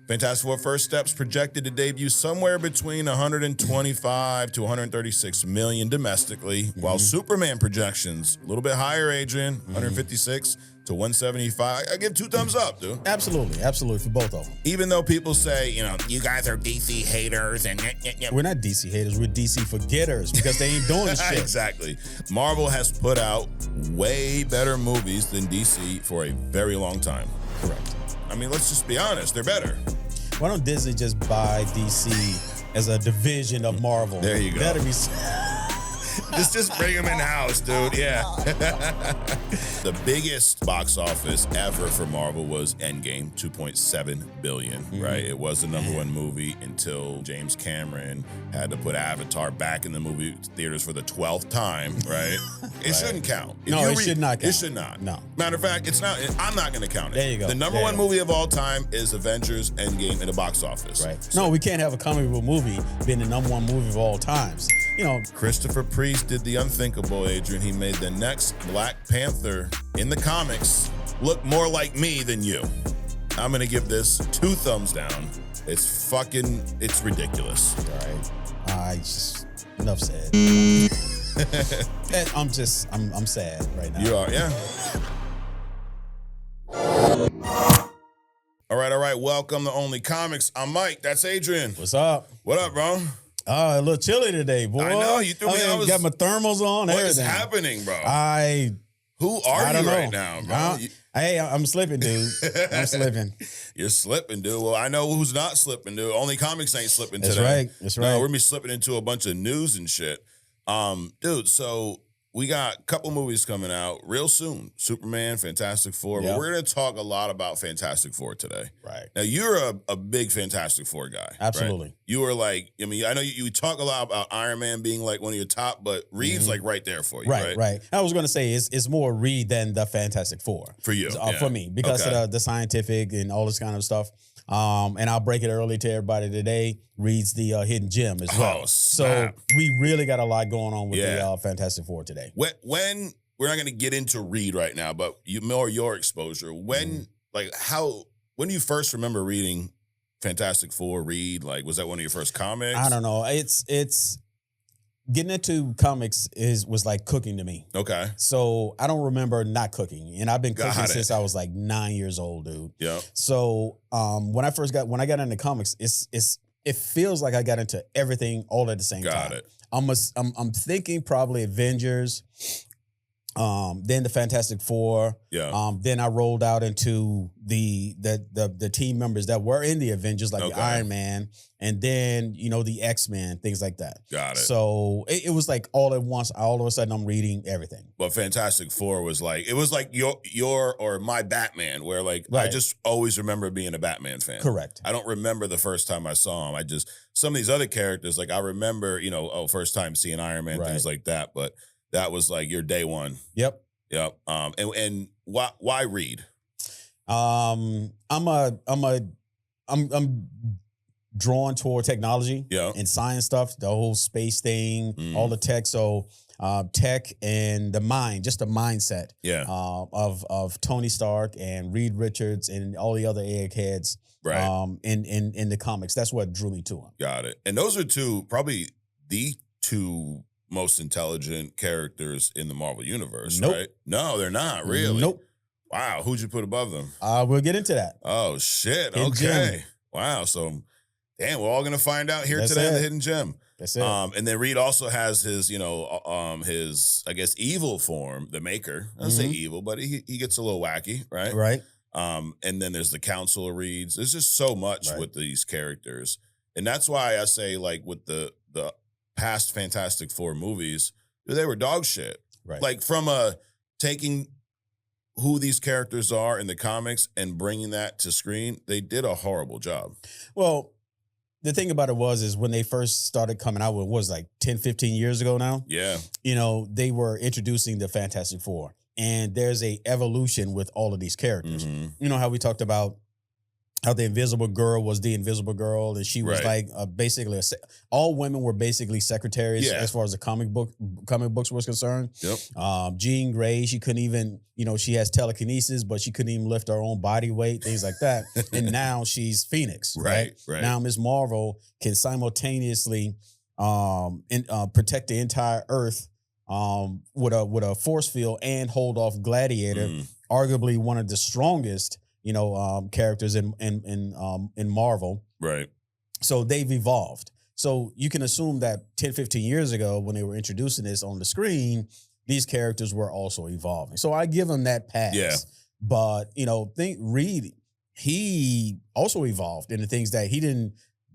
Fantastic Four First Steps projected to debut somewhere between 125 to 136 million domestically, while Superman projections a little bit higher, Adrian, 156 to 175. I give 2 thumbs up, dude. Absolutely for both of them. Even though people say, you guys are DC haters and We're not DC haters, we're DC forgetters because they ain't doing shit. Exactly. Marvel has put out way better movies than DC for a very long time. Correct. I mean, let's just be honest, they're better. Why don't Disney just buy DC as a division of Marvel? There you go. That'd be... Just bring them in house, dude. Yeah. The biggest box office ever for Marvel was Endgame, 2.7 billion, right? It was the #1 movie until James Cameron had to put Avatar back in the movie theaters for the 12th time, right? It shouldn't count. It should not count. It should not. No. Matter of fact, it's not. I'm not going to count it. There you go. The #1 movie of all time is Avengers Endgame in the box office. Right. No, we can't have a comic book movie being the #1 movie of all times. Christopher Priest did the unthinkable, Adrian. He made the next Black Panther in the comics look more like me than you. I'm going to give this 2 thumbs down. It's ridiculous. All right. Enough said. I'm sad right now. You are, yeah. All right. Welcome to Only Comics. I'm Mike. That's Adrian. What's up? What up, bro? A little chilly today, boy. I know. You threw me. I got my thermals on. What everything. is happening, bro? Who are I you don't right know. now, bro? Hey, I'm slipping, dude. I'm slipping. You're slipping, dude. Well, I know who's not slipping, dude. Only Comics ain't slipping today. That's right. No, we're going to be slipping into a bunch of news and shit. Dude, so we got a couple movies coming out real soon. Superman, Fantastic Four. Yep. But we're going to talk a lot about Fantastic Four today. Right. Now, you're a big Fantastic Four guy. Absolutely. Right? You were like, I know you talk a lot about Iron Man being like one of your top, but Reed's like right there for you, right? Right. I was going to say it's more Reed than the Fantastic Four. For you. For me, because of the scientific and all this kind of stuff. And I'll break it early to everybody today. Reed's the hidden gem as well. Oh, so we really got a lot going on with the Fantastic Four today. When we're not going to get into Reed right now, but your exposure. When when do you first remember reading Fantastic Four? Reed, like, was that one of your first comics? I don't know. It's getting into comics was like cooking to me. Okay. So I don't remember not cooking, and I've been cooking since I was like 9 years old, dude. Yeah. So when I got into comics, it feels like I got into everything all at the same time. Got it. I'm thinking probably Avengers, then the Fantastic Four. Yeah. Then I rolled out into the team members that were in the Avengers, like the Iron Man, and then the X-Men, things like that. Got it. So it was like all at once. All of a sudden, I'm reading everything. But Fantastic Four was like your or my Batman, where like I Right. just always remember being a Batman fan. Correct. I don't remember the first time I saw him. Some of these other characters, like I remember, first time seeing Iron Man, things like that. But that was like your day one. Yep. And why Reed? I'm drawn toward technology and science stuff, the whole space thing, all the tech. So tech and the mind, just the mindset of Tony Stark and Reed Richards and all the other eggheads in the comics. That's what drew me to him. Got it. And those are probably the two most intelligent characters in the Marvel universe, right? No, they're not, really. Nope. Wow, who'd you put above them? We'll get into that. Oh, shit. Hidden Okay. Gem. Wow. So, damn, we're all going to find out here today in the Hidden Gem. That's it. And then Reed also has his, his, I guess, evil form, the Maker. I don't say evil, but he gets a little wacky, right? Right. And then there's the Council of Reeds. There's just so much with these characters. And that's why I say, like, with the past Fantastic Four movies, they were dog shit. Right. Like, from taking who these characters are in the comics and bringing that to screen, they did a horrible job. Well, the thing about it is when they first started coming out, what was like 10, 15 years ago now? Yeah. They were introducing the Fantastic Four. And there's a evolution with all of these characters. You know how we talked about how the Invisible Girl was the Invisible Girl, and she was like basically all women were basically secretaries as far as the comic books was concerned. Yep. Jean Grey, she couldn't even, she has telekinesis, but she couldn't even lift her own body weight, things like that. And now she's Phoenix, right? Now Ms. Marvel can simultaneously protect the entire Earth with a force field and hold off Gladiator, arguably one of the strongest characters in Marvel. Right. So they've evolved. So you can assume that 10, 15 years ago, when they were introducing this on the screen, these characters were also evolving. So I give them that pass. Yeah. But, Reed, he also evolved in the things that he didn't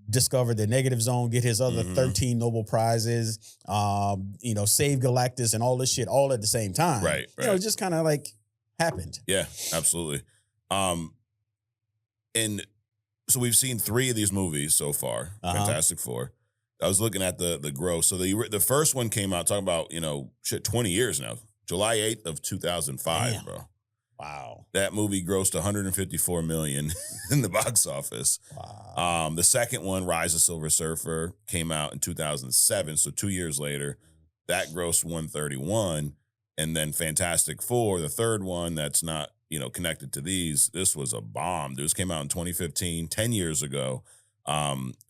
discover the negative zone, get his other 13 Nobel Prizes, save Galactus and all this shit all at the same time. Right. It just kind of like happened. Yeah, absolutely. And so we've seen 3 of these movies so far. Fantastic Four. I was looking at the gross. So the first one came out talking about 20 years now. July 8th of 2005, Damn. bro. Wow. That movie grossed 154 million in the box office. Wow. The second one, Rise of Silver Surfer, came out in 2007. So 2 years later, that grossed 131. And then Fantastic Four, the third one that's not connected to these, this was a bomb. This came out in 2015, 10 years ago,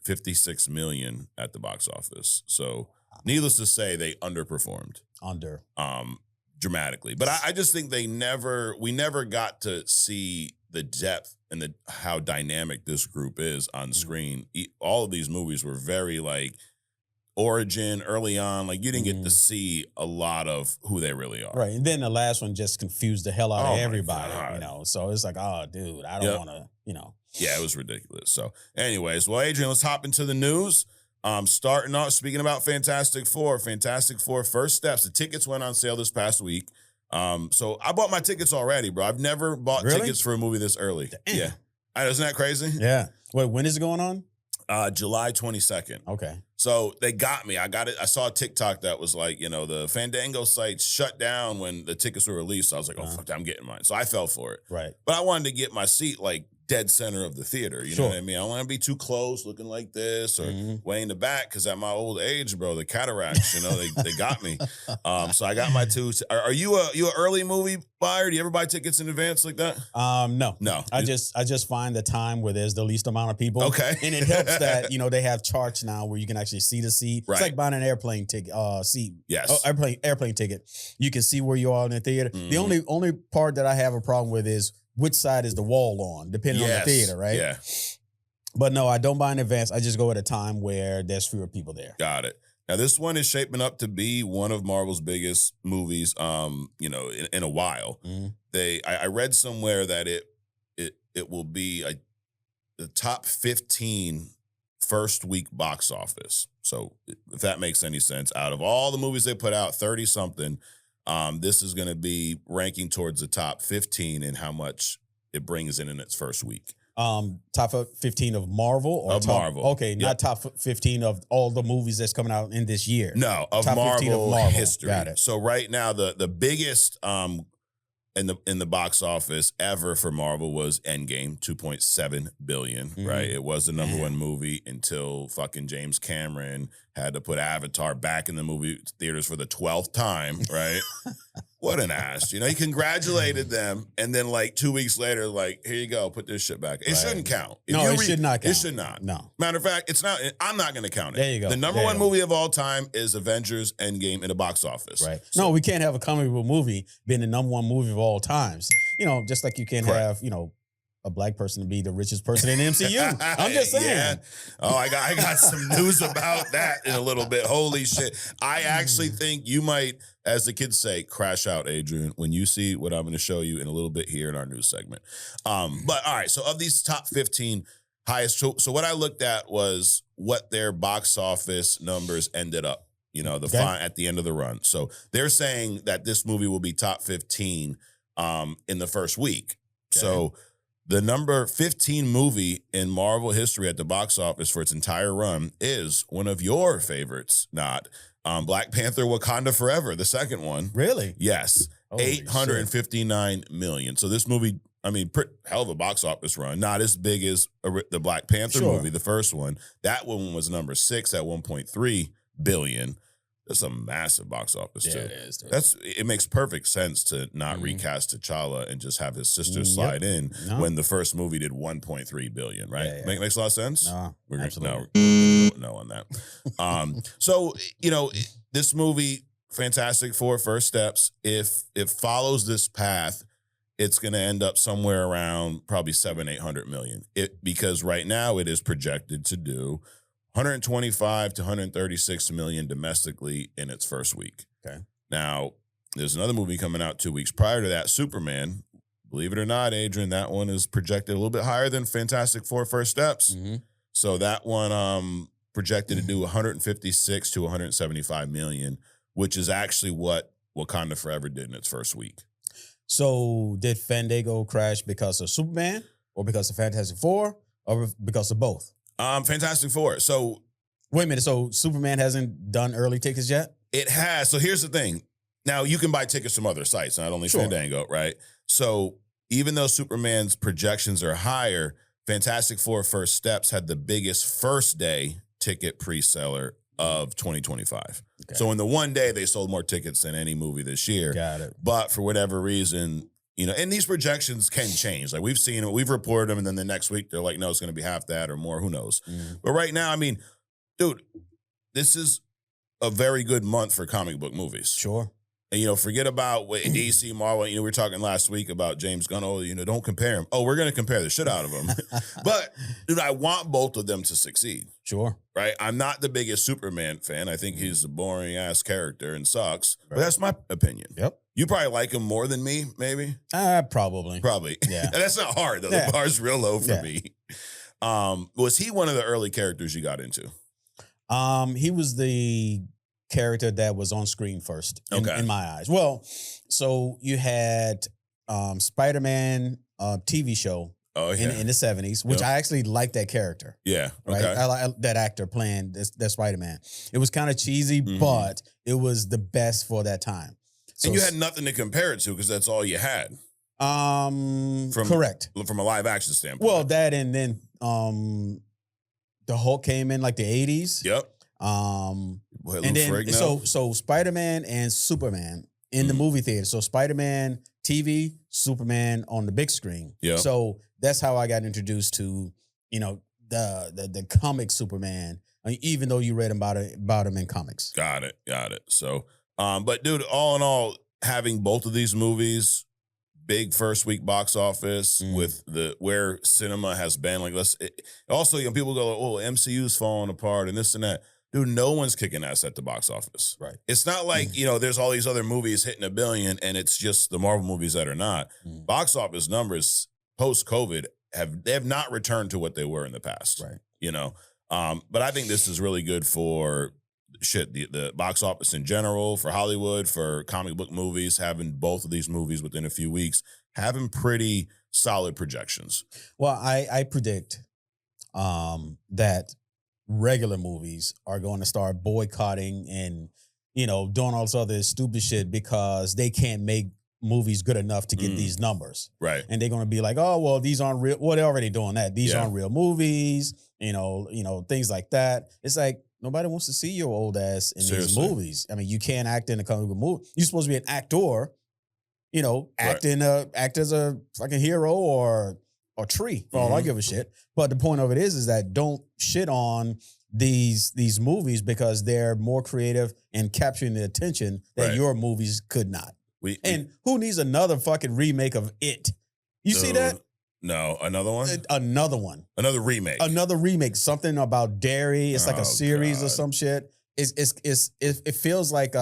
56 million at the box office. So needless to say, they underperformed. Dramatically. But I just think we never got to see the depth and how dynamic this group is on screen. All of these movies were very like origin early on. Like you didn't get to see a lot of who they really are. Right. And then the last one just confused the hell out of everybody, So it's like, oh, dude, I don't want to, Yeah, it was ridiculous. So anyways, well, Adrian, let's hop into the news. Starting off, speaking about Fantastic Four First Steps. The tickets went on sale this past week. So I bought my tickets already, bro. I've never bought tickets for a movie this early. Damn. Yeah. Isn't that crazy? Yeah. Wait, when is it going on? July 22nd. Okay. So they got me. I got it. I saw a TikTok that was like, the Fandango site shut down when the tickets were released. So I was like, oh, fuck that, I'm getting mine. So I fell for it. Right. But I wanted to get my seat like dead center of the theater. You know what I mean? I don't want to be too close looking like this or way in the back because at my old age, bro, the cataracts, they got me. So I got my 2. Are you an early movie buyer? Do you ever buy tickets in advance like that? No. I just find the time where there's the least amount of people. Okay. And it helps that, they have charts now where you can actually see the seat. Right. It's like buying an airplane ticket, seat. Yes. Airplane ticket. You can see where you are in the theater. The only part that I have a problem with is which side is the wall on, depending on the theater, right? Yeah. But no, I don't buy in advance. I just go at a time where there's fewer people there. Got it. Now, this one is shaping up to be one of Marvel's biggest movies, in a while. I read somewhere that it will be the top 15 first week box office. So if that makes any sense, out of all the movies they put out, 30-something, this is going to be ranking towards the top 15 in how much it brings in its first week. Top 15 of Marvel? Or Marvel. Okay, not top 15 of all the movies that's coming out in this year. No, of top Marvel 15 of Marvel history. Got it. So right now, the biggest in the box office ever for Marvel was Endgame, 2.7 billion, right? It was the number one movie until fucking James Cameron had to put Avatar back in the movie theaters for the 12th time, right? What an ass. He congratulated them, and then like 2 weeks later, like, here you go, put this shit back. It shouldn't count. It should not count. It should not. No. Matter of fact, it's not. I'm not going to count it. There you go. The number one movie of all time is Avengers Endgame in the box office. Right. So, no, we can't have a comic book movie being the number one movie of all times. Just like you can't have, a black person to be the richest person in the MCU. I'm just saying. Yeah. Oh, I got some news about that in a little bit. Holy shit. I actually think you might, as the kids say, crash out, Adrian, when you see what I'm going to show you in a little bit here in our news segment. But all right, so of these top 15 highest, so what I looked at was what their box office numbers ended up, at the end of the run. So they're saying that this movie will be top 15 in the first week. Okay. So the number 15 movie in Marvel history at the box office for its entire run is one of your favorites, not Black Panther Wakanda Forever, the second one. Really? Yes. 859 million. So this movie I mean, hell of a box office run. Not as big as the Black Panther movie, the first one. That one was number 6 at 1.3 billion. That's a massive box office too. It is. Dude. It makes perfect sense to not recast T'Challa and just have his sister slide in when the first movie did 1.3 billion, right? Yeah. Makes a lot of sense. No, we're absolutely. no on that. So this movie, Fantastic Four: First Steps, if it follows this path, it's going to end up somewhere around probably 700-800 million. Because right now it is projected to do 125 to 136 million domestically in its first week. Okay. Now, there's another movie coming out 2 weeks prior to that, Superman. Believe it or not, Adrian, that one is projected a little bit higher than Fantastic Four: First Steps. Mm-hmm. So that one projected to do 156 to 175 million, which is actually what Wakanda Forever did in its first week. So did Fandango crash because of Superman or because of Fantastic Four or because of both? Fantastic Four. So wait a minute. So Superman hasn't done early tickets yet? It has. So here's the thing. Now you can buy tickets from other sites, not only Fandango, right? So even though Superman's projections are higher, Fantastic Four: First Steps had the biggest first day ticket pre-seller of 2025. Okay. So in the one day, they sold more tickets than any movie this year. Got it. But for whatever reason, and these projections can change. Like we've seen it, we've reported them, and then the next week they're like, no, it's going to be half that or more. Who knows? But right now, I mean, dude, this is a very good month for comic book movies. Sure. And, forget about DC, Marvel. We were talking last week about James Gunn. Oh, don't compare him. Oh, we're going to compare the shit out of them. But, dude, I want both of them to succeed. Sure. Right? I'm not the biggest Superman fan. I think he's a boring-ass character and sucks. Right. But that's my opinion. Yep. You probably like him more than me, maybe? Probably. Yeah. And that's not hard, though. Yeah. The bar's real low for me. Was he one of the early characters you got into? He was the character that was on screen first in my eyes. Well, so you had Spider-Man TV show in the 70s, which I actually liked that character. Yeah. Okay. Right? I like that actor playing that Spider-Man. It was kind of cheesy, but it was the best for that time. So, and you had nothing to compare it to because that's all you had. Correct. From a live action standpoint. Well, that and then the Hulk came in like the 80s. Yep. And then so Spider-Man and Superman in the movie theater. So Spider-Man TV, Superman on the big screen. Yeah. So that's how I got introduced to, the comic Superman, even though you read about him in comics. Got it. So, but dude, all in all, having both of these movies, big first week box office with where cinema has been, like also, people go, oh, MCU's falling apart and this and that. Dude, no one's kicking ass at the box office. Right. It's not like, there's all these other movies hitting $1 billion and it's just the Marvel movies that are not. Box office numbers post-COVID have not returned to what they were in the past. Right. But I think this is really good for the box office in general, for Hollywood, for comic book movies, having both of these movies within a few weeks, having pretty solid projections. Well, I predict that regular movies are going to start boycotting and, doing all this other stupid shit because they can't make movies good enough to get these numbers. Right. And they're going to be like, oh, well, these aren't real. Well, they're already doing that. These aren't real movies, things like that. It's like, nobody wants to see your old ass in these movies. I mean, you can't act in a comic book movie. You're supposed to be an actor, act as a fucking hero or tree, for all I give a shit. But the point of it is that don't shit on these movies because they're more creative and capturing the attention that your movies could not. And who needs another fucking remake of It? You see that? No, another one? Another one. Another remake. Another remake. Something about dairy. It's like a series or some shit. It feels like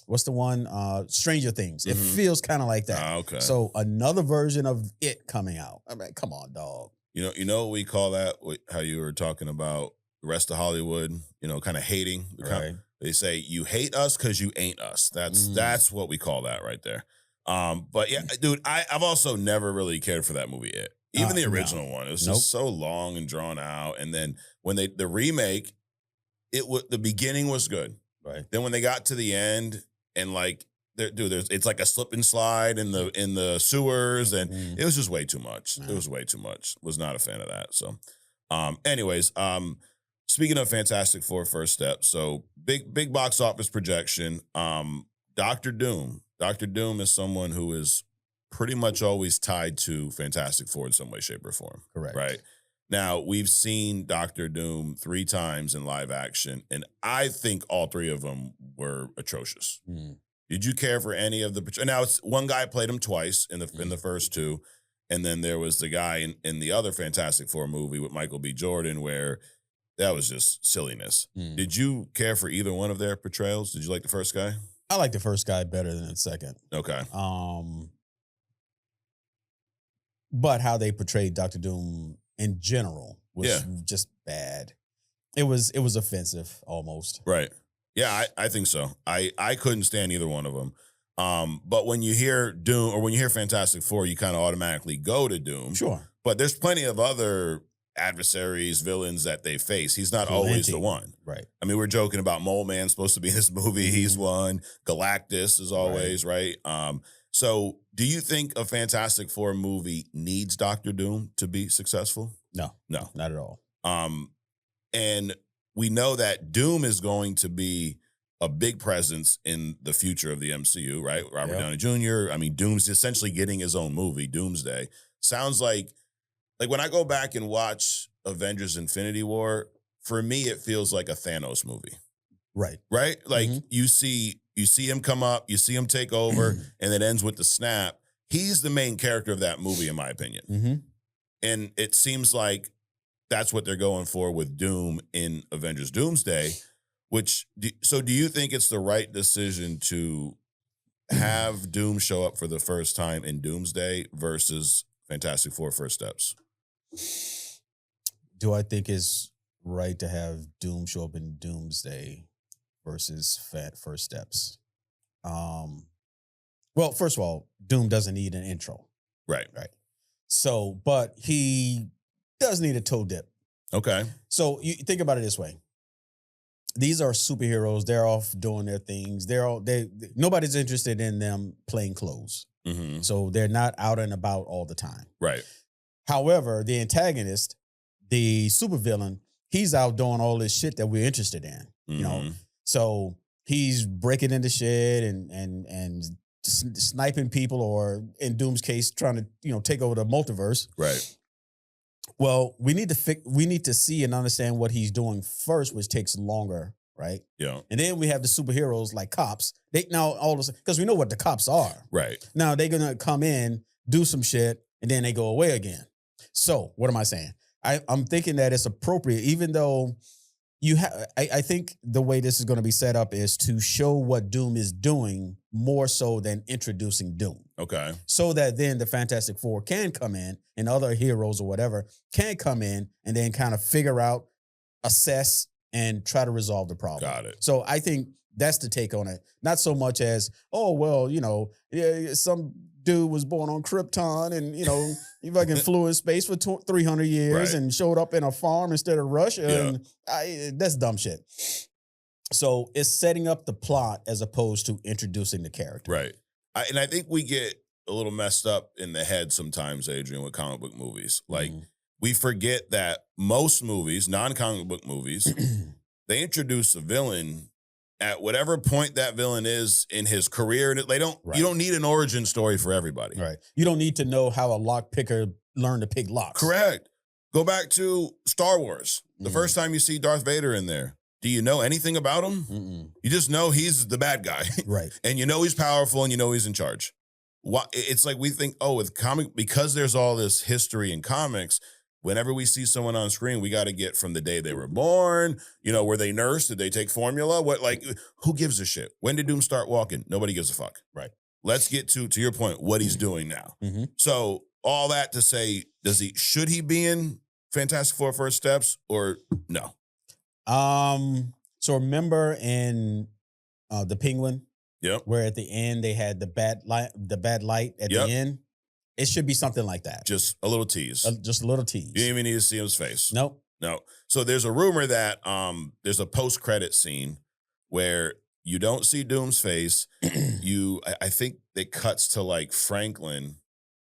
what's the one? Stranger Things. It feels kind of like that. Okay. So another version of It coming out. I mean, come on, dog. You know what we call that? How you were talking about the rest of Hollywood, kind of hating. Right. They say, you hate us because you ain't us. That's what we call that right there. But yeah, dude, I've also never really cared for that movie, It. Even the original one. It was just so long and drawn out. And then when the remake, the beginning was good. Right. Then when they got to the end and it's like a slip and slide in the sewers, and it was just way too much. It was way too much. Was not a fan of that. So, anyways, speaking of Fantastic Four First Step, so big box office projection. Dr. Doom. Dr. Doom is someone who is pretty much always tied to Fantastic Four in some way, shape, or form. Correct. Right. Now, we've seen Dr. Doom 3 times in live action, and I think all 3 of them were atrocious. Did you care for any of the... Now, it's one guy played him twice in the first 2, and then there was the guy in the other Fantastic Four movie with Michael B. Jordan where that was just silliness. Did you care for either one of their portrayals? Did you like the first guy? I like the first guy better than the second. Okay. But how they portrayed Dr. Doom in general was just bad. It was offensive almost. Right. Yeah, I think so. I couldn't stand either one of them. But when you hear Doom or when you hear Fantastic Four, you kind of automatically go to Doom. Sure. But there's plenty of other adversaries, villains that they face. He's not always the one. Right. I mean, we're joking about Mole Man supposed to be in this movie. He's one. Galactus is always, right? So do you think a Fantastic Four movie needs Dr. Doom to be successful? No, not at all. And we know that Doom is going to be a big presence in the future of the MCU, right? Robert Downey Jr. I mean, Doom's essentially getting his own movie, Doomsday. Sounds like when I go back and watch Avengers Infinity War, for me, it feels like a Thanos movie. Right. Right? Like you see him come up, you see him take over, and it ends with the snap. He's the main character of that movie, in my opinion. And it seems like that's what they're going for with Doom in Avengers Doomsday. So do you think it's the right decision to have Doom show up for the first time in Doomsday versus Fantastic Four First Steps? Do I think it's right to have Doom show up in Doomsday versus First Steps? Well, first of all, Doom doesn't need an intro. Right. So, but he does need a toe dip. Okay. So you think about it this way. These are superheroes. They're off doing their things. Nobody's interested in them playing clothes. So they're not out and about all the time. Right. However, the antagonist, the supervillain, he's out doing all this shit that we're interested in. You know, so he's breaking into shit and sniping people, or in Doom's case, trying to take over the multiverse. Right. Well, we need to see and understand what he's doing first, which takes longer, right? Yeah. And then we have the superheroes like cops. They now all of a sudden, because we know what the cops are. Right. Now they're gonna come in, do some shit, and then they go away again. So what am I saying? I'm thinking that it's appropriate, even though I think the way this is going to be set up is to show what Doom is doing more so than introducing Doom. Okay. So that then the Fantastic Four can come in and other heroes or whatever can come in and then kind of figure out, assess, and try to resolve the problem. Got it. So I think that's the take on it. Not so much as, oh, well, some dude was born on Krypton and, he fucking flew in space for 300 years and showed up in a farm instead of Russia. And that's dumb shit. So it's setting up the plot as opposed to introducing the character. Right. And I think we get a little messed up in the head sometimes, Adrian, with comic book movies. Like, we forget that most movies, non-comic book movies, they introduce a villain at whatever point that villain is in his career. And you don't need an origin story for everybody. Right. You don't need to know how a lock picker learned to pick locks. Correct. Go back to Star Wars. The first time you see Darth Vader in there, do you know anything about him? You just know he's the bad guy. Right. And you know he's powerful and you know he's in charge. It's like we think, with comic, because there's all this history in comics, whenever we see someone on screen, we got to get from the day they were born, were they nursed? Did they take formula? Who gives a shit? When did Doom start walking? Nobody gives a fuck. Right. Let's get to your point, what he's doing now. So all that to say, should he be in Fantastic Four First Steps or no? So remember in the Penguin, where at the end they had the bad light at the end. It should be something like that. Just a little tease. Just a little tease. You didn't even need to see his face. Nope. No. So there's a rumor that there's a post-credit scene where you don't see Doom's face. I think it cuts to like Franklin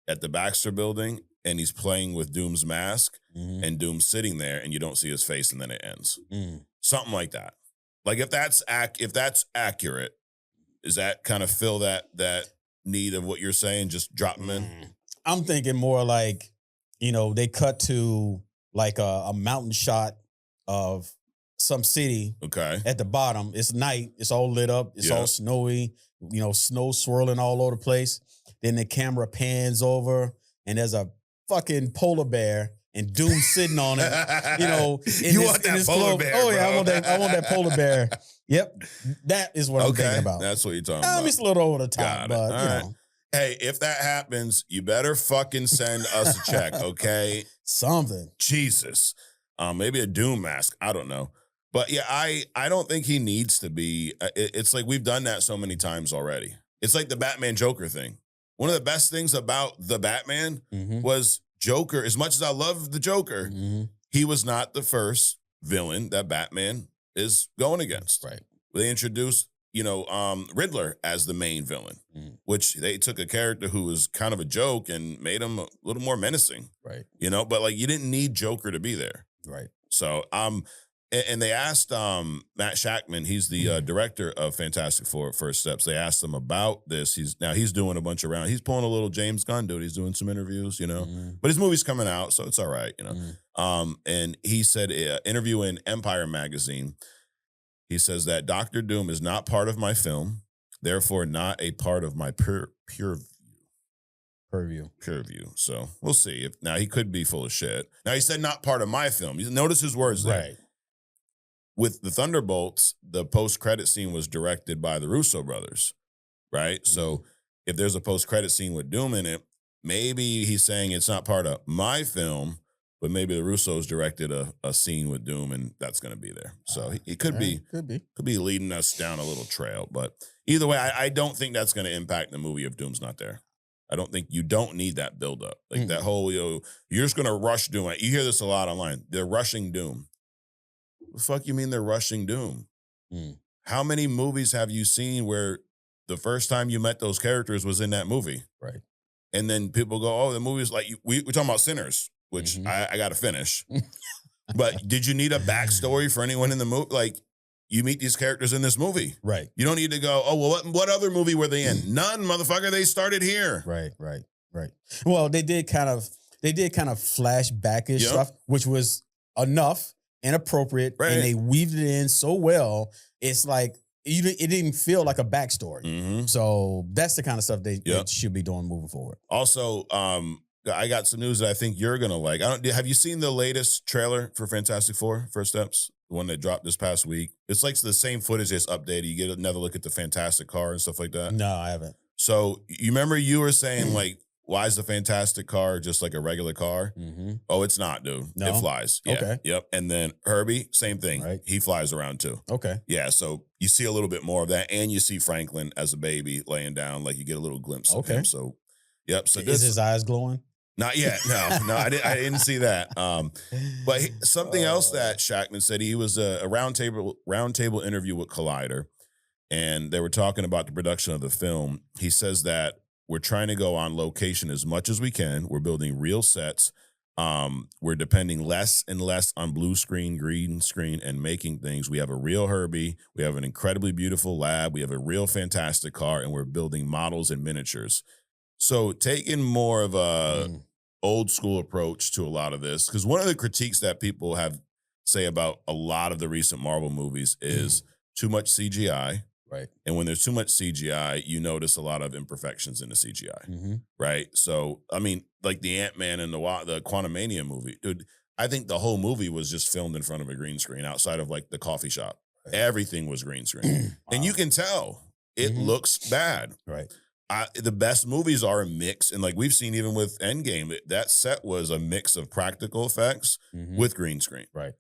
at the Baxter Building, and he's playing with Doom's mask, and Doom's sitting there, and you don't see his face, and then it ends. Something like that. Like if that's accurate, does that kind of fill that need of what you're saying? Just drop them in. I'm thinking more like, they cut to like a mountain shot of some city. Okay. At the bottom, it's night. It's all lit up. It's all snowy. Snow swirling all over the place. Then the camera pans over, and there's a fucking polar bear, and Doom sitting on it. You want that polar bear? Oh yeah, I want that polar bear. Yep, that is what I'm thinking about. That's what you're talking about. It's a little over the top, but right. Hey, if that happens, you better fucking send us a check, okay? Something. Jesus. Maybe a Doom mask. I don't know. But yeah, I don't think he needs to be. It's like we've done that so many times already. It's like the Batman Joker thing. One of the best things about the Batman was Joker. As much as I love the Joker, he was not the first villain that Batman is going against. Right. They introduced, Riddler as the main villain, which they took a character who was kind of a joke and made him a little more menacing. Right. But like you didn't need Joker to be there. Right. So and they asked Matt Shackman, he's the director of Fantastic Four First Steps. They asked him about this. He's doing a bunch around. He's pulling a little James Gunn, dude. He's doing some interviews, but his movie's coming out, so it's all right, And he said, interview in Empire magazine, he says that Dr. Doom is not part of my film, therefore not a part of my pure view. So we'll see. Now he could be full of shit. Now he said not part of my film. Notice his words there. Right. With the Thunderbolts, the post-credit scene was directed by the Russo brothers, right? So if there's a post-credit scene with Doom in it, maybe he's saying it's not part of my film, but maybe the Russos directed a scene with Doom, and that's going to be there. So it could be leading us down a little trail. But either way, I don't think that's going to impact the movie if Doom's not there. I don't think you don't need that buildup. Like that whole, you're just going to rush Doom. You hear this a lot online. They're rushing Doom. The fuck you mean they're rushing Doom? How many movies have you seen where the first time you met those characters was in that movie? Right. And then people go, oh, the movie's like, we're talking about Sinners, which I got to finish. But did you need a backstory for anyone in the movie? Like, you meet these characters in this movie. Right. You don't need to go, oh, well, what other movie were they in? None, motherfucker. They started here. Right. Well, they did kind of flashback-ish stuff, which was enough and appropriate, and they weaved it in so well. It's like it didn't feel like a backstory. So that's the kind of stuff they should be doing moving forward. Also, I got some news that I think you're gonna like. Have you seen the latest trailer for Fantastic Four First Steps? The one that dropped this past week. It's like the same footage that's updated. You get another look at the Fantastic car and stuff like that. No, I haven't. So you remember you were saying like, why is the Fantastic car just like a regular car? Oh, it's not, dude. No? It flies. Yeah. Okay. Yep. And then Herbie, same thing. Right. He flies around too. Okay. Yeah. So you see a little bit more of that, and you see Franklin as a baby laying down. Like you get a little glimpse of him. So, yep. So is his eyes glowing? Not yet. No, I didn't see that. But something else that Shackman said, he was a roundtable interview with Collider, and they were talking about the production of the film. He says that we're trying to go on location as much as we can. We're building real sets. We're depending less and less on blue screen, green screen, and making things. We have a real Herbie. We have an incredibly beautiful lab. We have a real fantastic car, and we're building models and miniatures. So taking more of a old school approach to a lot of this, because one of the critiques that people have say about a lot of the recent Marvel movies is too much CGI. Right. And when there's too much CGI, you notice a lot of imperfections in the CGI. Right. So, I mean, like the Ant-Man and the Quantumania movie, dude, I think the whole movie was just filmed in front of a green screen outside of like the coffee shop. Right. Everything was green screen. And you can tell it looks bad. Right. The best movies are a mix. And like we've seen even with Endgame, that set was a mix of practical effects with green screen. Right.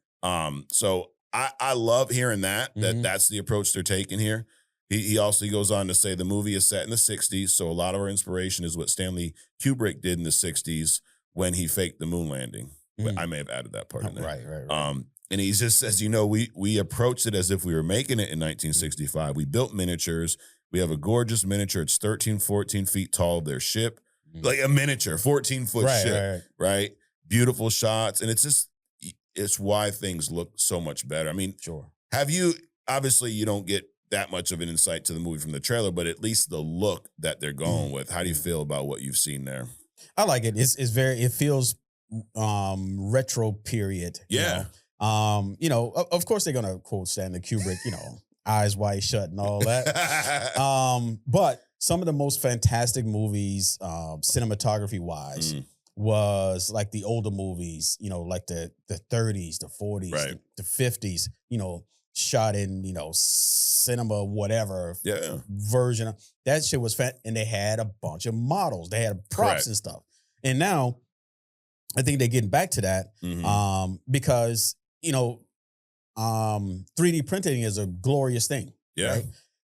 So I love hearing that's the approach they're taking here. He also goes on to say the movie is set in the 60s, so a lot of our inspiration is what Stanley Kubrick did in the 60s when he faked the moon landing. I may have added that part in there. Right. And he just says, you know, we approached it as if we were making it in 1965. We built miniatures. We have a gorgeous miniature. It's 13, 14 feet tall, their ship. Like a miniature, 14-foot ship, right? Beautiful shots. And it's why things look so much better. I mean, sure. Obviously you don't get that much of an insight to the movie from the trailer, but at least the look that they're going with. How do you feel about what you've seen there? I like it. It feels retro period. Yeah. You know, of course they're gonna quote Stanley Kubrick, you know, eyes wide shut and all that. But some of the most fantastic movies, cinematography wise, was like the older movies, you know, like the 30s, the 40s, the 50s, you know, shot in, you know, cinema, whatever version of that shit was and they had a bunch of models, they had props and stuff. And now I think they're getting back to that because, you know, 3D printing is a glorious thing. Yeah. Right?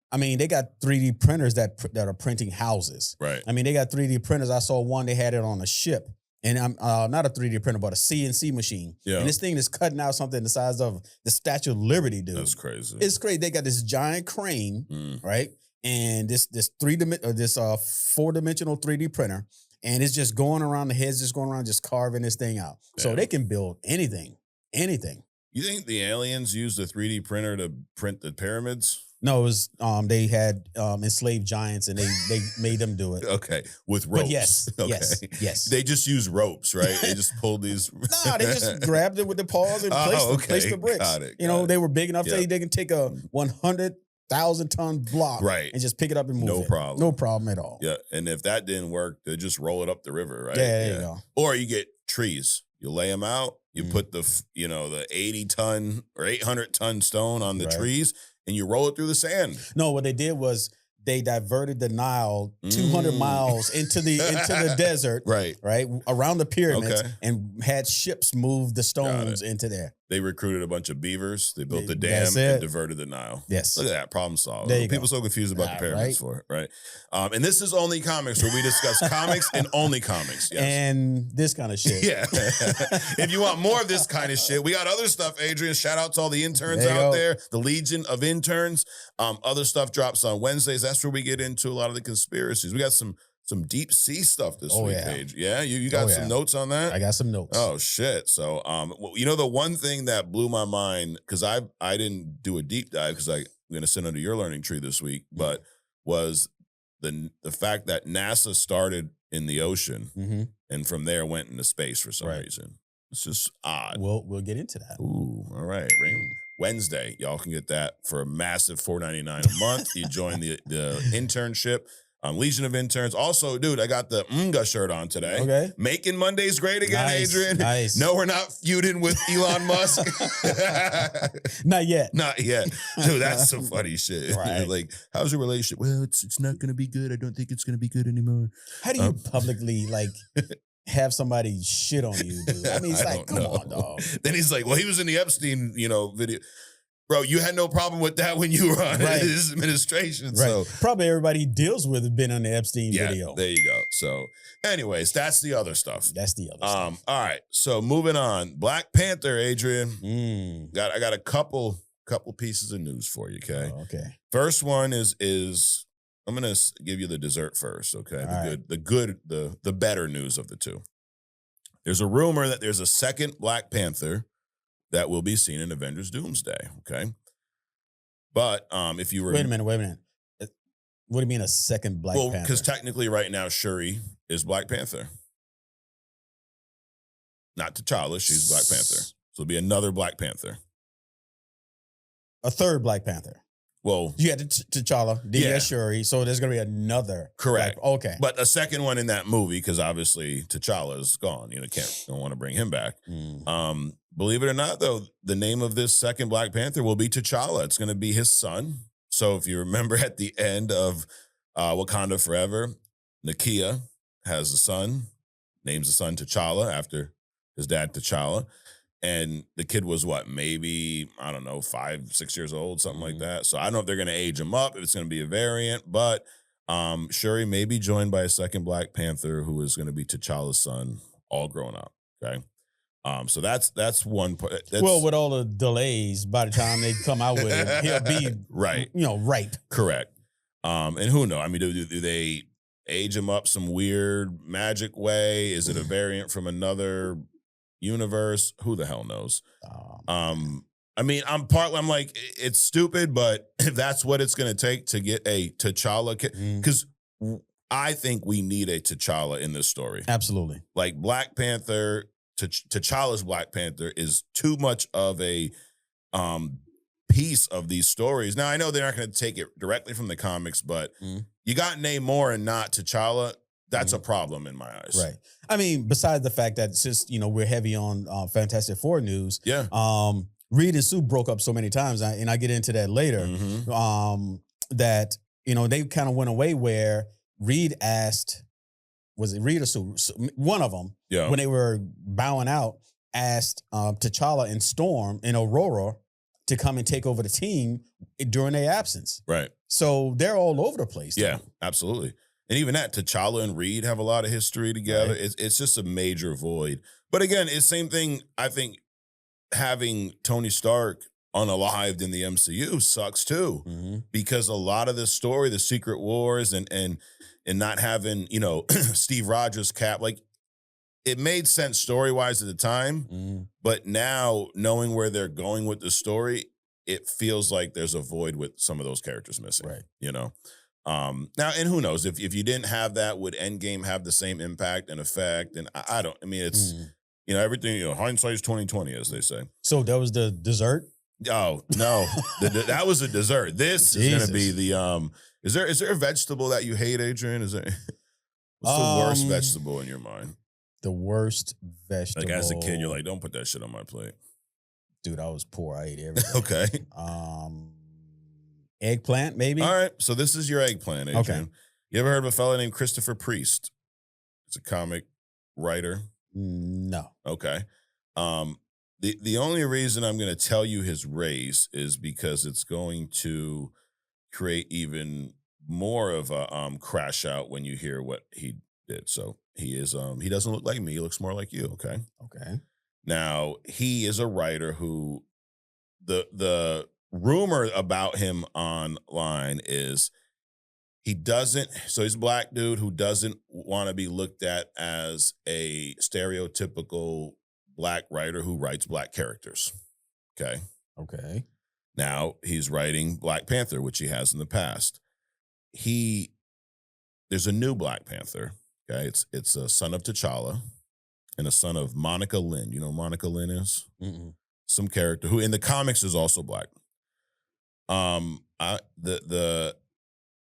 I mean, they got 3D printers that are printing houses. Right. I mean, they got 3D printers. I saw one, they had it on a ship. And I'm not a 3D printer, but a CNC machine. Yeah. And this thing is cutting out something the size of the Statue of Liberty, dude. That's crazy. It's crazy. They got this giant crane, right? And this 4-dimensional 3D printer. And it's just going around, the head's just going around, just carving this thing out. Yeah. So they can build anything. You think the aliens used a 3D printer to print the pyramids? No, it was they had enslaved giants and they made them do it. Okay, with ropes. But yes, okay. yes. They just use ropes, right? They just pulled these. No, they just grabbed it with the paws and placed the bricks. Got it. You know, they were big enough that they can take a 100,000-ton block, and just pick it up and move it. No problem at all. Yeah, and if that didn't work, they just roll it up the river, right? Yeah, there you go. Or you get trees. You lay them out. You put the 80-ton or 800-ton stone on the trees. And you roll it through the sand. No, what they did was they diverted the Nile 200 miles into the desert, right, around the pyramids, and had ships move the stones into there. They recruited a bunch of beavers. They built the dam and diverted the Nile. Yes. Look at that. Problem solved. People are so confused about the pyramids for it, right? And this is Only Comics, where we discuss comics and only comics. Yes. And this kind of shit. Yeah. If you want more of this kind of shit, we got other stuff, Adrian. Shout out to all the interns out there, the Legion of Interns. Other stuff drops on Wednesdays. That's where we get into a lot of the conspiracies. We got some deep sea stuff this week, Paige. Yeah, you got some notes on that? I got some notes. Oh shit! So, you know, the one thing that blew my mind, because I didn't do a deep dive because I'm going to sit under your learning tree this week, but was the fact that NASA started in the ocean and from there went into space for some reason. It's just odd. We'll get into that. Ooh, all right. Wednesday, y'all can get that for a massive $4.99 a month. You join the internship. Legion of Interns. Also, dude, I got the MMGA shirt on today. Okay. Making Mondays great again, Adrian. Nice. No, we're not feuding with Elon Musk. Not yet. Not yet. Dude, that's some funny shit. Right. Like, how's your relationship? Well, it's not going to be good. I don't think it's going to be good anymore. How do you publicly, like, have somebody shit on you, dude? I mean, it's like, come on, dog. Then he's like, well, he was in the Epstein, video. Bro, you had no problem with that when you were on his administration. Right. So probably everybody he deals with has been on the Epstein video. There you go. So anyways, that's the other stuff. Stuff. All right. So moving on. Black Panther, Adrian. I got a couple pieces of news for you, okay? Oh, okay. First one is I'm gonna give you the dessert first, okay? The better news of the two. There's a rumor that there's a second Black Panther that will be seen in Avengers Doomsday, okay? But if you were... Wait a minute. What do you mean a second Black Panther? Well, because technically right now, Shuri is Black Panther. Not T'Challa, she's Black Panther. So it'll be another Black Panther. A third Black Panther. Well, you had T'Challa, then you had Shuri, so there's going to be another. Correct. Okay. But a second one in that movie, because obviously T'Challa is gone. You know, don't want to bring him back. Believe it or not, though, the name of this second Black Panther will be T'Challa. It's going to be his son. So if you remember at the end of Wakanda Forever, Nakia has a son, names the son T'Challa after his dad T'Challa. And the kid was maybe, I don't know, 5, 6 years old, something like that. So I don't know if they're going to age him up, if it's going to be a variant, but Shuri may be joined by a second Black Panther who is going to be T'Challa's son, all grown up, okay? So that's one part. Well, with all the delays, by the time they come out with it, he'll be right. Ripe. Correct. And who knows? I mean, do they age him up some weird magic way? Is it a variant from another universe? Who the hell knows? I mean, I'm like, it's stupid, but if that's what it's going to take to get a T'Challa, because I think we need a T'Challa in this story. Absolutely. Like Black Panther, T'Challa's Black Panther is too much of a piece of these stories. Now, I know they're not going to take it directly from the comics, but you got Namor and not T'Challa. That's a problem in my eyes. Right. I mean, besides the fact that since, we're heavy on Fantastic Four news. Yeah. Reed and Sue broke up so many times, and I get into that later, that, they kind of went away where Reed asked, was it Reed or Sue? One of them, when they were bowing out, asked T'Challa and Storm and Aurora to come and take over the team during their absence. Right. So they're all over the place. Yeah, absolutely. And even that, T'Challa and Reed have a lot of history together. Right. It's just a major void. But again, it's same thing, I think, having Tony Stark unalived in the MCU sucks too, because a lot of the story, the Secret Wars, and not having Steve Rogers Cap, like it made sense story wise at the time, but now knowing where they're going with the story, it feels like there's a void with some of those characters missing. Right. Now, and who knows if you didn't have that, would Endgame have the same impact and effect? And I don't. I mean, it's everything. Hindsight's 20/20, as they say. So that was the dessert. Oh no, that was a dessert. This is going to be the Is there a vegetable that you hate, Adrian? What's the worst vegetable in your mind? The worst vegetable. Like as a kid, you're like, don't put that shit on my plate. Dude, I was poor. I ate everything. Okay. Eggplant, maybe. All right. So this is your eggplant, Adrian. Okay. You ever heard of a fella named Christopher Priest? He's a comic writer. No. Okay. The only reason I'm going to tell you his race is because it's going to create even more of a crash out when you hear what he did. So he doesn't look like me. He looks more like you. Okay. Okay. Now he is a writer who the rumor about him online is he's a black dude who doesn't want to be looked at as a stereotypical black writer who writes black characters. Okay. Okay. Now he's writing Black Panther, which he has in the past. There's a new Black Panther. Okay. It's a son of T'Challa and a son of Monica Lynn. You know who Monica Lynn is? Mm-mm. Some character who in the comics is also black. The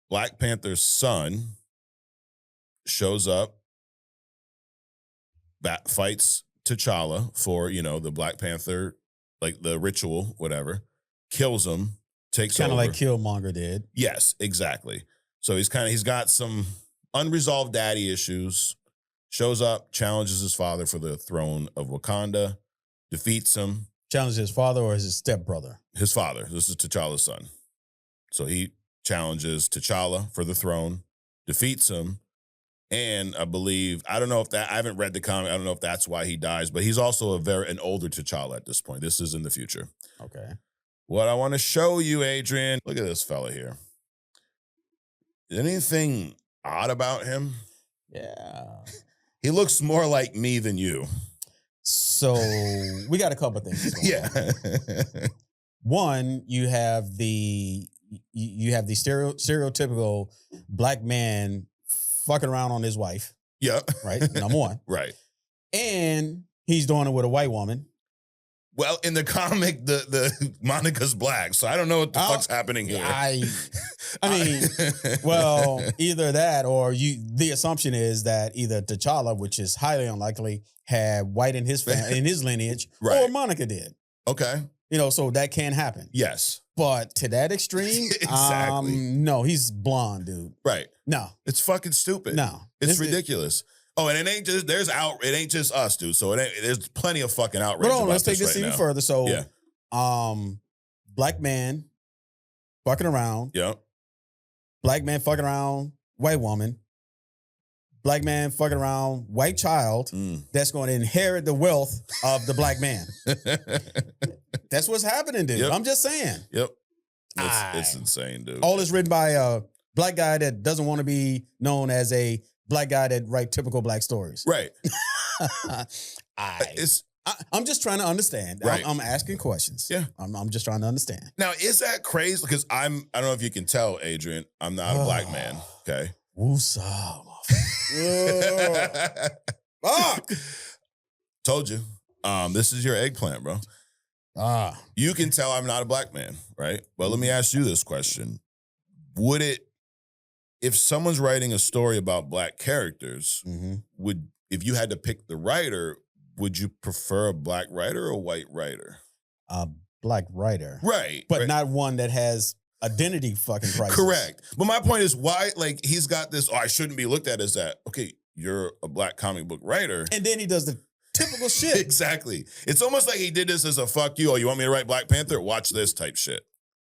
Black Panther's son shows up, fights T'Challa for, the Black Panther, like the ritual, whatever, kills him, takes over. Kind of like Killmonger did. Yes, exactly. So he's got some unresolved daddy issues, shows up, challenges his father for the throne of Wakanda, defeats him. Challenges his father or his stepbrother? His father. This is T'Challa's son. So he challenges T'Challa for the throne, defeats him, and I haven't read the comic, I don't know if that's why he dies, but he's also an older T'Challa at this point. This is in the future. Okay. What I want to show you, Adrian, look at this fella here. Anything odd about him? Yeah. He looks more like me than you. So we got a couple of things. Yeah. One, you have the stereotypical black man fucking around on his wife. Yeah. Right? Number one. Right. And he's doing it with a white woman. Well, in the comic, the Monica's black, so I don't know what the fuck's happening here. I mean, well, either that or the assumption is that either T'Challa, which is highly unlikely, had white in his in his lineage, right, or Monica did. Okay. So that can happen. Yes. But to that extreme, exactly. No, he's blonde, dude. Right. No. It's fucking stupid. No. It's ridiculous. Oh, and it ain't just it ain't just us, dude. So there's plenty of fucking outrage. But let's take this even further. So yeah. Black man fucking around. Yeah. Black man fucking around, white woman. black man fucking around, white child that's going to inherit the wealth of the black man. That's what's happening, dude. Yep. I'm just saying. Yep. It's insane, dude. All is written by a black guy that doesn't want to be known as a black guy that write typical black stories. Right. I'm just trying to understand. Right. I'm asking questions. Yeah. I'm just trying to understand. Now, is that crazy? Because I don't know if you can tell, Adrian, I'm not a black man. Okay. Woosah. Fuck. Told you. This is your eggplant, bro. You can tell I'm not a black man, right? But let me ask you this question. Would it, if someone's writing a story about black characters, if you had to pick the writer, would you prefer a black writer or a white writer? A black writer. Right. But not one that has identity fucking crisis. Correct. But my point is why, like, he's got this, I shouldn't be looked at as that. Okay, you're a black comic book writer. And then he does the typical shit. Exactly. It's almost like he did this as a fuck you. Oh, you want me to write Black Panther? Watch this type shit.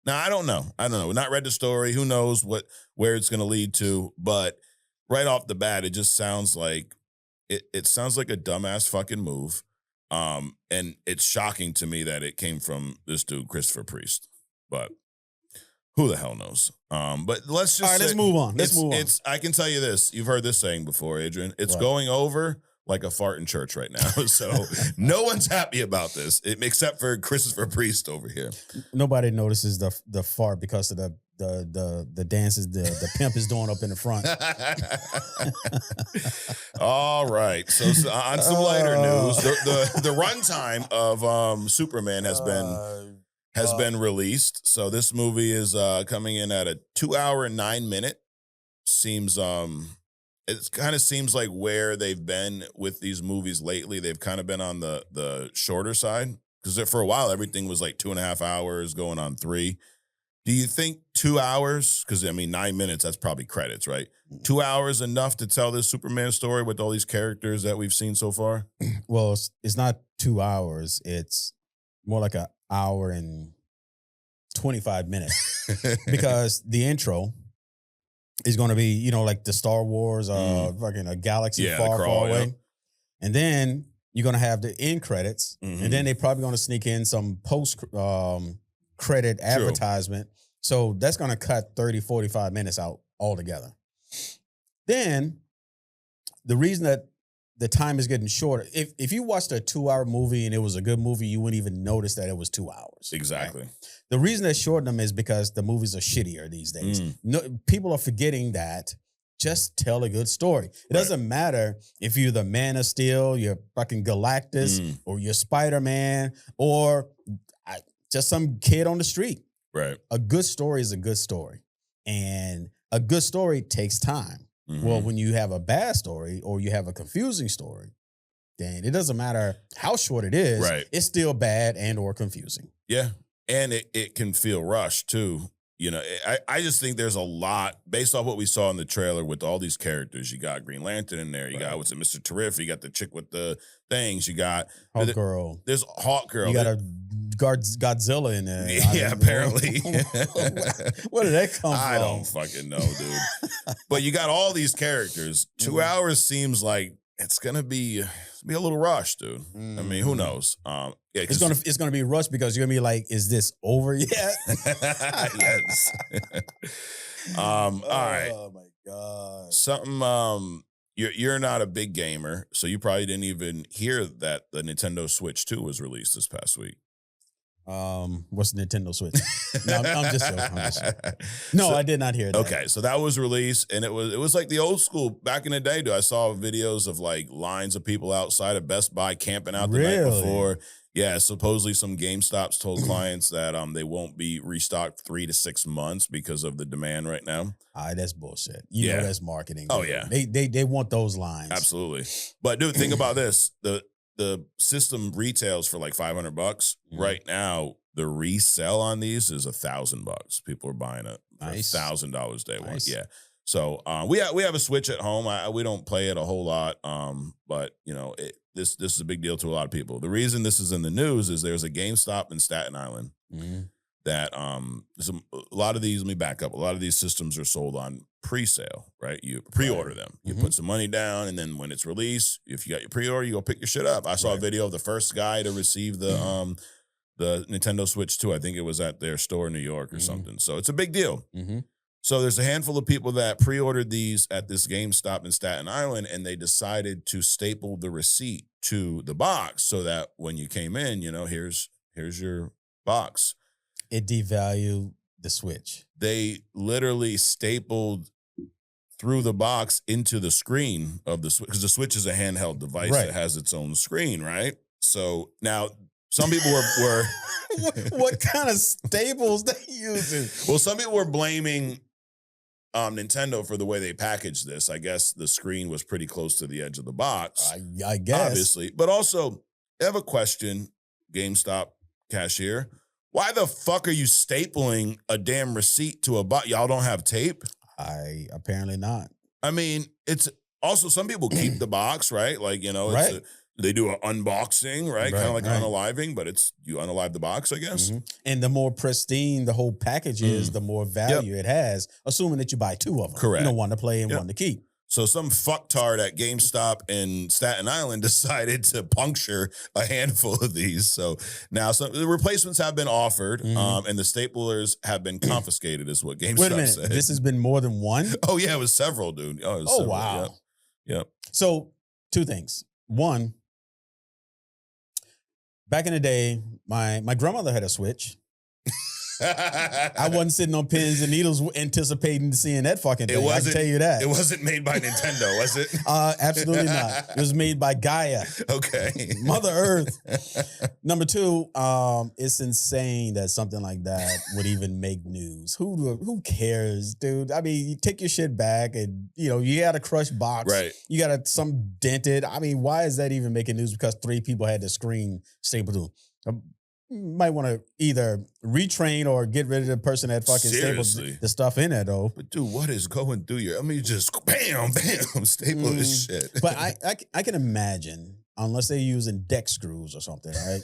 Now, I don't know. We've not read the story. Who knows where it's going to lead to. But right off the bat, it just sounds like, it sounds like a dumbass fucking move. And it's shocking to me that it came from this dude, Christopher Priest. But who the hell knows? But let's just all right, let's move on. I can tell you this. You've heard this saying before, Adrian. It's going over like a fart in church right now. So no one's happy about this, except for Christopher Priest over here. Nobody notices the fart because of the dances the pimp is doing up in the front. All right. So on some lighter news, the runtime of Superman has been released. So this movie is coming in at a 2 hour and 9 minute. It kind of seems like where they've been with these movies lately, they've kind of been on the shorter side. Because for a while, everything was like 2.5 hours going on 3. Do you think 2 hours, because 9 minutes, that's probably credits, right? 2 hours enough to tell this Superman story with all these characters that we've seen so far? Well, it's not 2 hours. It's more like an hour and 25 minutes. Because the intro is going to be, like the Star Wars, fucking a galaxy far, far away. Yep. And then you're going to have the end credits. And then they're probably going to sneak in some post credit advertisement. So that's going to cut 30, 45 minutes out altogether. Then the reason that the time is getting shorter, if you watched a 2 hour movie and it was a good movie, you wouldn't even notice that it was 2 hours. Exactly. Right? The reason they shorten them is because the movies are shittier these days. No, people are forgetting that. Just tell a good story. It doesn't matter if you're the Man of Steel, you're fucking Galactus, or you're Spider-Man, or just some kid on the street. Right. A good story is a good story. And a good story takes time. Well, when you have a bad story or you have a confusing story, then it doesn't matter how short it is. Right. It's still bad and or confusing. Yeah. And it can feel rushed too. I just think there's a lot based off what we saw in the trailer with all these characters. You got Green Lantern in there. You got Mr. Terrific. You got the chick with the things. You got Hawk Girl. There's Hawk Girl. You got a Godzilla in there. Yeah, apparently. Where did that come from? I don't fucking know, dude. But you got all these characters. 2 hours seems like it's gonna be a little rushed, dude. Who knows? It's gonna be rushed because you're gonna be like, is this over yet? Yes. All right. Oh my god. Something. You're not a big gamer, so you probably didn't even hear that the Nintendo Switch 2 was released this past week. What's the Nintendo Switch? No, I'm just joking. No, I did not hear that. Okay, so that was released, and it was like the old school back in the day. Dude, I saw videos of like lines of people outside of Best Buy camping out the night before. Yeah, supposedly some GameStops told clients that they won't be restocked 3 to 6 months because of the demand right now. That's bullshit. You know that's marketing. Oh yeah, they want those lines. Absolutely. But dude, think about this: the system retails for like $500 right now. The resell on these is $1,000. People are buying it for $1,000 day one. Yeah. So we have a Switch at home. We don't play it a whole lot. But this is a big deal to a lot of people. The reason this is in the news is there's a GameStop in Staten Island that a lot of these, let me back up, a lot of these systems are sold on pre-sale, right? You pre-order them. You put some money down, and then when it's released, if you got your pre-order, you go pick your shit up. I saw a video of the first guy to receive the Nintendo Switch 2. I think it was at their store in New York or something. So it's a big deal. So there's a handful of people that pre-ordered these at this GameStop in Staten Island, and they decided to staple the receipt to the box so that when you came in, here's your box. It devalued the Switch. They literally stapled through the box into the screen of the Switch, because the Switch is a handheld device that has its own screen, right? So now some people were what kind of staples they using? Well, some people were blaming Nintendo for the way they packaged this. I guess the screen was pretty close to the edge of the box. I guess. Obviously. But also, I have a question, GameStop cashier. Why the fuck are you stapling a damn receipt to a box? Y'all don't have tape? Apparently not. I mean, it's also, some people keep the box, right? Like, it's they do an unboxing, right? Kind of like unaliving, but you unalive the box, I guess. And the more pristine the whole package is, the more value it has, assuming that you buy two of them. Correct. One to play and one to keep. So some fucktard at GameStop in Staten Island decided to puncture a handful of these. So now the replacements have been offered, and the staplers have been confiscated, is what GameStop Wait a minute, said. this has been more than one? Oh, yeah, it was several, dude. Oh, several. Wow. Yep. So two things. One, back in the day, my grandmother had a Switch. I wasn't sitting on pins and needles anticipating seeing that fucking thing. I can tell you that. It wasn't made by Nintendo, was it? Absolutely not. It was made by Gaia. Okay. Mother Earth. Number two, it's insane that something like that would even make news. Who cares, dude? I mean, you take your shit back and, you got a crushed box. Right. You got some dented. I mean, why is that even making news? Because 3 people had the screen stapled to. Might want to either retrain or get rid of the person that fucking stapled the stuff in there, though. But dude, what is going through your? I mean, just bam, staple this shit. But I can imagine, unless they're using deck screws or something, right?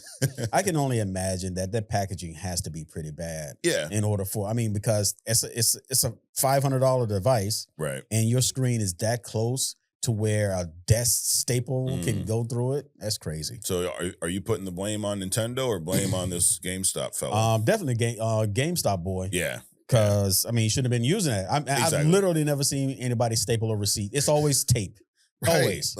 I can only imagine that packaging has to be pretty bad. Yeah. In order because it's a $500 device, right? And your screen is that close to where a desk staple can go through it. That's crazy. So are you putting the blame on Nintendo or blame on this GameStop fella? Definitely GameStop boy. Yeah. Because, I mean, you shouldn't have been using it. I've literally never seen anybody staple a receipt. It's always tape. Right. Always.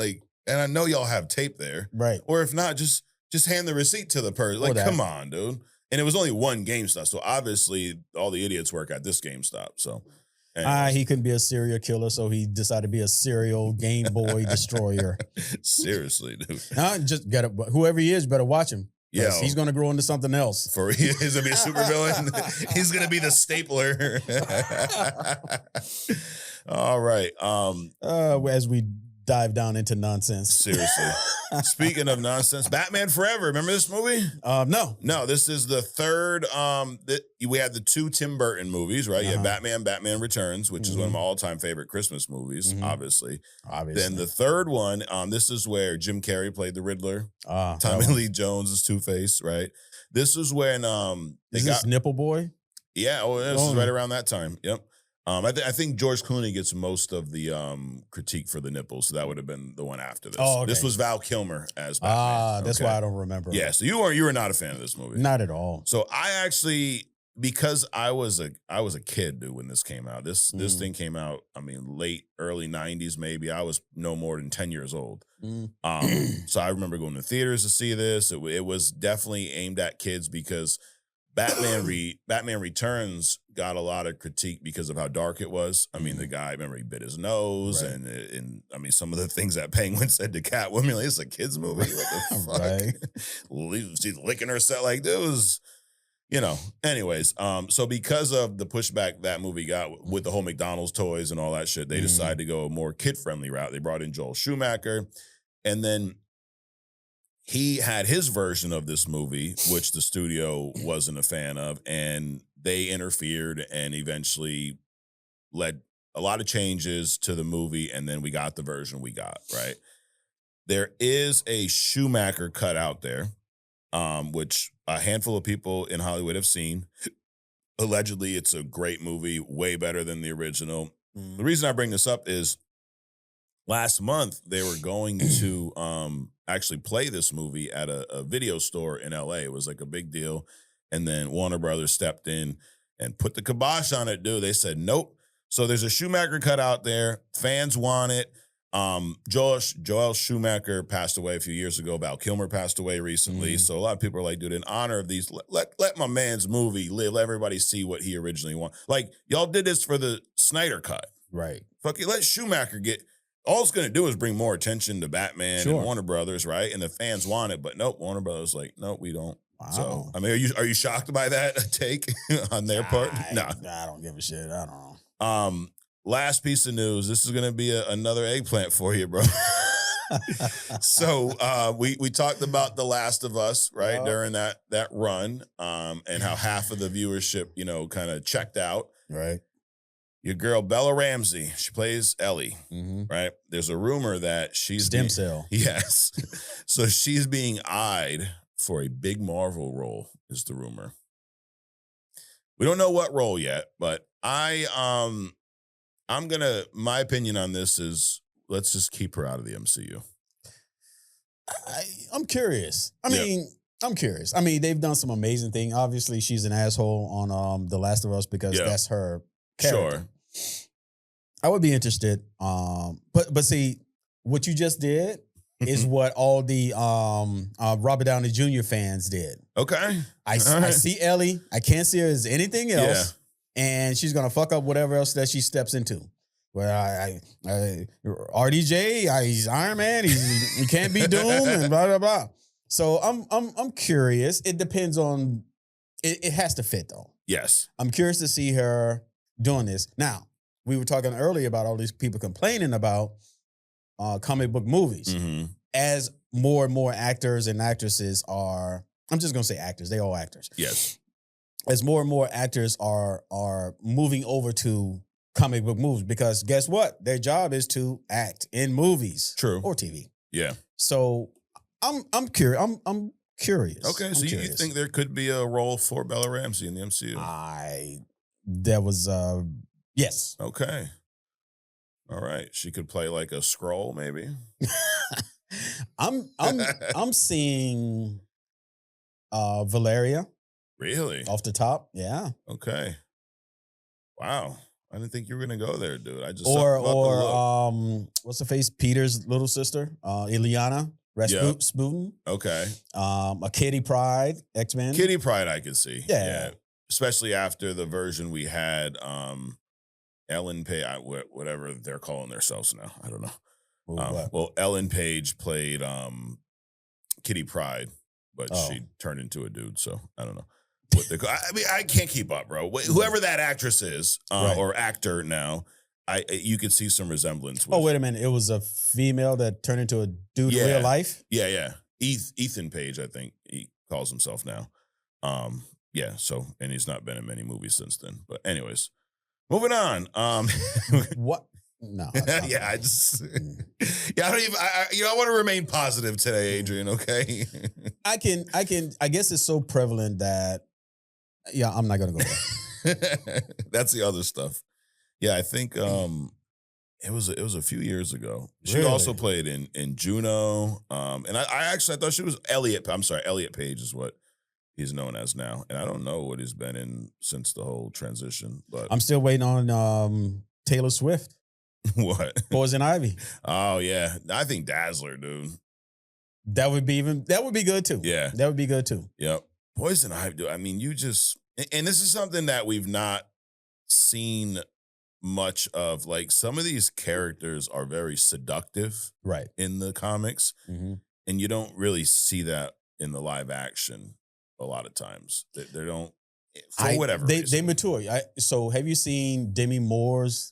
And I know y'all have tape there. Right. Or if not, just hand the receipt to the person. Come on, dude. And it was only one GameStop. So obviously all the idiots work at this GameStop. So he couldn't be a serial killer, so he decided to be a serial Game Boy destroyer. Seriously, dude. Whoever he is, better watch him. Yeah, he's gonna grow into something else. He's gonna be a supervillain. He's gonna be the stapler. All right. As we dive down into nonsense. Seriously. Speaking of nonsense, Batman Forever. Remember this movie? No. This is the third. We had the 2 Tim Burton movies, right? You have Batman Returns, which is one of my all-time favorite Christmas movies, obviously. Then the third one, this is where Jim Carrey played the Riddler. Tommy Lee Jones is Two-Face, right? This is when is this Nipple Boy? Yeah, this is right around that time. Yep. I think George Clooney gets most of the critique for the nipples, so that would have been the one after this. Oh, okay. This was Val Kilmer as Batman. That's why I don't remember. Yeah, so you were not a fan of this movie. Not at all. So I actually, because I was a kid, dude, when this came out. This thing came out, I mean, early 90s maybe. I was no more than 10 years old. So I remember going to theaters to see this. It was definitely aimed at kids because Batman Returns got a lot of critique because of how dark it was. I mean, the guy, remember, he bit his nose, and I mean, some of the things that Penguin said to Catwoman, like, it's a kid's movie. What the fuck? She's licking herself. Like, it was, anyways. So because of the pushback that movie got with the whole McDonald's toys and all that shit, they decided to go a more kid-friendly route. They brought in Joel Schumacher, and then he had his version of this movie, which the studio wasn't a fan of, and they interfered and eventually led a lot of changes to the movie, and then we got the version we got, right? There is a Schumacher cut out there, which a handful of people in Hollywood have seen. Allegedly, it's a great movie, way better than the original. The reason I bring this up is last month they were going to actually play this movie at a video store in LA. It was like a big deal. And then Warner Brothers stepped in and put the kibosh on it, dude. They said, nope. So there's a Schumacher cut out there. Fans want it. Joel Schumacher passed away a few years ago. Val Kilmer passed away recently. So a lot of people are like, dude, in honor of these, let my man's movie live. Let everybody see what he originally wanted. Like, y'all did this for the Snyder cut. Right. Fuck it, let Schumacher get, all it's going to do is bring more attention to Batman and Warner Brothers, right? And the fans want it, but nope, Warner Brothers like, nope, we don't. Wow. So, I mean, are you shocked by that take on their part? No. I don't give a shit. I don't know. Last piece of news. This is going to be another eggplant for you, bro. So we talked about The Last of Us, right, during that run, and how half of the viewership, kind of checked out. Right. Your girl, Bella Ramsey, she plays Ellie, right? There's a rumor that she's stem cell. Yes. So she's being eyed for a big Marvel role, is the rumor. We don't know what role yet, but my opinion on this is let's just keep her out of the MCU. I'm curious. I'm curious. I mean, they've done some amazing things. Obviously, she's an asshole on The Last of Us because that's her character. Sure. I would be interested. But see, what you just did is what all the Robert Downey Jr. fans did. Okay. I see Ellie. I can't see her as anything else. Yeah. And she's going to fuck up whatever else that she steps into. Well, RDJ, he's Iron Man. He can't be Doom and blah, blah, blah. So I'm curious. It depends on, it has to fit though. Yes. I'm curious to see her doing this. Now, we were talking earlier about all these people complaining about comic book movies. As more and more actors and actresses are, I'm just going to say actors. They all actors. Yes. As more and more actors are moving over to comic book movies, because guess what? Their job is to act in movies. True. Or TV. Yeah. So I'm curious. I'm curious. Okay, so you think there could be a role for Bella Ramsey in the MCU? Yes. Okay. All right. She could play like a Skrull, maybe. I'm seeing Valeria. Really? Off the top, yeah. Okay. Wow. I didn't think you were gonna go there, dude. I just what's her face? Peter's little sister, Ileana Rasputin. Okay. A Kitty Pryde, X-Men. Kitty Pryde, I could see. Yeah. Especially after the version we had, Ellen Page, whatever they're calling themselves now. I don't know. Well, Ellen Page played Kitty Pryde, but she turned into a dude, so I don't know. I can't keep up, bro. Whoever that actress is, or actor now, you could see some resemblance with. Oh, wait a minute. It was a female that turned into a dude in real life? Yeah. Ethan Page, I think he calls himself now. So, and he's not been in many movies since then. But anyways, moving on. What? No. I don't even, I want to remain positive today, Adrian, okay? I guess it's so prevalent that, I'm not going to go there. That's the other stuff. Yeah, I think it was a few years ago. She also played in Juno. And I thought she was Elliot Page is what he's known as now. And I don't know what he's been in since the whole transition. But I'm still waiting on Taylor Swift. What? Poison Ivy. Oh, yeah. I think Dazzler, dude. That would be good too. Yeah. That would be good too. Yep. Poison Ivy, dude. I mean, and this is something that we've not seen much of. Like, some of these characters are very seductive in the comics. And you don't really see that in the live action a lot of times. They don't, for whatever reason. They mature. So have you seen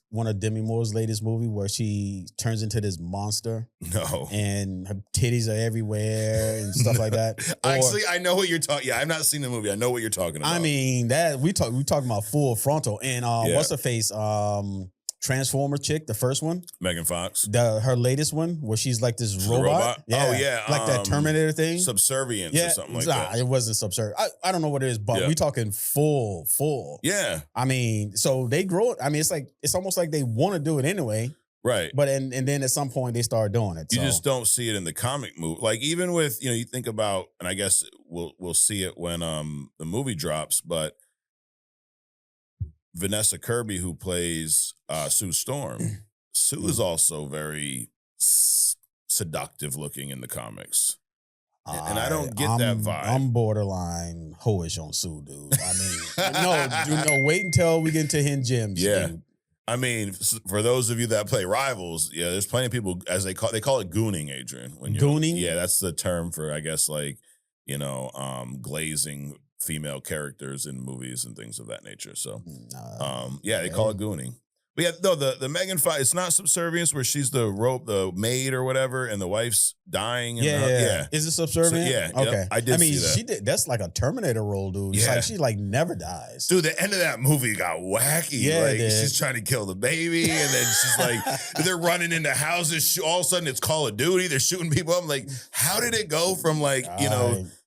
one of Demi Moore's latest movie where she turns into this monster? No. And her titties are everywhere and stuff like that. Actually, I know what you're talking. Yeah, I've not seen the movie. I know what you're talking about. I mean, that we talking about full frontal. And what's her face? Transformer chick, the first one, Megan Fox. Her latest one, where she's like this robot. Yeah. Oh yeah, like that Terminator thing. Subservience or something like that. It wasn't subservient. I don't know what it is, but we talking full. Yeah. I mean, so they grow it. I mean, it's almost like they want to do it anyway. Right. But and then at some point they start doing it. You just don't see it in the comic movie. Like even with, you think about, and I guess we'll see it when the movie drops, but Vanessa Kirby, who plays Sue Storm, Sue is also very seductive looking in the comics. And I don't get that vibe. I'm borderline hoish on Sue, dude. I mean, wait until we get into Hidden Gems. Yeah. Dude. I mean, for those of you that play Rivals, there's plenty of people, as they call it gooning, Adrian. Gooning? Yeah, that's the term for, I guess, like, glazing female characters in movies and things of that nature. So, they call it gooning. But yeah, no, the Megan Fox, it's not subservience where she's the maid or whatever, and the wife's dying. And yeah. Is it subservient? So, yeah. Okay. Yep, I did see that. She did. That's like a Terminator role, dude. It's like she never dies. Dude, the end of that movie got wacky. Yeah, like she's trying to kill the baby, and then she's like, they're running into houses. All of a sudden, it's Call of Duty. They're shooting people. I'm like, how did it go from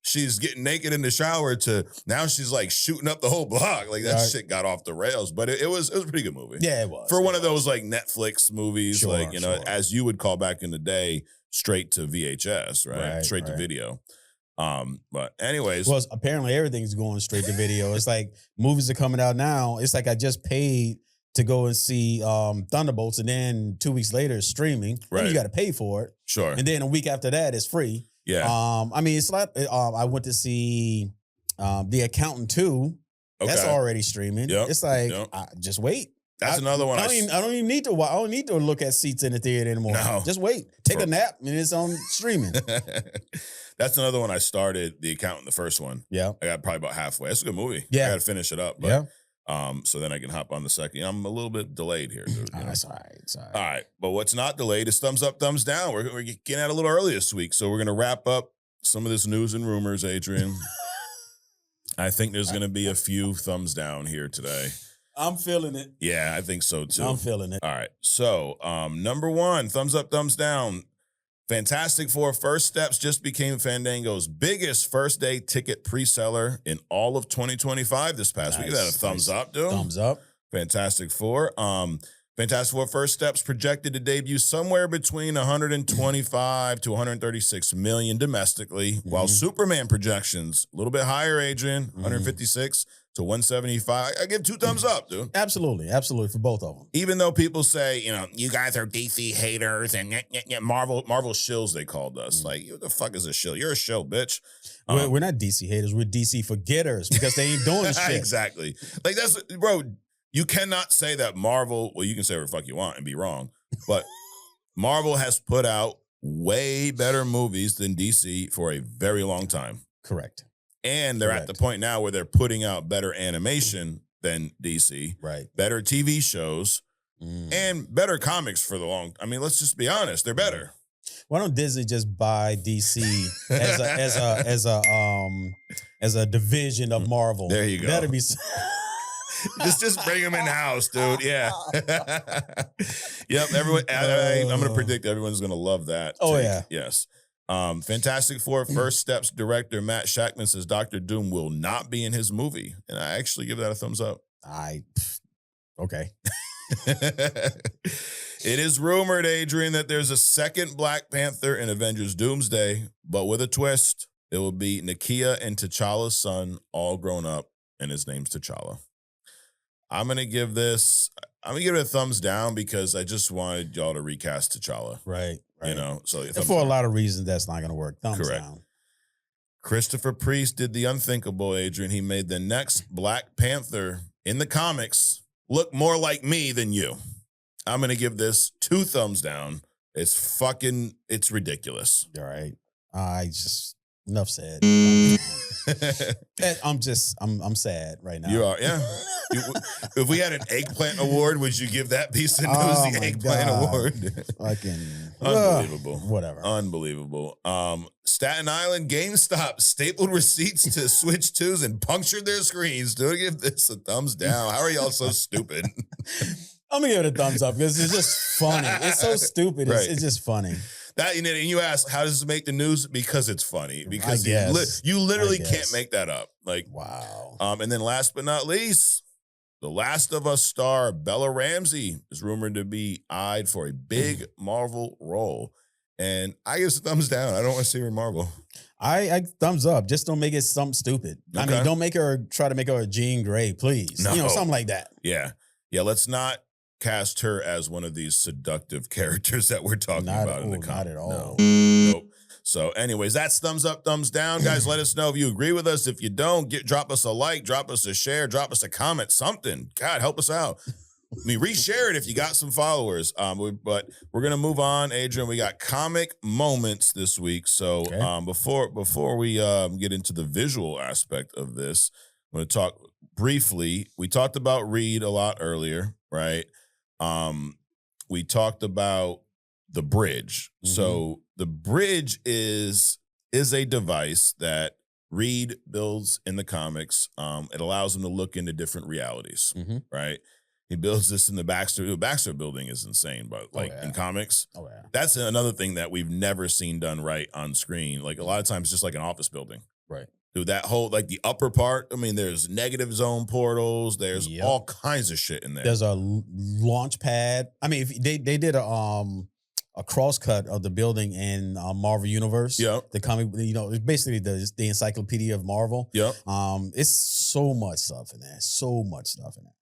she's getting naked in the shower to now she's like shooting up the whole block? Like that shit got off the rails. But it was a pretty good movie. Yeah, it was. For one of those like Netflix movies, sure, as you would call back in the day, straight to VHS, right? Straight to video. But anyways. Well, apparently everything's going straight to video. It's like movies are coming out now. It's like I just paid to go and see Thunderbolts, and then 2 weeks later it's streaming. Right. Then you got to pay for it. Sure. And then a week after that it's free. Yeah. I mean, it's like I went to see The Accountant 2. Okay. That's already streaming. Yep. It's like just wait. That's another one. I don't even need to. I don't need to look at seats in the theater anymore. No. Just wait. Take a nap, and it's on streaming. That's another one I started, The Accountant, the first one. Yeah. I got probably about halfway. It's a good movie. Yeah. I got to finish it up. But, so then I can hop on the second. I'm a little bit delayed here, dude. That's all right. It's all right. All right. But what's not delayed is thumbs up, thumbs down. We're getting out a little early this week. So we're going to wrap up some of this news and rumors, Adrian. I think there's going to be a few thumbs down here today. I'm feeling it. Yeah, I think so too. I'm feeling it. All right. So, number one, thumbs up, thumbs down. Fantastic Four First Steps just became Fandango's biggest first day ticket pre-seller in all of 2025 this past week. Is that a thumbs up, dude? Thumbs up. Fantastic Four. Fantastic Four First Steps projected to debut somewhere between 125 to 136 million domestically, while Superman projections a little bit higher, Adrian, 156 to 175. I give 2 thumbs up, dude. Absolutely for both of them. Even though people say, you guys are DC haters and Marvel shills, they called us. Like, what the fuck is a shill? You're a shill, bitch. We're not DC haters. We're DC forgetters because they ain't doing shit. Exactly. Like that's, bro. You cannot say that Marvel, well, you can say whatever the fuck you want and be wrong, but Marvel has put out way better movies than DC for a very long time. Correct. And they're at the point now where they're putting out better animation than DC. Right. Better TV shows and better comics for the long. I mean, let's just be honest. They're better. Why don't Disney just buy DC as a division of Marvel? There you go. That'd be just bring them in house, dude. Yeah. Yep. Everyone. I'm going to predict everyone's going to love that. Oh yeah. Yes. Fantastic Four First Steps director Matt Shakman says Dr. Doom will not be in his movie, and I actually give that a thumbs up. Okay. It is rumored, Adrian, that there's a second Black Panther in Avengers Doomsday, but with a twist. It will be Nakia and T'Challa's son, all grown up, and his name's T'Challa. I'm gonna give it a thumbs down because I just wanted y'all to recast T'Challa. Right. So and for a lot of reasons, that's not gonna work. Thumbs down. Christopher Priest did the unthinkable, Adrian. He made the next Black Panther in the comics look more like me than you. I'm gonna give this 2 thumbs down. It's ridiculous. All right. Enough said. I'm sad right now. You are, yeah. If we had an eggplant award, would you give that piece of news the eggplant award? Unbelievable. Whatever. Unbelievable. Staten Island GameStop stapled receipts to Switch 2s and punctured their screens. Do I give this a thumbs down? How are y'all so stupid? I'm gonna give it a thumbs up because it's just funny. It's so stupid. It's just funny. That and you ask, how does it make the news? Because it's funny. Because you literally can't make that up. Like, wow. And then last but not least, The Last of Us star Bella Ramsey is rumored to be eyed for a big Marvel role. And I give it a thumbs down. I don't want to see her in Marvel. I thumbs up. Just don't make it something stupid. Okay. I mean, don't try to make her a Jean Grey, please. No. Something like that. Yeah. Yeah, let's not cast her as one of these seductive characters that we're talking about in the comic. Not at all. No. Nope. So anyways, that's thumbs up, thumbs down. Guys, let us know if you agree with us. If you don't, drop us a like, drop us a share, drop us a comment, something. God, help us out. I mean, reshare it if you got some followers. But we're going to move on, Adrian. We got comic moments this week. So before we get into the visual aspect of this, I'm going to talk briefly. We talked about Reed a lot earlier, right? We talked about the bridge. Mm-hmm. So the bridge is a device that Reed builds in the comics. It allows him to look into different realities, right? He builds this in the Baxter. The Baxter building is insane, but in comics, that's another thing that we've never seen done right on screen. Like a lot of times, just like an office building, right? Dude, that whole the upper part. I mean, there's negative zone portals. There's all kinds of shit in there. There's a launch pad. I mean, if they did a cross cut of the building in Marvel Universe. Yep. The comic, it's basically the encyclopedia of Marvel. Yep. It's so much stuff in there. So much stuff in there.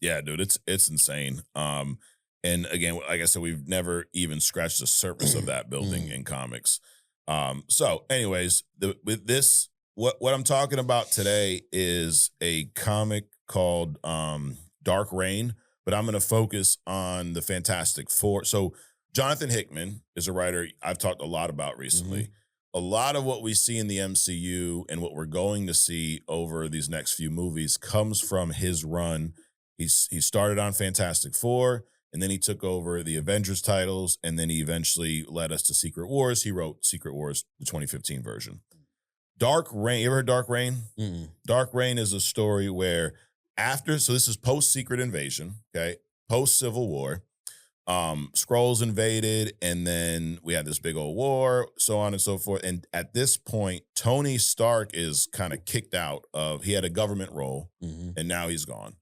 Yeah, dude, it's insane. And again, like I said, we've never even scratched the surface of that building in comics. So anyways, with this, what I'm talking about today is a comic called Dark Reign, but I'm going to focus on the Fantastic Four. So Jonathan Hickman is a writer I've talked a lot about recently. A lot of what we see in the MCU and what we're going to see over these next few movies comes from his run. He started on Fantastic Four, and then he took over the Avengers titles, and then he eventually led us to Secret Wars. He wrote Secret Wars, the 2015 version. Dark Reign, you ever heard Dark Reign? Mm-mm. Dark Reign is a story where so this is post-Secret Invasion, okay? Post-Civil War. Skrulls invaded, and then we had this big old war, so on and so forth. And at this point, Tony Stark is kind of kicked out he had a government role, and now he's gone.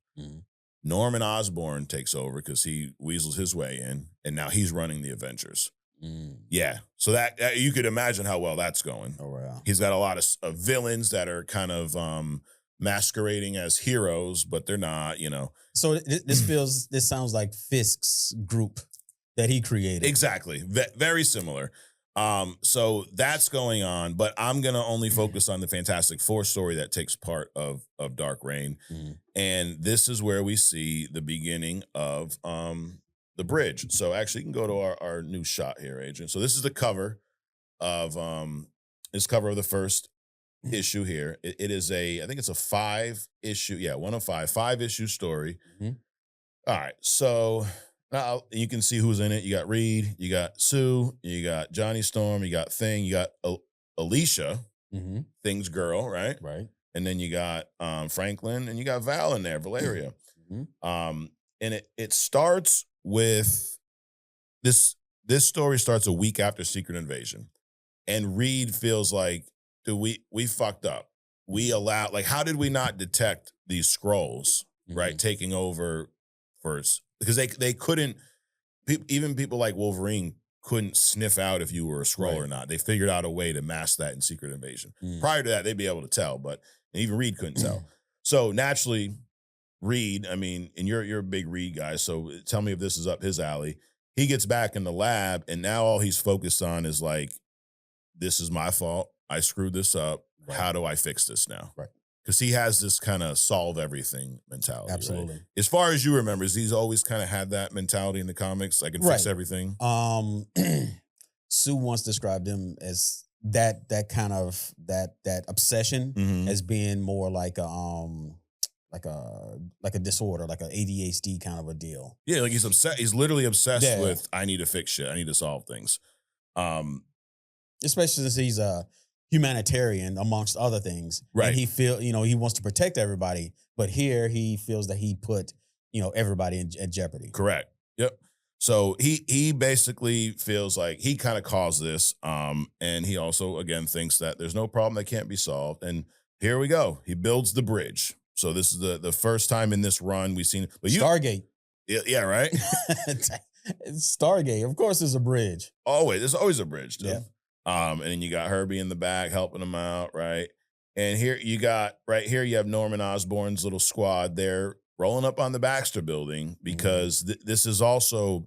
Norman Osborn takes over because he weasels his way in, and now he's running the Avengers. Yeah, so that you could imagine how well that's going. Oh, wow. He's got a lot of villains that are kind of masquerading as heroes, but they're not, So this sounds like Fisk's group that he created. Exactly. Very similar. So that's going on, but I'm going to only focus on the Fantastic Four story that takes part of Dark Reign. And this is where we see the beginning of the bridge. So actually you can go to our new shot here, Adrian. So this is the cover of the first issue here. It is I think it's a 5-issue, 1 of 5-issue story. All right, so now you can see who's in it. You got Reed, you got Sue, you got Johnny Storm, you got Thing, you got Alicia, Thing's girl, right? Right. And then you got Franklin, and you got Val in there, Valeria. And it starts with this story starts a week after Secret Invasion, and Reed feels like, dude, we fucked up. We allowed, how did we not detect these Skrulls, right, taking over first? Because they couldn't, even people like Wolverine couldn't sniff out if you were a Skrull or not. They figured out a way to mask that in Secret Invasion. Prior to that, they'd be able to tell, but even Reed couldn't tell. So naturally, Reed, I mean, and you're a big Reed guy, so tell me if this is up his alley. He gets back in the lab, and now all he's focused on is this is my fault. I screwed this up. Right. How do I fix this now? Right. Because he has this kind of solve everything mentality. Absolutely. Right? As far as you remember, he's always kind of had that mentality in the comics. I can fix everything. Sue once described him as that kind of that obsession as being more like a disorder, like an ADHD kind of a deal. Yeah, he's upset. He's literally obsessed with, I need to fix shit. I need to solve things. Especially since he's a humanitarian amongst other things. Right. And he he wants to protect everybody, but here he feels that he put everybody in jeopardy. Correct. Yep. So he basically feels like he kind of caused this, and he also again thinks that there's no problem that can't be solved. And here we go. He builds the bridge. So this is the first time in this run we've seen. But Stargate. Yeah, right. Stargate. Of course, there's a bridge. There's always a bridge, too. Yeah. And then you got Herbie in the back helping him out, right? And here you have Norman Osborn's little squad there rolling up on the Baxter building because this is also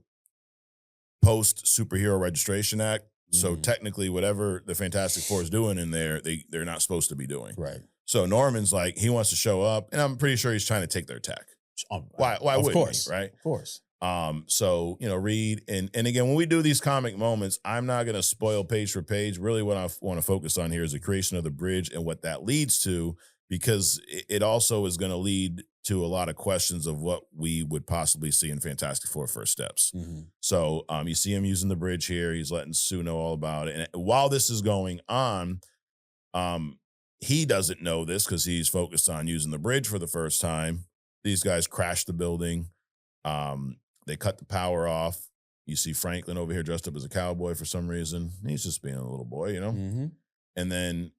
post Superhero Registration Act. So technically, whatever the Fantastic Four is doing in there, they're not supposed to be doing. Right. So Norman's like, he wants to show up, and I'm pretty sure he's trying to take their tech. Why wouldn't he, right? Of course. So, Reed, and again, when we do these comic moments, I'm not going to spoil page for page. Really what I want to focus on here is the creation of the bridge and what that leads to, because it also is going to lead to a lot of questions of what we would possibly see in Fantastic Four First Steps. So you see him using the bridge here. He's letting Sue know all about it. And while this is going on, he doesn't know this because he's focused on using the bridge for the first time. These guys crash the building. They cut the power off. You see Franklin over here dressed up as a cowboy for some reason. He's just being a little boy, And then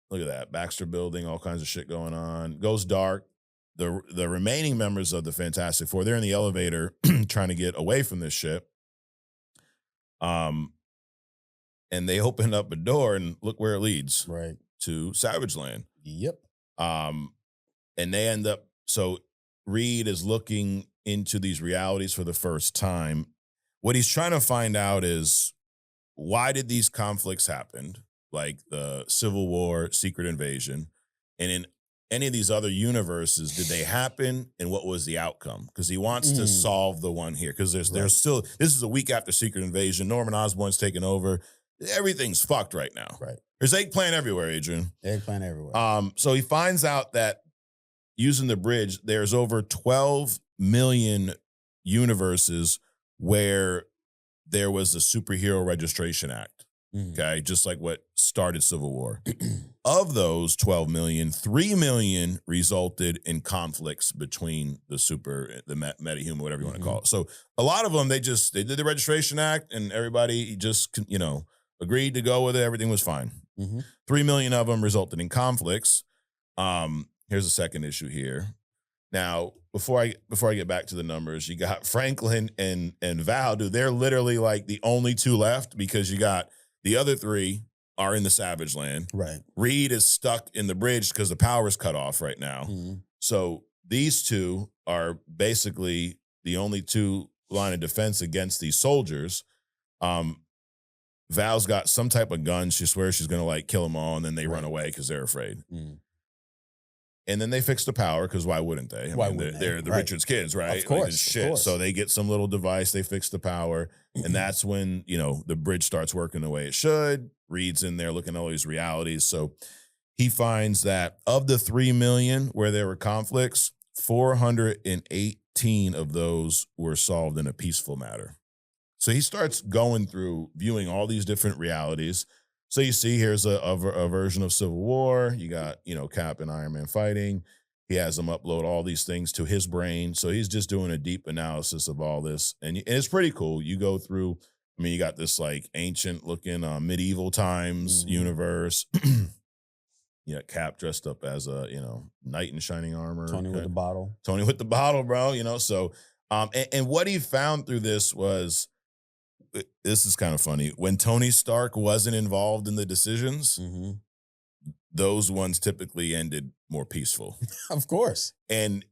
look at that. Baxter building, all kinds of shit going on. Goes dark. The remaining members of the Fantastic Four, they're in the elevator trying to get away from this ship. And they open up a door and look where it leads. Right. To Savage Land. Yep. And they end up, so Reed is looking into these realities for the first time. What he's trying to find out is, why did these conflicts happen? Like the Civil War, Secret Invasion, and in any of these other universes, did they happen, and what was the outcome? Because he wants to solve the one here. Because there's still, this is a week after Secret Invasion. Norman Osborn's taken over. Everything's fucked right now. Right. There's eggplant everywhere, Adrian. Eggplant everywhere. So he finds out that using the bridge, there's over 12 million universes where there was a Superhero Registration Act. Okay, just like what started Civil War. Of those 12 million, 3 million resulted in conflicts between the metahuman, whatever you want to call it. So a lot of them, they did the Registration Act, and everybody just, agreed to go with it. Everything was fine. 3 million of them resulted in conflicts. Here's a second issue here. Now, before I get back to the numbers, you got Franklin and Val. Dude, they're literally like the only two left, because you got the other three are in the Savage Land. Right. Reed is stuck in the bridge because the power is cut off right now. So these two are basically the only two line of defense against these soldiers. Val's got some type of gun. She swears she's going to kill them all, and then they run away because they're afraid. And then they fix the power, because why wouldn't they? They're the Richards kids, right? Of course, shit. Of course. So they get some little device, they fix the power, and that's when, the bridge starts working the way it should. Reed's in there looking at all these realities. So he finds that of the 3 million where there were conflicts, 418 of those were solved in a peaceful manner. So he starts going through, viewing all these different realities. So you see, here's a version of Civil War. You got, Cap and Iron Man fighting. He has them upload all these things to his brain. So he's just doing a deep analysis of all this. And it's pretty cool. You go through, you got this ancient looking medieval times universe. You got Cap dressed up as a, knight in shining armor. Tony with the bottle. Tony with the bottle, bro. So, and what he found through this was, this is kind of funny. When Tony Stark wasn't involved in the decisions, those ones typically ended more peaceful. Of course. And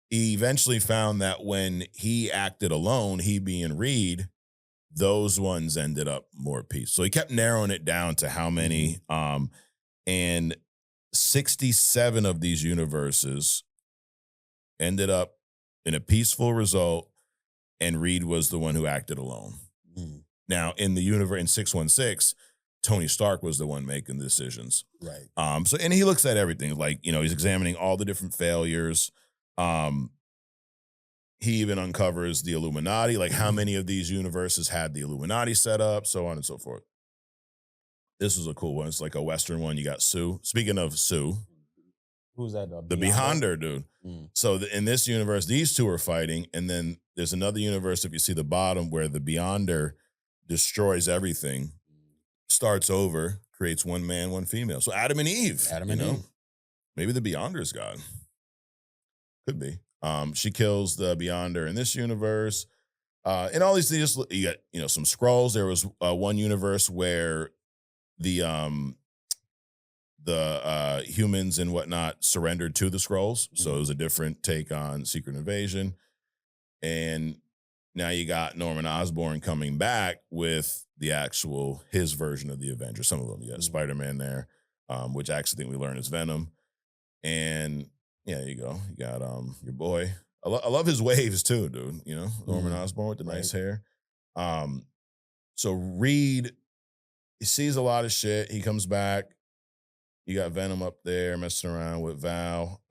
he eventually found that when he acted alone, he being Reed, those ones ended up more peaceful. So he kept narrowing it down to how many. And 67 of these universes ended up in a peaceful result, and Reed was the one who acted alone. Now, in the universe, in 616, Tony Stark was the one making the decisions. Right. So, and he looks at everything, he's examining all the different failures. He even uncovers the Illuminati, how many of these universes had the Illuminati set up, so on and so forth. This was a cool one. It's like a Western one. You got Sue. Speaking of Sue, Who's that? The Beyonder dude. So in this universe, these two are fighting, and then there's another universe, if you see the bottom, where the Beyonder destroys everything, starts over, creates one man, one female. So Adam and Eve. Eve. Maybe the Beyonder's God. Could be. She kills the Beyonder in this universe. And all these things, you got, some scrolls. There was one universe where the humans and whatnot surrendered to the scrolls. So it was a different take on Secret Invasion. And now you got Norman Osborn coming back with his version of the Avengers. Some of them. You got Spider-Man there, which I actually think we learn is Venom. And yeah, there you go. You got your boy. I love his waves too, dude. Norman Osborn with the nice hair. So Reed, he sees a lot of shit. He comes back. You got Venom up there messing around with Val.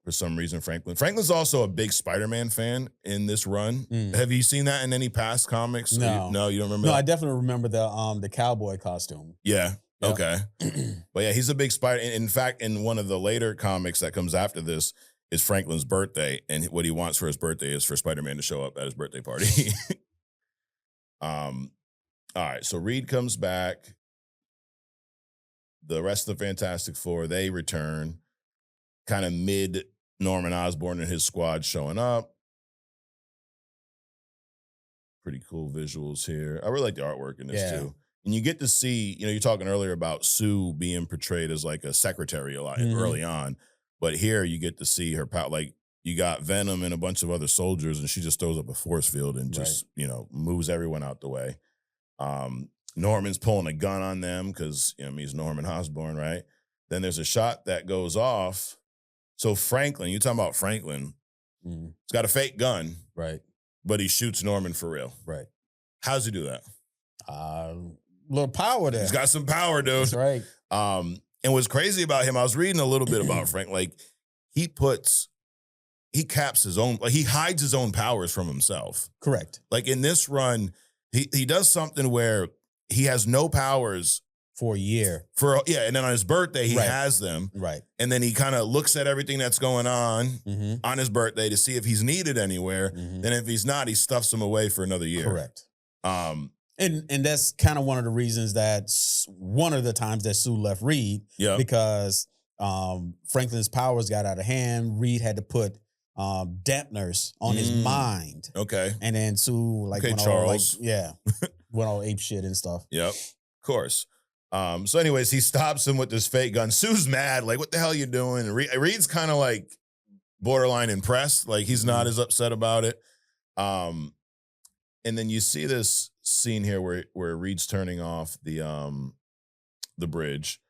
For some reason, Franklin's also a big Spider-Man fan in this run. Have you seen that in any past comics? No. You don't remember? No, that? I definitely remember the cowboy costume. Yeah. Yep. Okay. But yeah, he's a big Spider. In fact, in one of the later comics that comes after this is Franklin's birthday, and what he wants for his birthday is for Spider-Man to show up at his birthday party. All right, so Reed comes back. The rest of the Fantastic Four, they return, kind of mid Norman Osborn and his squad showing up. Pretty cool visuals here. I really like the artwork in this too. And you get to see, you're talking earlier about Sue being portrayed as like a secretary a lot early on. But here you get to see her, like you got Venom and a bunch of other soldiers, and she just throws up a force field and just, moves everyone out the way. Norman's pulling a gun on them because, he's Norman Osborn, right? Then there's a shot that goes off. So Franklin, you're talking about Franklin, he's got a fake gun. Right. But he shoots Norman for real. Right. How does he do that? Little power there. He's got some power, dude. That's right. And what's crazy about him, I was reading a little bit about Frank. Like he caps his own, like he hides his own powers from himself. Correct. Like in this run, he does something where he has no powers for a year. And then on his birthday, he has them. Right. And then he kind of looks at everything that's going on his birthday to see if he's needed anywhere. Then if he's not, he stuffs them away for another year. Correct. And that's kind of one of the reasons one of the times that Sue left Reed. Yeah. Because Franklin's powers got out of hand. Reed had to put dampeners on his mind. Okay. And then Sue went Charles. Went all ape shit and stuff. Yep. Of course. So anyways, he stops him with this fake gun. Sue's mad. Like, what the hell are you doing? And Reed's kind of like borderline impressed. Like he's not as upset about it. And then you see this scene here where Reed's turning off the bridge.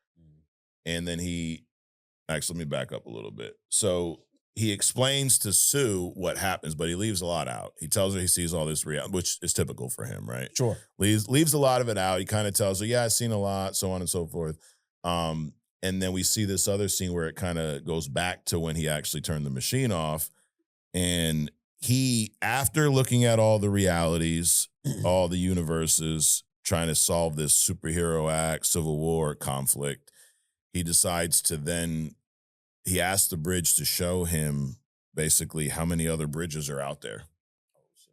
And then let me back up a little bit. So he explains to Sue what happens, but he leaves a lot out. He tells her he sees all this reality, which is typical for him, right? Sure. Leaves a lot of it out. He kind of tells her, yeah, I've seen a lot, so on and so forth. And then we see this other scene where it kind of goes back to when he actually turned the machine off. And he, after looking at all the realities, all the universes, trying to solve this superhero act, Civil War conflict, he decides to he asks the bridge to show him basically how many other bridges are out there.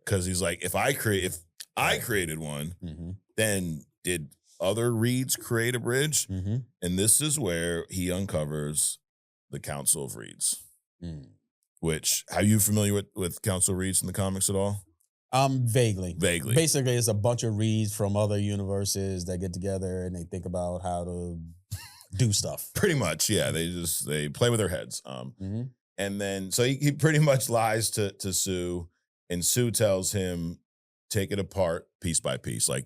Because he's like, if I created one, then did other Reeds create a bridge? And this is where he uncovers the Council of Reeds. Which, are you familiar with Council of Reeds in the comics at all? Vaguely. Vaguely. Basically, it's a bunch of Reeds from other universes that get together and they think about how to do stuff. Pretty much, yeah. They play with their heads. And then, so he pretty much lies to Sue, and Sue tells him, take it apart piece by piece. Like,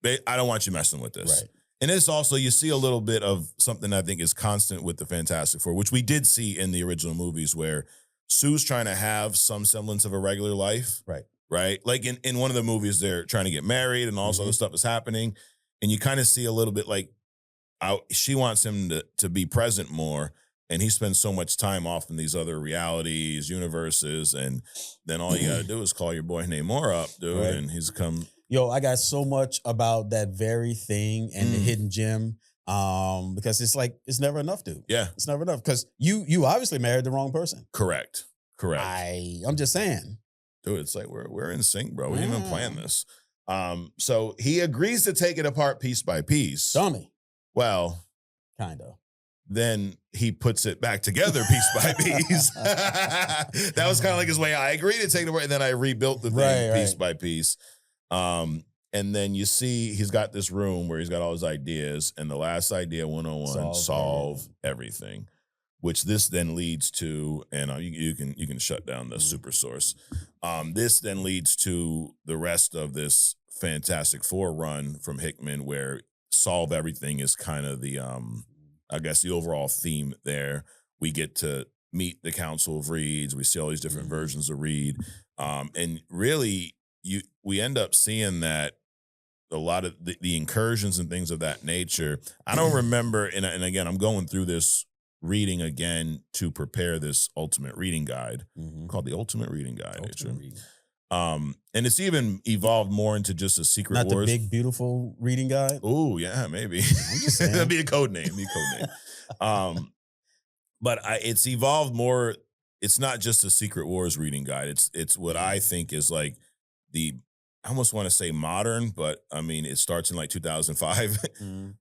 I don't want you messing with this. Right. And it's also, you see a little bit of something I think is constant with the Fantastic Four, which we did see in the original movies, where Sue's trying to have some semblance of a regular life. Right. Right? Like in one of the movies, they're trying to get married and all this other stuff is happening. And you kind of see a little bit like, she wants him to be present more, and he spends so much time off in these other realities, universes, and then all you got to do is call your boy Namor up, dude, and he's come. Yo, I got so much about that very thing and the hidden gem Because it's never enough, dude. Yeah. It's never enough. Because you obviously married the wrong person. Correct. I'm just saying. Dude, it's like we're in sync, bro. We didn't even plan this. So he agrees to take it apart piece by piece. Dummy. Well, kind of. Then he puts it back together piece by piece. That was kind of like his way. I agreed to take it apart, and then I rebuilt the thing piece by piece. And then you see he's got this room where he's got all his ideas, and the last idea 101, solve everything. Which this then leads to, and you can shut down the super source. This then leads to the rest of this Fantastic Four run from Hickman, where solve everything is kind of the I guess the overall theme there. We get to meet the Council of Reeds. We see all these different versions of Reed, and really we end up seeing that a lot of the incursions and things of that nature. I don't remember, and again, I'm going through this reading again to prepare this ultimate reading guide called the Ultimate Reading Guide. And it's even evolved more into just a Secret Not Wars. The big, beautiful reading guide? Oh, yeah, maybe. I'm just saying. That'd be a code name. But it's evolved more. It's not just a Secret Wars reading guide. It's what I think is like I almost want to say modern, but I mean, it starts in like 2005.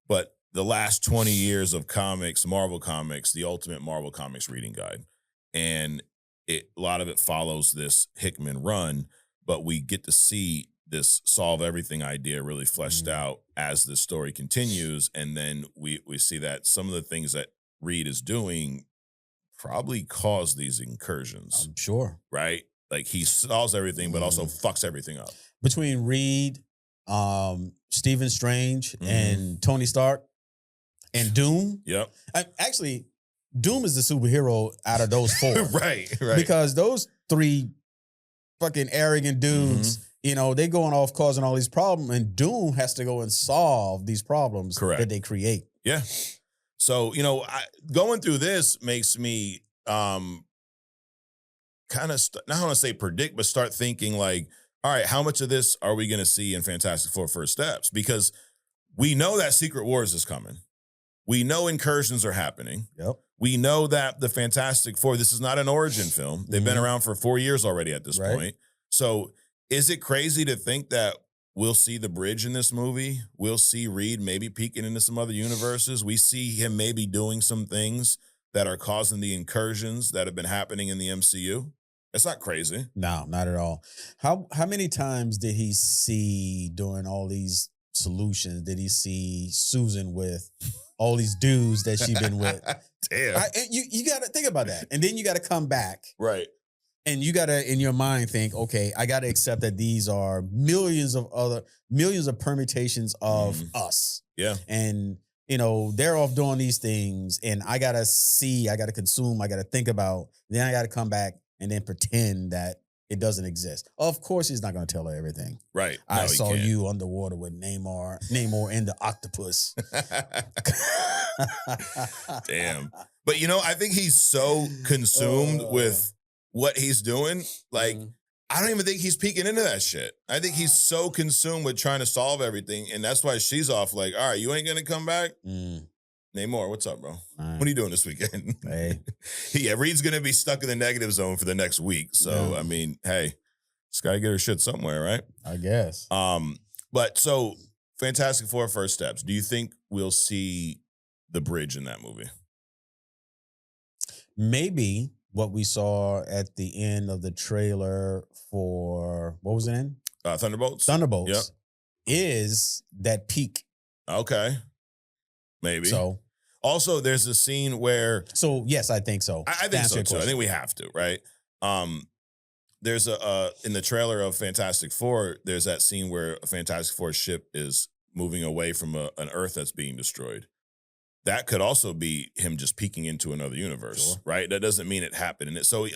But the last 20 years of comics, Marvel Comics, the Ultimate Marvel Comics reading guide. And a lot of it follows this Hickman run, but we get to see this solve everything idea really fleshed out as the story continues. And then we see that some of the things that Reed is doing probably cause these incursions. I'm sure. Right? Like he solves everything, but also fucks everything up. Between Reed, Stephen Strange, and Tony Stark, and Doom. Yep. Actually, Doom is the superhero out of those four. Right. Because those three fucking arrogant dudes, they going off causing all these problems, and Doom has to go and solve these problems that they create. Yeah. So, going through this makes me kind of, not want to say predict, but start thinking like, all right, how much of this are we going to see in Fantastic Four First Steps? Because we know that Secret Wars is coming. We know incursions are happening. Yep. We know that the Fantastic Four, this is not an origin film. They've been around for 4 years already at this point. So is it crazy to think that we'll see the bridge in this movie? We'll see Reed maybe peeking into some other universes. We see him maybe doing some things that are causing the incursions that have been happening in the MCU. It's not crazy. No, not at all. How many times did he see during all these solutions, did he see Susan with all these dudes that she been with? Damn. You got to think about that. And then you got to come back. Right. And you got to, in your mind, think, okay, I got to accept that these are millions of permutations of us. Yeah. And, they're off doing these things. And I got to see, I got to consume, I got to think about, then I got to come back and then pretend that it doesn't exist. Of course, he's not going to tell her everything. Right. I saw you underwater with Namor and the octopus. Damn. But I think he's so consumed with what he's doing. Like, I don't even think he's peeking into that shit. I think he's so consumed with trying to solve everything. And that's why she's off like, all right, you ain't going to come back? Namor, what's up, bro? What are you doing this weekend? Hey. Reed's going to be stuck in the negative zone for the next week. So, I mean, hey, just got to get her shit somewhere, right? I guess. But so, Fantastic Four First Steps. Do you think we'll see the bridge in that movie? Maybe what we saw at the end of the trailer for, what was it in? Thunderbolts. Yep. Is that peak. Okay. Maybe. So, also, there's a scene where. So, yes, I think so. I think so, too. I think we have to, right? There's in the trailer of Fantastic Four, there's that scene where a Fantastic Four ship is moving away from an Earth that's being destroyed. That could also be him just peeking into another universe, right? That doesn't mean it happened. And so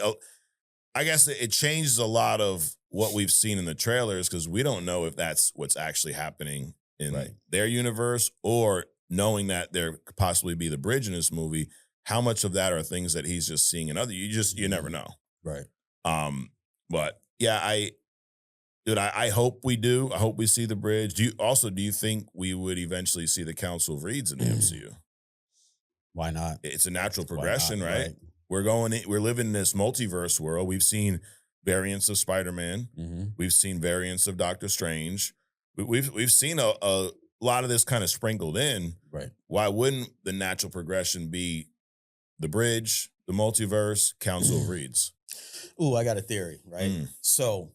I guess it changes a lot of what we've seen in the trailers because we don't know if that's what's actually happening in their universe or knowing that there could possibly be the bridge in this movie. How much of that are things that he's just seeing in other? You never know. Right. But yeah, Dude, I hope we do. I hope we see the bridge. Do you think we would eventually see the Council of Reeds in the MCU? Why not? It's a natural progression, right? We're living in this multiverse world. We've seen variants of Spider-Man. Mm-hmm. We've seen variants of Doctor Strange. We've seen a lot of this kind of sprinkled in. Right. Why wouldn't the natural progression be the bridge, the multiverse, Council of Reeds? Ooh, I got a theory, right? So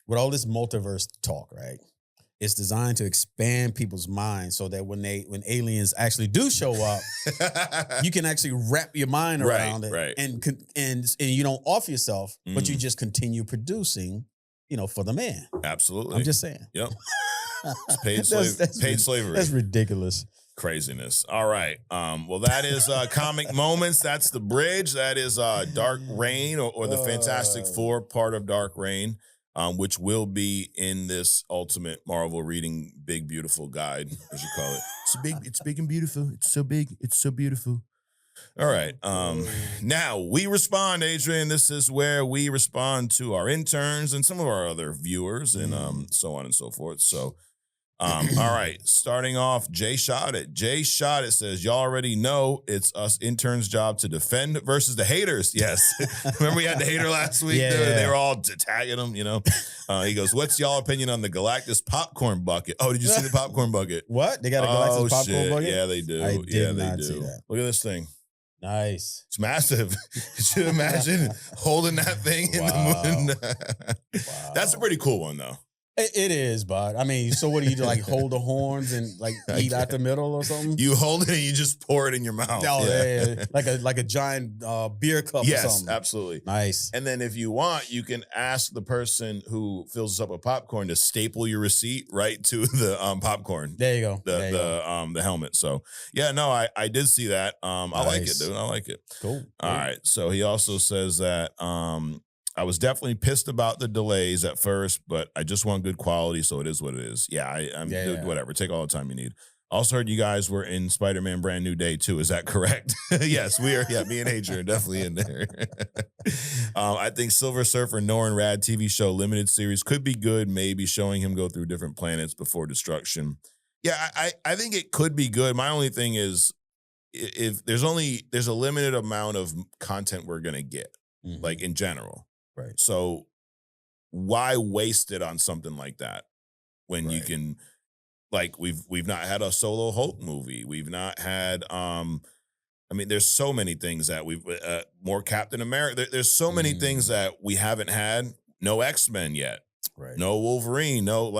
with all this multiverse talk, right? It's designed to expand people's minds so that when aliens actually do show up, you can actually wrap your mind around it, and you don't off yourself, but you just continue producing, for the man. Absolutely, I'm just saying. Yep, it's paid slavery. That's ridiculous. Craziness. All right. Well, that is Comic Moments. That's the bridge. That is Dark Reign or the Fantastic Four part of Dark Reign. Which will be in this Ultimate Marvel Reading Big Beautiful Guide, as you call it. It's big and beautiful. It's so big. It's so beautiful. All right. Now we respond, Adrian. This is where we respond to our interns and some of our other viewers and so on and so forth. So, all right. Starting off, Jay Shot It says, y'all already know it's us interns' job to defend versus the haters. Yes. Remember we had the hater last week? Yeah. They were all tagging him, He goes, what's y'all opinion on the Galactus popcorn bucket? Oh, did you see the popcorn bucket? What? They got a Galactus popcorn bucket? Yeah, they do. I did not see that. Look at this thing. Nice. It's massive. Could you imagine holding that thing in the moon? That's a pretty cool one, though. It is, but I mean, so what do you do? Like hold the horns and eat out the middle or something? You hold it and you just pour it in your mouth. Oh, yeah. Like a giant beer cup or something. Yes, absolutely. Nice. And then if you want, you can ask the person who fills us up with popcorn to staple your receipt right to the popcorn. There you go. The helmet. So yeah, no, I did see that. I like it, dude. I like it. Cool. All right. So he also says that I was definitely pissed about the delays at first, but I just want good quality, so it is what it is. Yeah, I'm dude, whatever. Take all the time you need. Also heard you guys were in Spider-Man Brand New Day too. Is that correct? Yes, we are. Yeah, me and Adrian are definitely in there. I think Silver Surfer Norrin Rad TV show limited series could be good, maybe showing him go through different planets before destruction. Yeah, I think it could be good. My only thing is if there's a limited amount of content we're gonna get, like in general. Right. So why waste it on something like that when you can, like, we've not had a solo Hulk movie. We've not had, there's so many things that we've, more Captain America. There's so many things that we haven't had. No X-Men yet. Right. No Wolverine. No,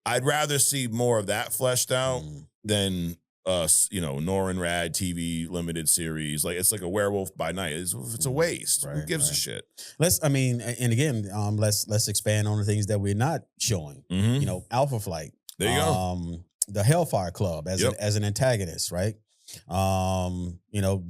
I'd rather see more of that fleshed out than Norrin Rad TV limited series. Like, it's like a Werewolf by Night. It's a waste. Who gives a shit? Let's expand on the things that we're not showing. Alpha Flight. There you go. The Hellfire Club as an antagonist, right? The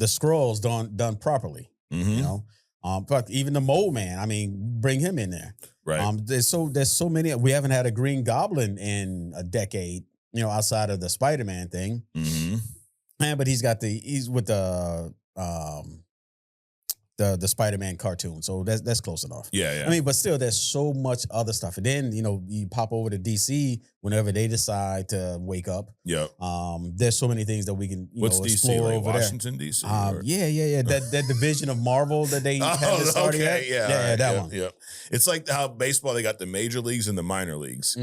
Skrulls done properly. But even the Mole Man, bring him in there. Right. There's so many. We haven't had a Green Goblin in a decade. Outside of the Spider-Man thing. But he's with the Spider-Man cartoon. So that's close enough. Yeah. But still there's so much other stuff. And then, you pop over to DC whenever they decide to wake up. Yeah. There's so many things that we can What's explore DC, like over Washington, there. DC? Yeah. That division of Marvel that they have started at. Yeah, that one. Yeah. It's like how baseball, they got the major leagues and the minor leagues.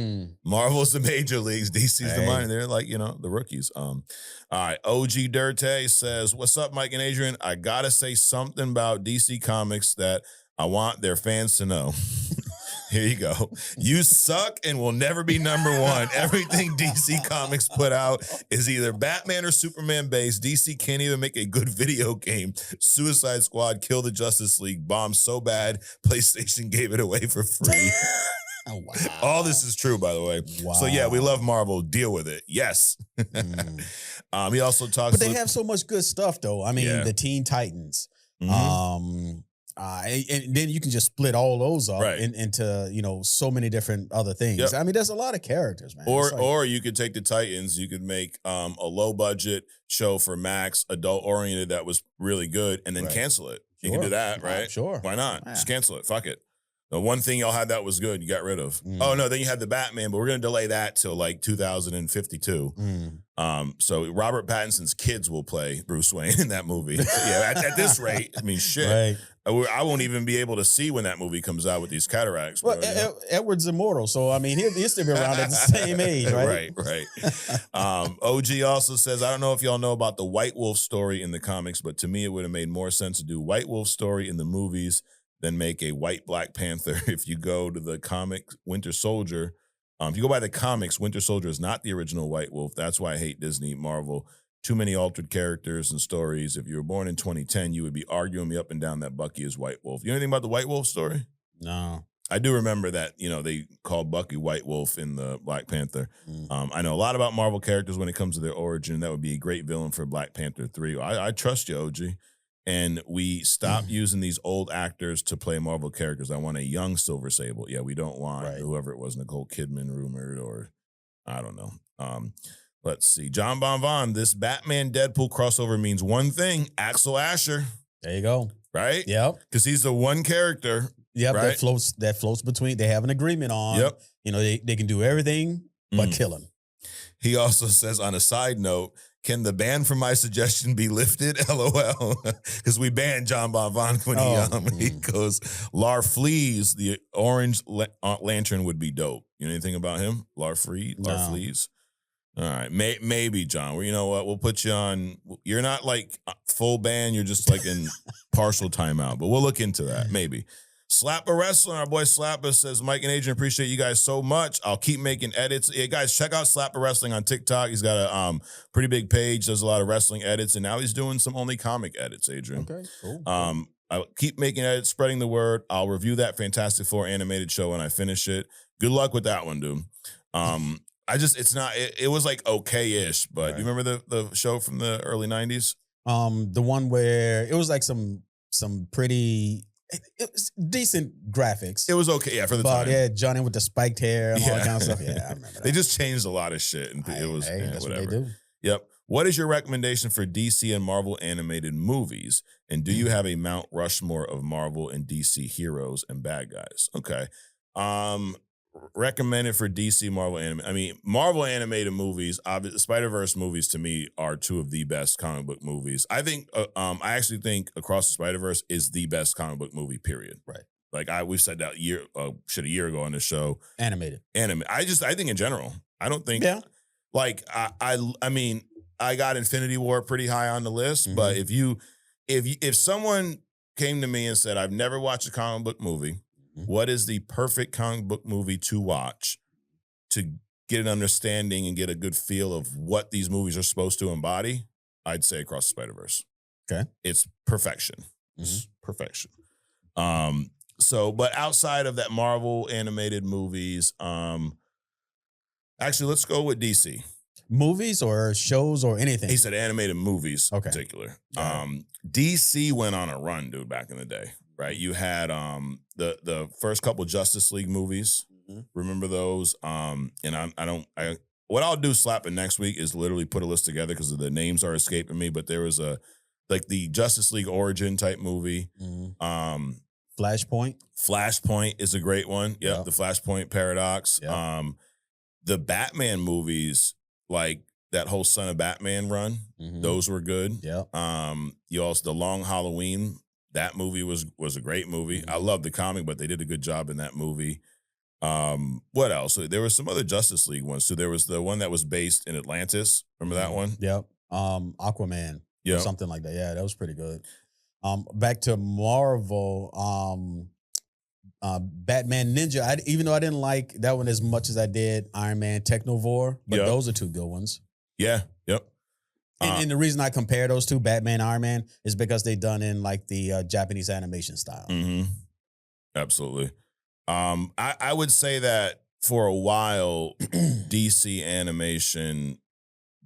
Marvel's the major leagues, DC's the minor. They're like, the rookies. All right. OG Dirte says, what's up, Mike and Adrian? I gotta say something about DC Comics that I want their fans to know. Here you go. You suck and will never be number one. Everything DC Comics put out is either Batman or Superman based. DC can't even make a good video game. Suicide Squad killed the Justice League. Bombed so bad, PlayStation gave it away for free. Oh, wow. All this is true, by the way. Wow. So yeah, we love Marvel. Deal with it. Yes. He also talks. But they have so much good stuff, though. The Teen Titans. And then you can just split all those up into so many different other things. Yep. There's a lot of characters, man. Or you could take the Titans. You could make a low budget show for Max, adult oriented, that was really good, and then cancel it. You can do that, right? Sure. Why not? Just cancel it. Fuck it. The one thing y'all had that was good, you got rid of. Oh, no, then you had the Batman, but we're going to delay that till like 2052. So Robert Pattinson's kids will play Bruce Wayne in that movie. So yeah, at this rate, I mean, shit. Right. I won't even be able to see when that movie comes out with these cataracts. Bro, well, Edward's immortal, so I mean, he'll still be around at the same age, right? Right. OG also says, I don't know if y'all know about the White Wolf story in the comics, but to me, it would have made more sense to do White Wolf story in the movies than make a white Black Panther. If you go to the comic Winter Soldier, if you go by the comics, Winter Soldier is not the original White Wolf. That's why I hate Disney, Marvel. Too many altered characters and stories. If you were born in 2010, you would be arguing me up and down that Bucky is White Wolf. You know anything about the White Wolf story? No. I do remember that, they called Bucky White Wolf in the Black Panther. I know a lot about Marvel characters when it comes to their origin. That would be a great villain for Black Panther 3. I trust you, OG. And we stopped using these old actors to play Marvel characters. I want a young Silver Sable. Yeah, we don't want whoever it was, Nicole Kidman rumored, or I don't know. Let's see. John Bonvon, this Batman Deadpool crossover means one thing: Axel Asher. There you go. Right? Yep. Because he's the one character. Yep. Right? That floats between. They have an agreement on. Yep. They can do everything but kill him. He also says, on a side note, can the ban from my suggestion be lifted? LOL. Because we banned John Bonvon when he goes, Lar Flees, the orange lantern would be dope. You know anything about him? Lar Flees? All right. Maybe, John. Well, you know what? We'll put you on. You're not like full ban. You're just like in partial timeout. But we'll look into that. Maybe. Slapper Wrestling, our boy Slapper says, Mike and Adrian, appreciate you guys so much. I'll keep making edits. Yeah, guys, check out Slapper Wrestling on TikTok. He's got a pretty big page, does a lot of wrestling edits, and now he's doing some only comic edits, Adrian. Okay, cool. I'll keep making edits, spreading the word. I'll review that Fantastic Four animated show when I finish it. Good luck with that one, dude. It was like okay-ish, but you remember the show from the early 90s? The one where it was like some pretty... It was decent graphics. It was okay, yeah, for the time. Yeah, Johnny with the spiked hair and all that kind of stuff. Yeah, I remember that. They just changed a lot of shit, and it was that's whatever. What they do. Yep. What is your recommendation for DC and Marvel animated movies? And do you have a Mount Rushmore of Marvel and DC heroes and bad guys? Okay. Recommended for DC Marvel anime. I mean, Marvel animated movies, Spider-Verse movies to me are two of the best comic book movies. I think, I actually think Across the Spider-Verse is the best comic book movie, period. Right. Like we've said that a year ago on the show. Animated. I think in general, I don't think, like, I mean, I got Infinity War pretty high on the list, but if someone came to me and said, I've never watched a comic book movie, what is the perfect comic book movie to watch to get an understanding and get a good feel of what these movies are supposed to embody? I'd say Across the Spider-Verse. Okay. It's perfection. It's perfection. But outside of that, Marvel animated movies, actually, let's go with DC. Movies or shows or anything? He said animated movies in particular. DC went on a run, dude, back in the day. Right, you had the first couple Justice League movies. Remember those? And what I'll do, Slapping, next week is literally put a list together because the names are escaping me. But there was the Justice League origin type movie. Flashpoint. Flashpoint is a great one. Yep. The Flashpoint Paradox. Yep. The Batman movies, like that whole Son of Batman run, those were good. Yep. You also the Long Halloween. That movie was a great movie. I love the comic, but they did a good job in that movie. What else? There were some other Justice League ones. So there was the one that was based in Atlantis. Remember that one? Yep. Aquaman. Yeah. Something like that. Yeah, that was pretty good. Back to Marvel. Batman Ninja. Even though I didn't like that one as much as I did Iron Man Technovore, but those are two good ones. Yeah. Yep. And the reason I compare those two, Batman, Iron Man, is because they done in like the Japanese animation style. Absolutely. I would say that for a while, DC animation,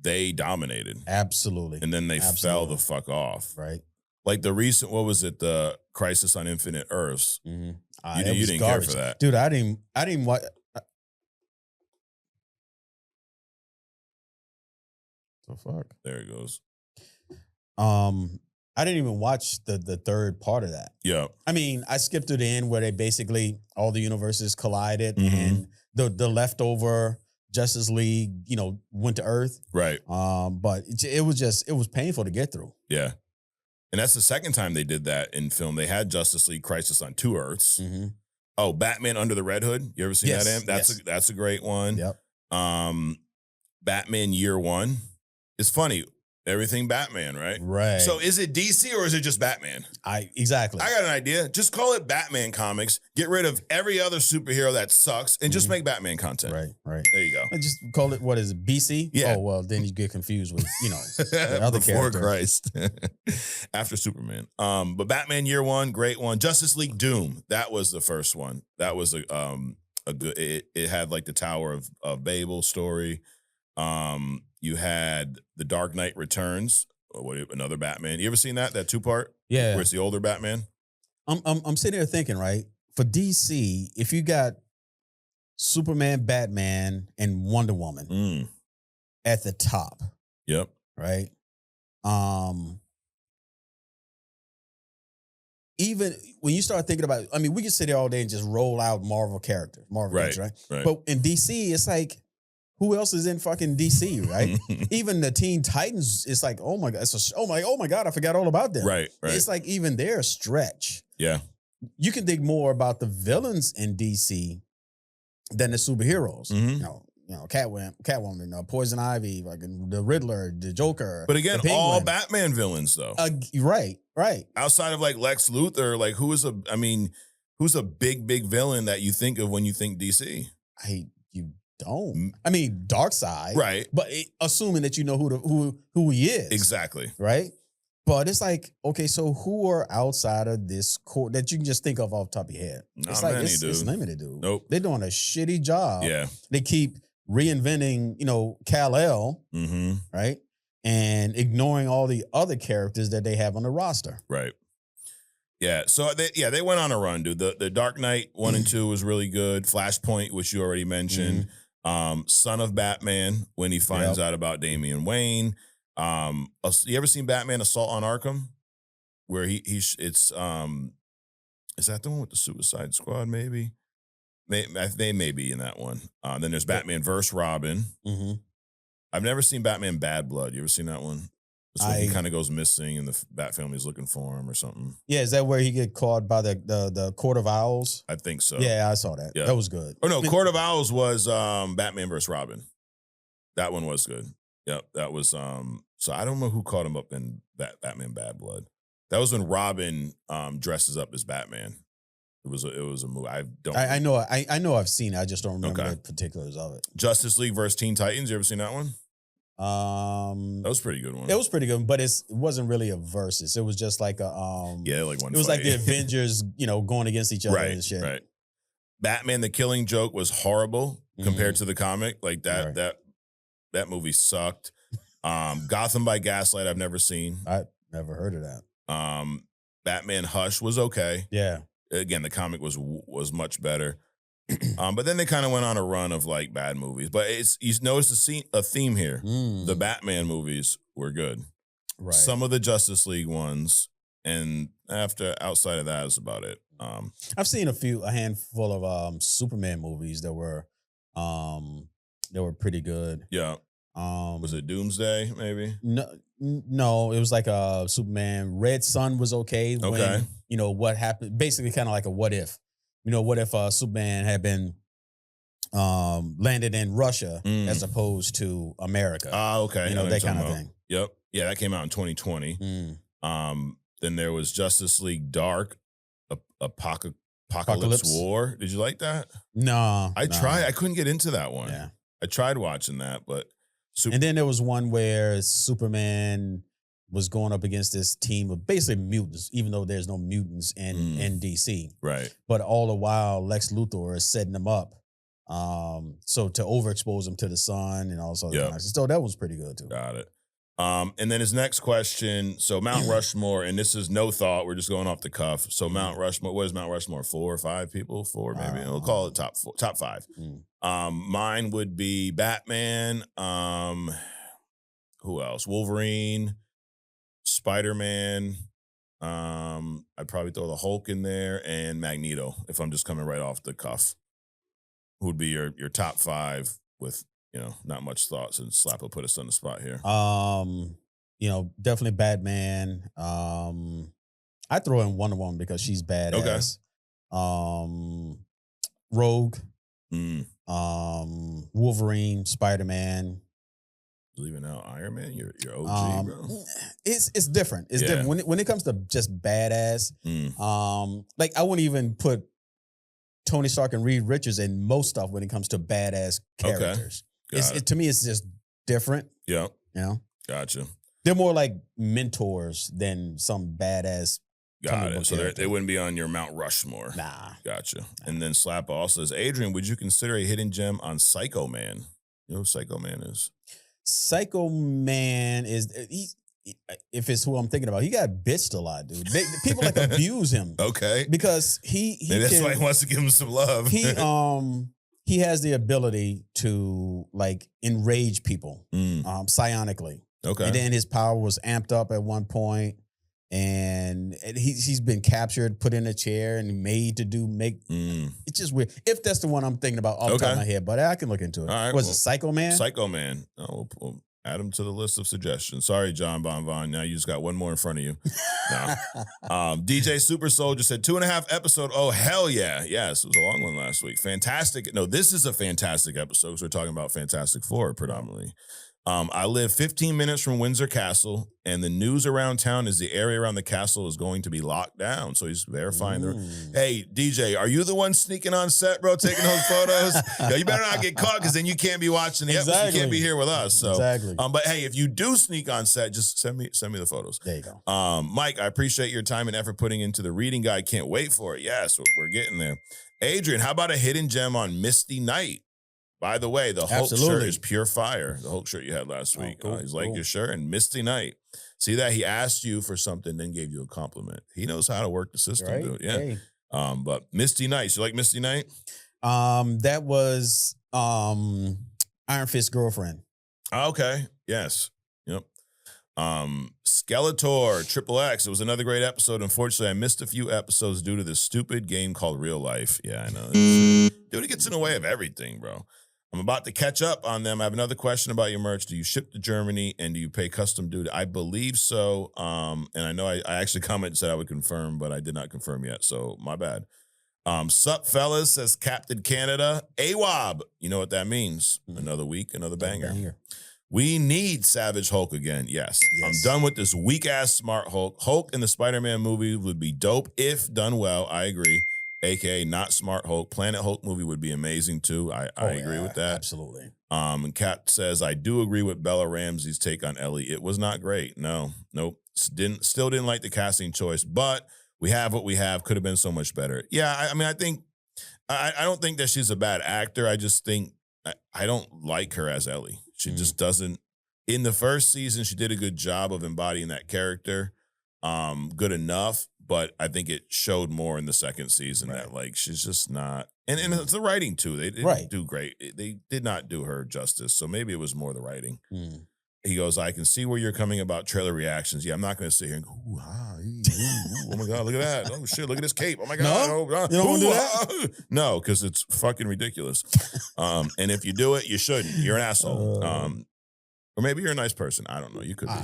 they dominated. Absolutely. And then they fell the fuck off. Right. Like the recent, what was it? The Crisis on Infinite Earths. You didn't care for that. Dude, I didn't watch. The fuck? There it goes. I didn't even watch the third part of that. Yeah. I mean, I skipped to the end where they basically all the universes collided and the leftover Justice League, went to Earth. Right. But it was painful to get through. Yeah. And that's the second time they did that in film. They had Justice League Crisis on 2 Earths. Mm-hmm. Oh, Batman Under the Red Hood. You ever seen Yes, that? That's a great one. Yep. Batman Year One. It's funny. Everything Batman, right? Right. So is it DC or is it just Batman? Exactly. I got an idea. Just call it Batman Comics. Get rid of every other superhero that sucks and just make Batman content. Right. There you go. And just call it, what is it, BC? Yeah. Oh, well, then you get confused with, the other Before character. Christ. After Superman. But Batman Year One, great one. Justice League Doom. That was the first one. That was a good, it had like the Tower of Babel story. You had The Dark Knight Returns, another Batman. You ever seen that 2-part? Yeah. Where it's the older Batman? I'm sitting there thinking, right? For DC, if you got Superman, Batman, and Wonder Woman at the top. Yep. Right? Even when you start thinking about, I mean, we can sit there all day and just roll out Marvel characters, right? But in DC, it's like, who else is in fucking DC, right? Even the Teen Titans, it's like, oh my God, oh my God, I forgot all about them. Right. It's like even they're a stretch. Yeah. You can think more about the villains in DC than the superheroes. Catwoman, Poison Ivy, like the Riddler, the Joker. But again, all Batman villains though. Right. Outside of like Lex Luthor, like who's a big villain that you think of when you think DC? You don't. I mean, Darkseid. Right. But assuming that you know who he is. Exactly. Right? But it's like, okay, so who are outside of this core that you can just think of off the top of your head? Not many, dude. It's limited, dude. Nope. They're doing a shitty job. Yeah. They keep reinventing, Kal-El, right? And ignoring all the other characters that they have on the roster. Right. Yeah. So they went on a run, dude. The Dark Knight 1 and 2 was really good. Flashpoint, which you already mentioned. Son of Batman, when he finds out about Damian Wayne. You ever seen Batman Assault on Arkham? Where is that the one with the Suicide Squad? Maybe they may be in that one. Then there's Batman vs. Robin. I've never seen Batman Bad Blood. You ever seen that one? It's when he kind of goes missing and the Bat family's looking for him or something. Yeah, is that where he get caught by the Court of Owls? I think so. Yeah, I saw that. Yeah. That was good. Oh no, Court of Owls was Batman vs. Robin. That one was good. Yep, that was so I don't know who caught him up in Batman Bad Blood. That was when Robin dresses up as Batman. It was a movie. I know I've seen it. I just don't remember the particulars of it. Justice League versus Teen Titans. You ever seen that one? That was a pretty good one. It was pretty good, but it wasn't really a versus. It was just like a like one. It was like the Avengers, going against each other and shit. Right. Batman: The Killing Joke was horrible compared to the comic. Like that movie sucked. Gotham by Gaslight, I've never seen. I never heard of that. Batman Hush was okay. Yeah. Again, the comic was much better. But then they kind of went on a run of like bad movies. But you notice a theme here. The Batman movies were good. Right. Some of the Justice League ones, and outside of that is about it. I've seen a handful of Superman movies that were pretty good. Yeah. Was it Doomsday? Maybe. No, it was like a Superman. Red Sun was okay. When, what happened? Basically, kind of like a what if. What if Superman had been landed in Russia as opposed to America? Okay. That kind of thing. Yep. Yeah, that came out in 2020. Then there was Justice League Dark, Apocalypse War. Did you like that? No. I tried. I couldn't get into that one. Yeah. I tried watching that, but... And then there was one where Superman was going up against this team of basically mutants, even though there's no mutants in DC. Right. But all the while, Lex Luthor is setting them up. So to overexpose them to the sun and all sorts of things. So that was pretty good too. Got it. And then his next question, so Mount Rushmore, and this is no thought, we're just going off the cuff. So Mount Rushmore, what is Mount Rushmore? 4 or 5 people? 4 maybe. We'll call it top 5. Mine would be Batman, who else? Wolverine, Spider-Man. I'd probably throw the Hulk in there and Magneto if I'm just coming right off the cuff. Who would be your top 5 with, not much thought, since Slap will put us on the spot here? Definitely Batman. I throw in Wonder Woman because she's badass. Okay. Rogue. Wolverine, Spider-Man. Leaving out Iron Man, your OG, bro. It's different. It's different when it comes to just badass. Like I wouldn't even put Tony Stark and Reed Richards in most stuff when it comes to badass characters. Okay. To me, it's just different. Yeah. Gotcha. They're more like mentors than some badass. Got it. So they wouldn't be on your Mount Rushmore. Nah. Gotcha. Nah. And then Slap also says, Adrian, would you consider a hidden gem on Psycho Man? You know who Psycho Man is? Psycho Man is, if it's who I'm thinking about, he got bitched a lot, dude. People like abuse him. Okay. Because he that's why he wants to give him some love. He has the ability to like enrage people psionically. Okay. And then his power was amped up at one point. And he's been captured, put in a chair, and made to it's just weird. If that's the one I'm thinking about off the top of my head, but I can look into it. All right, was it Psycho Man? Psycho Man. Oh, we'll add him to the list of suggestions. Sorry, John Bonvon. Now you just got one more in front of you. No. DJ Super Soldier said 2.5 episode. Oh, hell yeah. Yes, it was a long one last week. Fantastic. No, this is a fantastic episode because we're talking about Fantastic Four predominantly. I live 15 minutes from Windsor Castle, and the news around town is the area around the castle is going to be locked down. So he's verifying Hey, DJ, are you the one sneaking on set, bro, taking those photos? Yo, you better not get caught, because then you can't be watching the episode. You can't be here with us. So, exactly. But hey, if you do sneak on set, just send me the photos. There you go. Mike, I appreciate your time and effort putting into the reading guide. Can't wait for it. Yes, we're getting there. Adrian, how about a hidden gem on Misty Knight? By the way, the Hulk shirt is pure fire. The Hulk shirt you had last week. Cool, he's like your shirt. And Misty Knight. See that? He asked you for something, then gave you a compliment. He knows how to work the system, dude. Yeah. Hey. But Misty Knight. You like Misty Knight? That was Iron Fist's girlfriend. Okay. Yes. Yep. Skeletor, XXX. It was another great episode. Unfortunately, I missed a few episodes due to this stupid game called Real Life. Yeah, I know. Dude, it gets in the way of everything, bro. I'm about to catch up on them. I have another question about your merch. Do you ship to Germany and do you pay custom duty? I believe so. And I know I actually commented and said I would confirm, but I did not confirm yet. So my bad. Sup, fellas, says Captain Canada. AWOB. You know what that means. Another week, another banger. We need Savage Hulk again. Yes. I'm done with this weak-ass Smart Hulk. Hulk in the Spider-Man movie would be dope if done well. I agree. AKA not Smart Hulk. Planet Hulk movie would be amazing too. I agree with that. Absolutely. And Kat says, I do agree with Bella Ramsey's take on Ellie. It was not great. Nope. Still didn't like the casting choice, but we have what we have. Could have been so much better. Yeah, I mean, I don't think that she's a bad actor. I just think I don't like her as Ellie. She just doesn't. In the first season, she did a good job of embodying that character. Good enough, but I think it showed more in the second season that like she's just not. And it's the writing too. They didn't do great. They did not do her justice. So maybe it was more the writing. He goes, I can see where you're coming about trailer reactions. Yeah, I'm not going to sit here and go, ooh, oh my God, look at that. Oh shit, look at this cape. Oh my God. No? You don't want to do that? No, because it's fucking ridiculous. And if you do it, you shouldn't. You're an asshole. Or maybe you're a nice person. I don't know. You could be.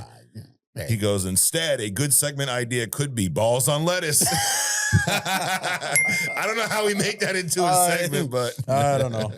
He goes, instead, a good segment idea could be balls on lettuce. I don't know how we make that into a segment, but I don't know.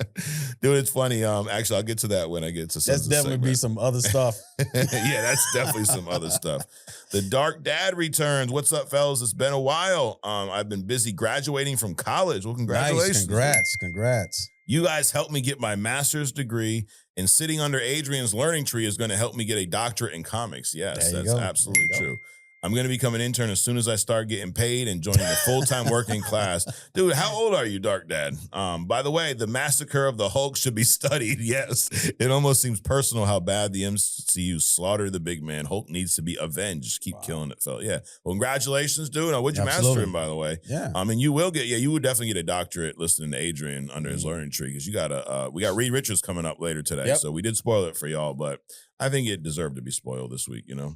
Dude, it's funny. Actually, I'll get to that when I get to That's definitely be some other stuff. Yeah, that's definitely some other stuff. The Dark Dad returns. What's up, fellas? It's been a while. I've been busy graduating from college. Well, congratulations. Nice. Congrats. You guys helped me get my master's degree, and sitting under Adrian's learning tree is going to help me get a doctorate in comics. Yes, that's absolutely true. I'm going to become an intern as soon as I start getting paid and joining the full-time working class. Dude, how old are you, Dark Dad? By the way, the massacre of the Hulk should be studied. Yes, it almost seems personal how bad the MCU slaughtered the big man. Hulk needs to be avenged. Keep killing it, fella. Yeah. Well, congratulations, dude. What'd you master him, by the way? Yeah. And you will get, you would definitely get a doctorate listening to Adrian under his learning tree, because you got we got Reed Richards coming up later today. Yep. So we did spoil it for y'all, but I think it deserved to be spoiled this week, you know?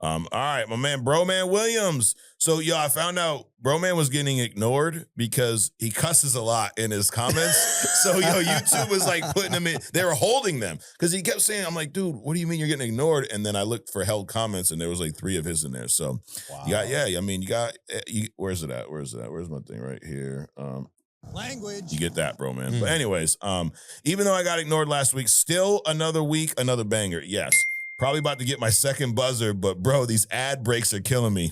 All right, my man, Broman Williams. So, I found out Broman was getting ignored because he cusses a lot in his comments. So, YouTube was like putting him in. They were holding them because he kept saying, I'm like, dude, what do you mean you're getting ignored? And then I looked for held comments and there was like 3 of his in there. So, where's it at? Where's my thing right here? Language. You get that, bro, man. But anyways, even though I got ignored last week, still another week, another banger. Yes. Probably about to get my second buzzer, but bro, these ad breaks are killing me.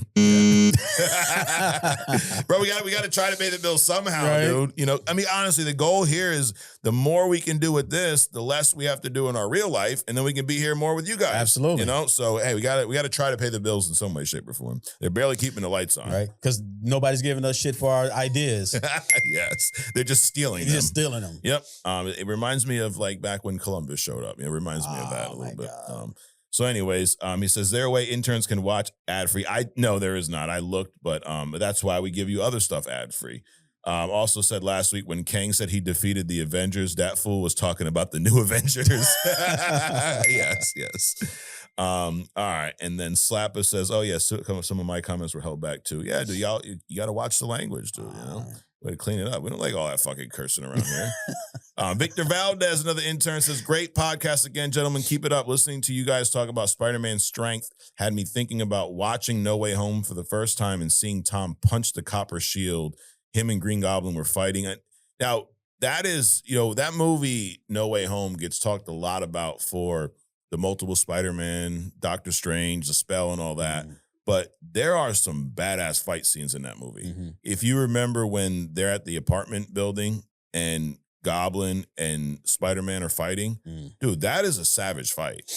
Bro, we got to try to pay the bill somehow, dude. I mean, honestly, the goal here is the more we can do with this, the less we have to do in our real life, and then we can be here more with you guys. Absolutely. So hey, we got to try to pay the bills in some way, shape, or form. They're barely keeping the lights on, right? Because nobody's giving us shit for our ideas. Yes, they're just stealing them. Just stealing them. Yep. It reminds me of like back when Columbus showed up. It reminds me of that a little bit. So anyways, he says, there a way interns can watch ad-free? No, there is not. I looked, but that's why we give you other stuff ad-free. Also said last week when Kang said he defeated the Avengers, that fool was talking about the new Avengers. Yes. All right. And then Slapper says, oh, yeah, some of my comments were held back too. Yeah, dude, you got to watch the language, dude, Way to clean it up. We don't like all that fucking cursing around here. Victor Valdez, another intern, says, great podcast again, gentlemen. Keep it up. Listening to you guys talk about Spider-Man's strength had me thinking about watching No Way Home for the first time and seeing Tom punch the copper shield. Him and Green Goblin were fighting it. Now, that is, that movie, No Way Home, gets talked a lot about for the multiple Spider-Man, Doctor Strange, the spell and all that. But there are some badass fight scenes in that movie. If you remember when they're at the apartment building and Goblin and Spider-Man are fighting, dude, that is a savage fight.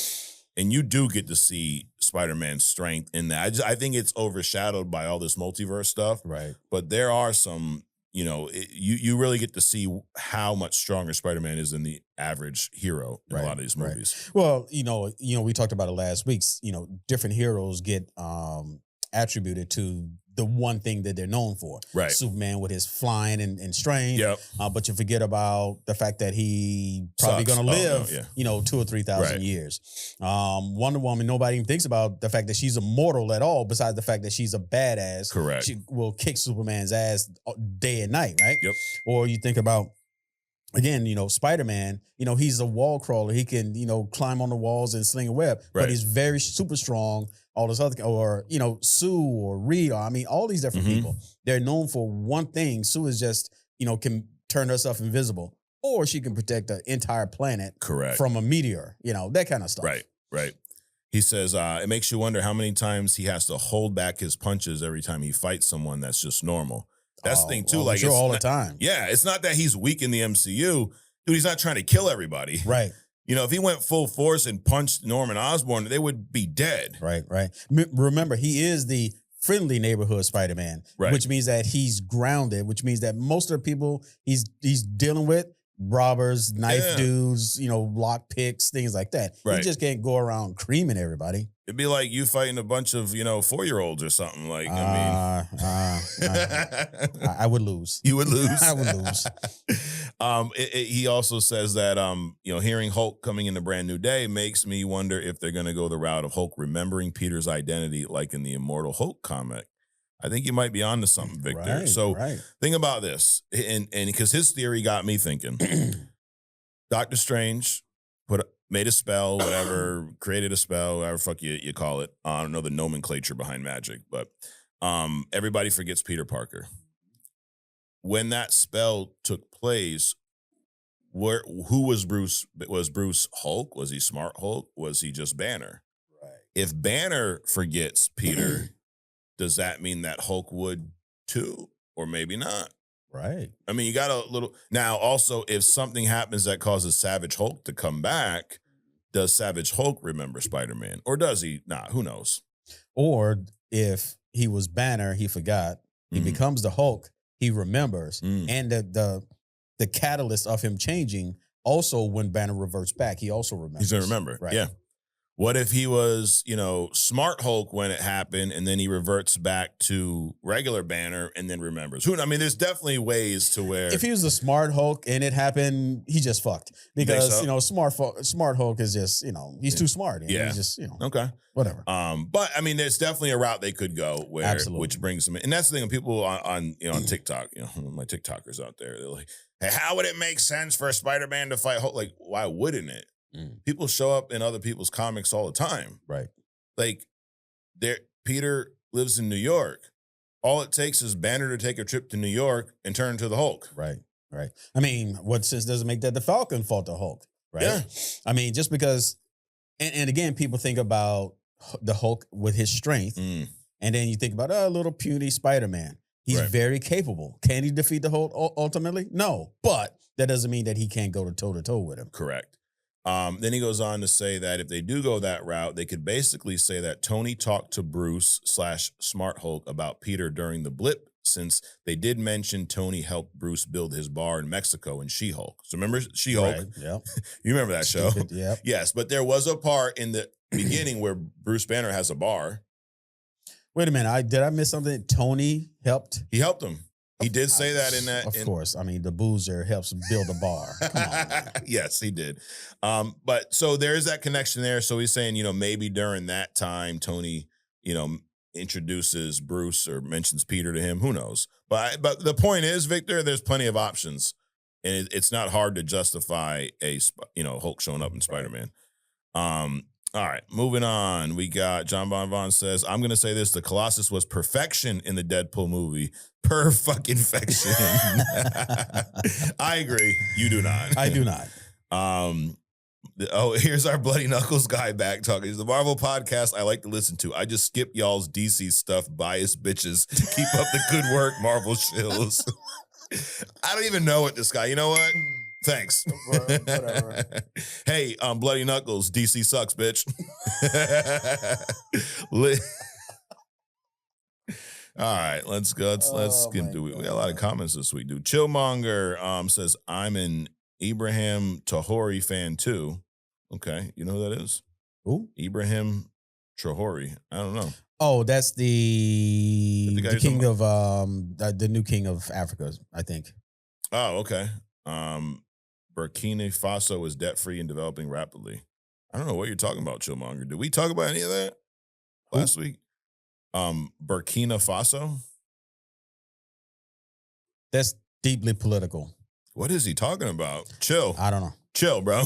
And you do get to see Spider-Man's strength in that. I think it's overshadowed by all this multiverse stuff. Right. But there are some, you really get to see how much stronger Spider-Man is than the average hero in a lot of these movies. Well, we talked about it last week. Different heroes get attributed to the one thing that they're known for. Right. Superman with his flying and strength. Yep. But you forget about the fact that he probably going to live, 2,000 or 3,000 years. Wonder Woman, nobody even thinks about the fact that she's immortal at all, besides the fact that she's a badass. Correct. She will kick Superman's ass day and night, right? Yep. Or you think about, again, Spider-Man, he's a wall crawler. He can, climb on the walls and sling a web, but he's very super strong. All this other, or, Sue or Reed, all these different people, they're known for one thing. Sue is just, can turn herself invisible, or she can protect the entire planet from a meteor, that kind of stuff. Right. He says, it makes you wonder how many times he has to hold back his punches every time he fights someone that's just normal. That's the thing too. Like sure, all the time. Yeah, it's not that he's weak in the MCU. Dude, he's not trying to kill everybody. Right. If he went full force and punched Norman Osborn, they would be dead. Right. Remember, he is the friendly neighborhood Spider-Man, which means that he's grounded, which means that most of the people he's dealing with, robbers, knife dudes, lock picks, things like that. He just can't go around creaming everybody. It'd be like you fighting a bunch of, 4-year-olds or something. Like, I would lose. You would lose? I would lose. He also says that, hearing Hulk coming in a brand new day makes me wonder if they're going to go the route of Hulk remembering Peter's identity like in the Immortal Hulk comic. I think you might be onto something, Victor. Think about this. And because his theory got me thinking. Doctor Strange made a spell, whatever, created a spell, whatever fuck you call it. I don't know the nomenclature behind magic, but everybody forgets Peter Parker. When that spell took place, who was Bruce? Was Bruce Hulk? Was he Smart Hulk? Was he just Banner? Right. If Banner forgets Peter, does that mean that Hulk would too? Or maybe not? Right. You got a little... Now, also, if something happens that causes Savage Hulk to come back, does Savage Hulk remember Spider-Man? Or does he? Nah, who knows? Or if he was Banner, he forgot. He becomes the Hulk, he remembers. And the catalyst of him changing, also when Banner reverts back, he also remembers. He's going to remember. Right. Yeah. What if he was, Smart Hulk when it happened, and then he reverts back to regular Banner and then remembers? There's definitely ways to where if he was the Smart Hulk and it happened, he just fucked because Smart Hulk is just he's too smart. Yeah, he's just okay, whatever. But there's definitely a route they could go where which brings them in, and that's the thing. People on TikTok, my TikTokers out there, they're like, hey, how would it make sense for a Spider-Man to fight Hulk? Like, why wouldn't it? People show up in other people's comics all the time. Right. Like, Peter lives in New York. All it takes is Banner to take a trip to New York and turn into the Hulk. Right. What sense does it make that the Falcon fought the Hulk? Right. Yeah. Just because, and again, people think about the Hulk with his strength, and then you think about a little puny Spider-Man. He's very capable. Can he defeat the Hulk ultimately? No. But that doesn't mean that he can't go toe-to-toe with him. Correct. Then he goes on to say that if they do go that route, they could basically say that Tony talked to Bruce / Smart Hulk about Peter during the blip, since they did mention Tony helped Bruce build his bar in Mexico in She-Hulk. So remember She-Hulk? Right, yep. You remember that show? Yep. Yes, but there was a part in the beginning where Bruce Banner has a bar. Wait a minute. Did I miss something? Tony helped? He helped him. He did say that in that. Of course. The boozer helps build a bar. Come on, man. Yes, he did. But so there is that connection there. So he's saying, maybe during that time, Tony, introduces Bruce or mentions Peter to him. Who knows? But the point is, Victor, there's plenty of options. And it's not hard to justify Hulk showing up in Spider-Man. All right, moving on. We got John Bonvon says, I'm going to say this. The Colossus was perfection in the Deadpool movie. Per fucking fection. I agree. You do not. I do not. Here's our Bloody Knuckles guy back talking. It's the Marvel podcast I like to listen to. I just skip y'all's DC stuff, biased bitches. Keep up the good work, Marvel shills. I don't even know what this guy, you know what? Thanks. Whatever. Hey, Bloody Knuckles, DC sucks, bitch. All right, let's go. Let's get into it. We got a lot of comments this week, dude. Chillmonger says, I'm an Ibrahim Tahori fan too. Okay, you know who that is? Who? Ibrahim Tahori. I don't know. Oh, that's the king of the new king of Africa, I think. Oh, okay. Burkina Faso is debt-free and developing rapidly. I don't know what you're talking about, Chillmonger. Did we talk about any of that last week? Burkina Faso? That's deeply political. What is he talking about? Chill. I don't know. Chill, bro.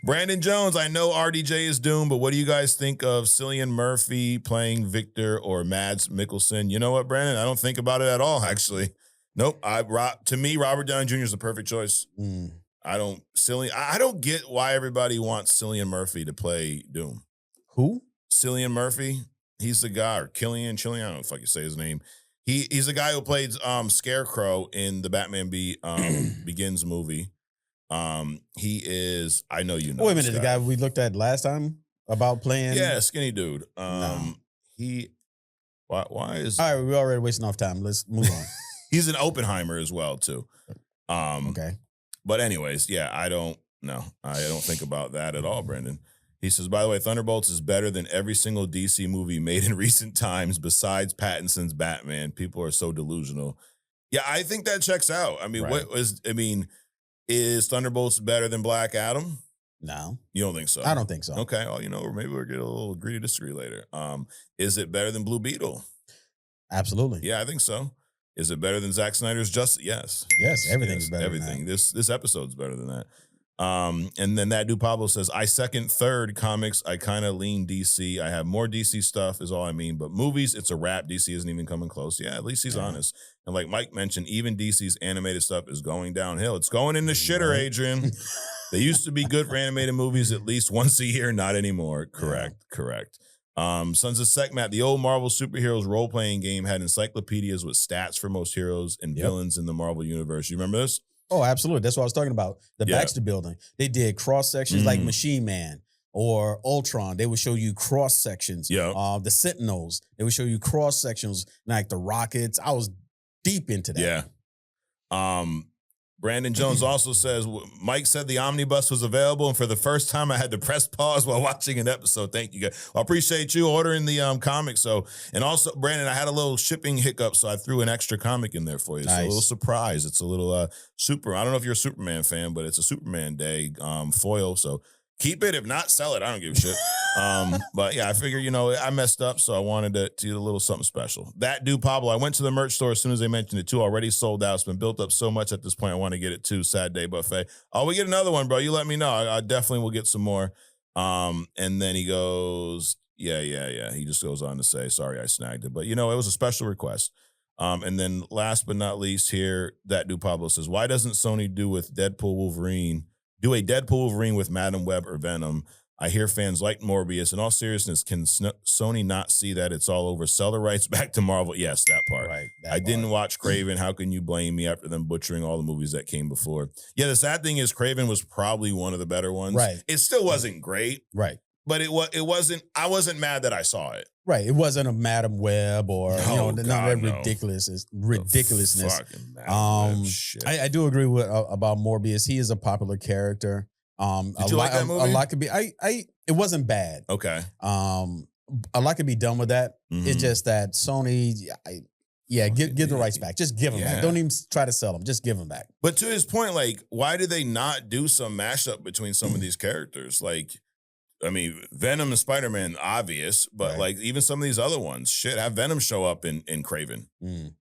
Brandon Jones, I know RDJ is doomed, but what do you guys think of Cillian Murphy playing Victor or Mads Mikkelsen? You know what, Brandon? I don't think about it at all, actually. Nope. To me, Robert Downey Jr. is the perfect choice. I don't get why everybody wants Cillian Murphy to play Doom. Who? Cillian Murphy. He's the guy, or Chillian, I don't know if I can say his name. He's the guy who played Scarecrow in the Batman Begins movie. He is, I know you know. Wait a minute, the guy we looked at last time about playing? Yeah, skinny dude. No. Why is... All right, we're already wasting off time. Let's move on. He's an Oppenheimer as well, too. Okay. But anyways, yeah, I don't think about that at all, Brendan. He says, by the way, Thunderbolts is better than every single DC movie made in recent times besides Pattinson's Batman. People are so delusional. Yeah, I think that checks out. Is Thunderbolts better than Black Adam? No. You don't think so? I don't think so. Okay. Well, maybe we'll get a little agree to disagree later. Is it better than Blue Beetle? Absolutely. Yeah, I think so. Is it better than Zack Snyder's Justice? Yes. Yes, everything's better everything. than that. This episode's better than that. And then that dude Pablo says, I second third comics. I kind of lean DC. I have more DC stuff is all I mean. But movies, it's a wrap. DC isn't even coming close. Yeah, at least he's honest. And like Mike mentioned, even DC's animated stuff is going downhill. It's going in the shitter, Adrian. They used to be good for animated movies at least once a year. Not anymore. Correct. Sons of Sekhmet, the old Marvel superheroes role-playing game had encyclopedias with stats for most heroes and villains in the Marvel universe. You remember this? Oh, absolutely. That's what I was talking about. The Baxter Building. They did cross-sections like Machine Man or Ultron. They would show you cross-sections. Yeah. The Sentinels. They would show you cross-sections like the Rockets. I was deep into that. Yeah. Brandon Jones also says, Mike said the omnibus was available, and for the first time I had to press pause while watching an episode. Thank you, guys. Well, I appreciate you ordering the comic. So, and also, Brandon, I had a little shipping hiccup, so I threw an extra comic in there for you. Nice. So a little surprise. It's a little I don't know if you're a Superman fan, but it's a Superman Day foil, so keep it. If not, sell it. I don't give a shit. But yeah, I figure, I messed up, so I wanted to do a little something special. That dude, Pablo, I went to the merch store as soon as they mentioned it too. Already sold out. It's been built up so much at this point. I want to get it too. Sad day buffet. Oh, we get another one, bro. You let me know. I definitely will get some more. And then he goes, yeah. He just goes on to say, sorry, I snagged it. But it was a special request. And then last but not least here, that dude, Pablo says, why doesn't Sony do a Deadpool Wolverine with Madam Web or Venom? I hear fans like Morbius. In all seriousness, can Sony not see that it's all over? Sell the rights back to Marvel. Yes, that part. Right, I didn't watch Kraven. How can you blame me after them butchering all the movies that came before? Yeah, the sad thing is Kraven was probably one of the better ones. Right. It still wasn't great. Right. But it wasn't, I wasn't mad that I saw it. Right. It wasn't a Madam Web or, ridiculousness. I do agree with about Morbius. He is a popular character. Did you like that movie? A lot could be. It wasn't bad. Okay. A lot could be done with that. Mm-hmm. It's just that Sony, give the rights back. Just give them back. Don't even try to sell them. Just give them back. But to his point, why did they not do some mashup between some of these characters? Venom and Spider-Man, obvious, but even some of these other ones, shit, have Venom show up in Kraven. Mm.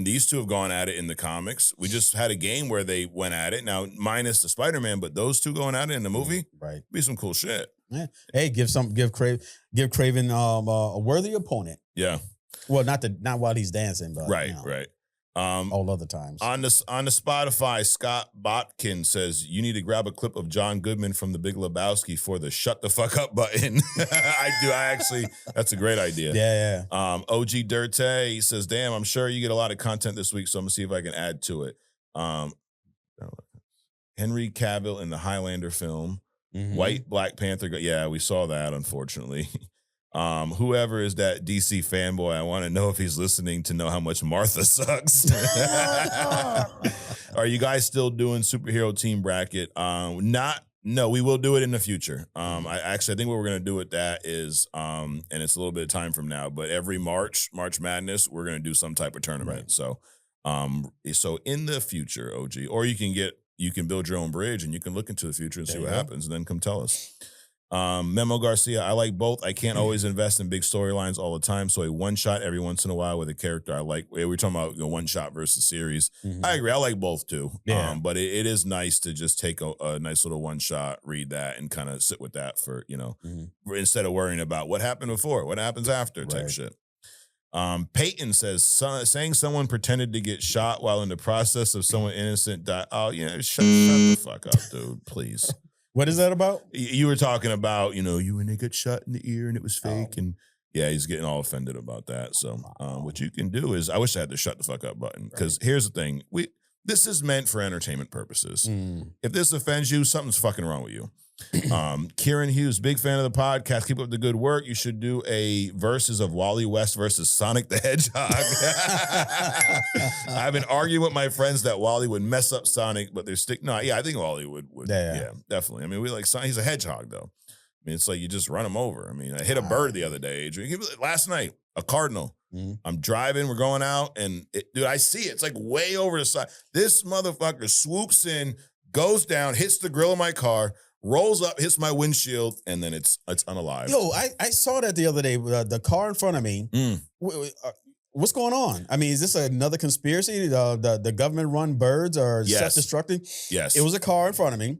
These two have gone at it in the comics. We just had a game where they went at it. Now, minus the Spider-Man, but those two going at it in the movie, be some cool shit. Yeah. Hey, give Kraven a worthy opponent. Yeah. Well, not while he's dancing, but right. All other times. On the Spotify, Scott Botkin says you need to grab a clip of John Goodman from The Big Lebowski for the shut the fuck up button. That's a great idea. Yeah. OG Dirte says, damn, I'm sure you get a lot of content this week, so I'm gonna see if I can add to it. Henry Cavill in the Highlander film. Mm-hmm. White Black Panther. Yeah, we saw that, unfortunately. Whoever is that DC fanboy, I want to know if he's listening to know how much Martha sucks. Are you guys still doing superhero team bracket? No, we will do it in the future. I think what we're going to do with that is, and it's a little bit of time from now, but every March Madness, we're going to do some type of tournament. Right. So in the future, OG, or you can build your own bridge and you can look into the future and see what happens and then come tell us. Memo Garcia, I like both. I can't always invest in big storylines all the time, so a one-shot every once in a while with a character I like. We're talking about one-shot versus series. Mm-hmm. I agree. I like both too. Yeah. But it is nice to just take a nice little one-shot, read that, and kind of sit with that for, instead of worrying about what happened before, what happens after type shit. Peyton says, saying someone pretended to get shot while in the process of someone innocent died. Oh, shut the fuck up, dude, please. What is that about? You were talking about, you and they get shot in the ear and it was fake. And yeah, he's getting all offended about that. So what you can do is, I wish I had the shut the fuck up button. Because here's the thing. This is meant for entertainment purposes. If this offends you, something's fucking wrong with you. Kieran Hughes, big fan of the podcast. Keep up the good work. You should do a versus of Wally West versus Sonic the Hedgehog. I've been arguing with my friends that Wally would mess up Sonic, but I think Wally would. Yeah, definitely. We like Sonic. He's a hedgehog, though. It's like you just run him over. I hit a bird the other day. Last night, a cardinal. Mm-hmm. I'm driving. We're going out, and dude, I see it. It's like way over the side. This motherfucker swoops in, goes down, hits the grill of my car, rolls up, hits my windshield, and then it's unalive. Yo, I saw that the other day. The car in front of me. What's going on? Is this another conspiracy? The government-run birds are self-destructing? Yes. It was a car in front of me,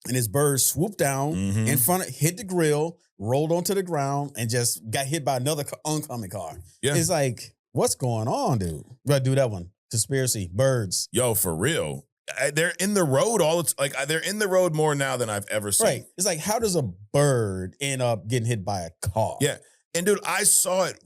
and this bird swooped down in front of, hit the grill, rolled onto the ground, and just got hit by another oncoming car. Yeah. It's like, what's going on, dude? We gotta do that one. Conspiracy, birds. Yo, for real. They're in the road they're in the road more now than I've ever seen. Right. It's like, how does a bird end up getting hit by a car? Yeah. And dude, I saw it,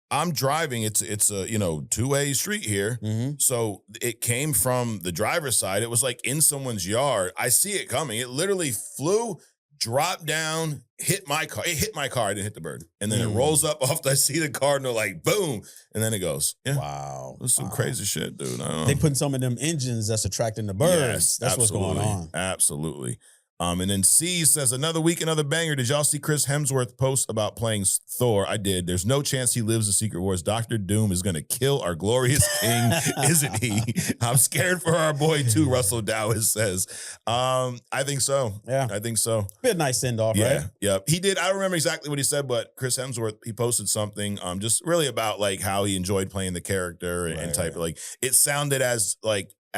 I'm driving. It's a, two-way street here. Mm-hmm. So it came from the driver's side. It was in someone's yard. I see it coming. It literally flew, drop down, hit my car. It hit my car. I didn't hit the bird. And then it rolls up off. I see the cardinal like boom. And then it goes. Yeah. Wow. That's some crazy shit, dude. They putting some of them engines that's attracting the birds. Yes, that's absolutely. What's going on. Absolutely. And then C says, another week, another banger. Did y'all see Chris Hemsworth post about playing Thor? I did. There's no chance he lives the Secret Wars. Dr. Doom is going to kill our glorious king, isn't he? I'm scared for our boy, too, Russell Dowis says. I think so. Yeah. I think so. Be a nice send-off, right? Yeah. He did. I don't remember exactly what he said, but Chris Hemsworth, he posted something just really about like how he enjoyed playing the character and type of like, it sounded as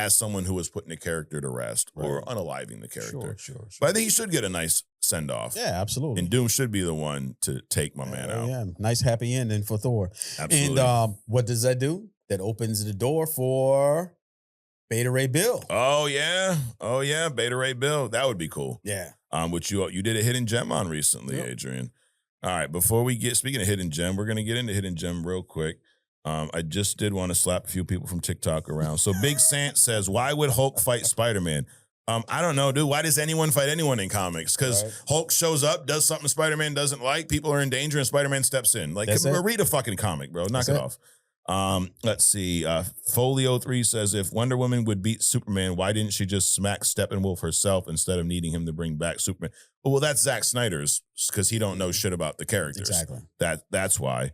someone who was putting the character to rest or unaliving the character. Sure. But I think he should get a nice send-off. Yeah, absolutely. And Doom should be the one to take my man out. Yeah, nice happy ending for Thor. Absolutely. And what does that do? That opens the door for Beta Ray Bill. Oh, yeah. Beta Ray Bill. That would be cool. Yeah. Which you did a hidden gem on recently, Adrian. All right, before we speaking of hidden gem, we're going to get into hidden gem real quick. I just did want to slap a few people from TikTok around. So Big Sant says, why would Hulk fight Spider-Man? I don't know, dude. Why does anyone fight anyone in comics? Because Hulk shows up, does something Spider-Man doesn't like, people are in danger, and Spider-Man steps in. Like, read a fucking comic, bro. Knock it off. Let's see. Folio3 says, if Wonder Woman would beat Superman, why didn't she just smack Steppenwolf herself instead of needing him to bring back Superman? Well, that's Zack Snyder's, because he don't know shit about the characters. Exactly. That's why.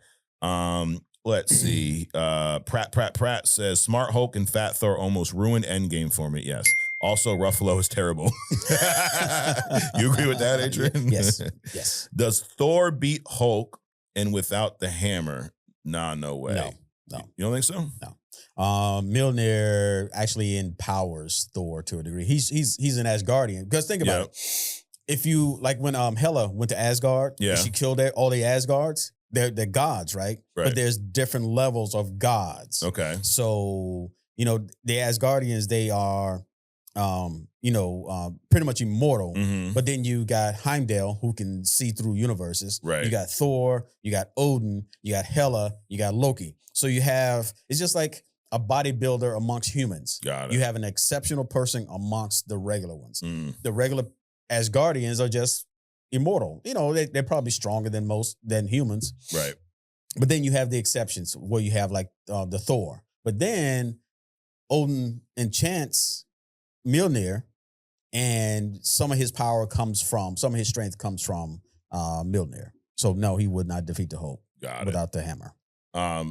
Let's see. Pratt says, Smart Hulk and Fat Thor almost ruined Endgame for me. Yes. Also, Ruffalo is terrible. You agree with that, Adrian? Yes. Does Thor beat Hulk and without the hammer? Nah, no way. No. You don't think so? No. Mjolnir actually empowers Thor to a degree. He's an Asgardian. Because think about it. If you, like when Hela went to Asgard, and she killed all the Asgards, they're gods, right? But there's different levels of gods. Okay. So, the Asgardians, they are, pretty much immortal. Mm-hmm. But then you got Heimdall, who can see through universes. Right. You got Thor, you got Odin, you got Hela, you got Loki. So it's just like a bodybuilder amongst humans. Got it. You have an exceptional person amongst the regular ones. The regular Asgardians are just immortal. They're probably stronger than humans. Right. But then you have the exceptions where you have like the Thor. But then Odin enchants Mjolnir, and some of his strength comes from Mjolnir. So no, he would not defeat the Hulk without the hammer.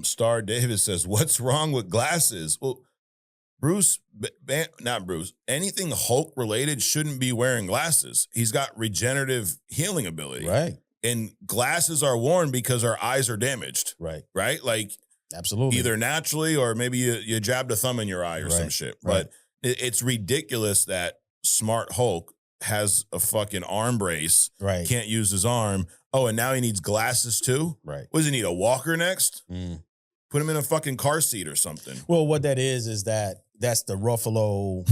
Star Davis says, what's wrong with glasses? Well, anything Hulk related shouldn't be wearing glasses. He's got regenerative healing ability. Right. And glasses are worn because our eyes are damaged. Right. Right? Like, absolutely. Either naturally or maybe you jabbed a thumb in your eye or some shit. Right. But it's ridiculous that Smart Hulk has a fucking arm brace. Right. Can't use his arm. Oh, and now he needs glasses too? Right. What does he need, a walker next? Put him in a fucking car seat or something. Well, what that is that's the Ruffalo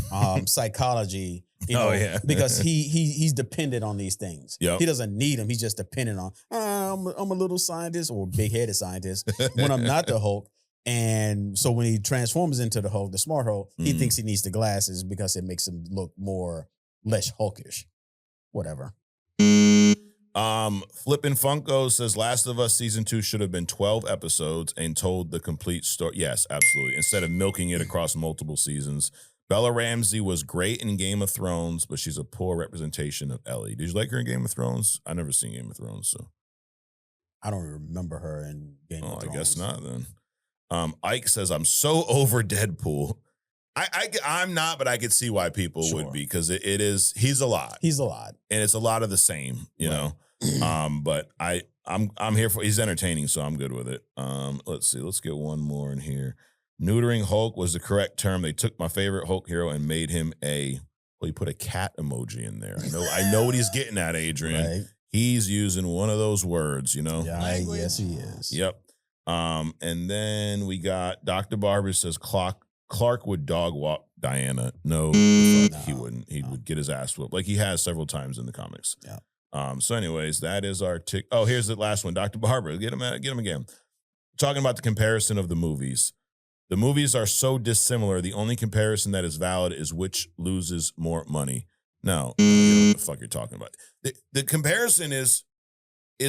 psychology. Because he's dependent on these things. Yep. He doesn't need them. He's just dependent on, I'm a little scientist or big-headed scientist when I'm not the Hulk. And so when he transforms into the Hulk, the Smart Hulk, he thinks he needs the glasses because it makes him look less Hulkish. Whatever. Flippin' Funko says Last of Us Season 2 should have been 12 episodes and told the complete story. Yes, absolutely. Instead of milking it across multiple seasons. Bella Ramsey was great in Game of Thrones, but she's a poor representation of Ellie. Did you like her in Game of Thrones? I never seen Game of Thrones, so. I don't remember her in Game of Thrones. I guess not then. Ike says, I'm so over Deadpool. I'm not, but I could see why people would be, because he's a lot. He's a lot. And it's a lot of the same, you know. But I'm here for, he's entertaining, so I'm good with it. Let's see, let's get one more in here. Neutering Hulk was the correct term. They took my favorite Hulk hero and made him he put a cat emoji in there. I know what he's getting at, Adrian. Right. He's using one of those words, you know? Yeah, yes, he is. Yep. And then we got Dr. Barber says Clark would dog walk Diana. No, he wouldn't. He would get his ass whooped, like he has several times in the comics. Yeah. So anyways, that is our tick. Oh, here's the last one. Dr. Barber, get him again. Talking about the comparison of the movies. The movies are so dissimilar. The only comparison that is valid is which loses more money. No, you know what the fuck you're talking about. The comparison is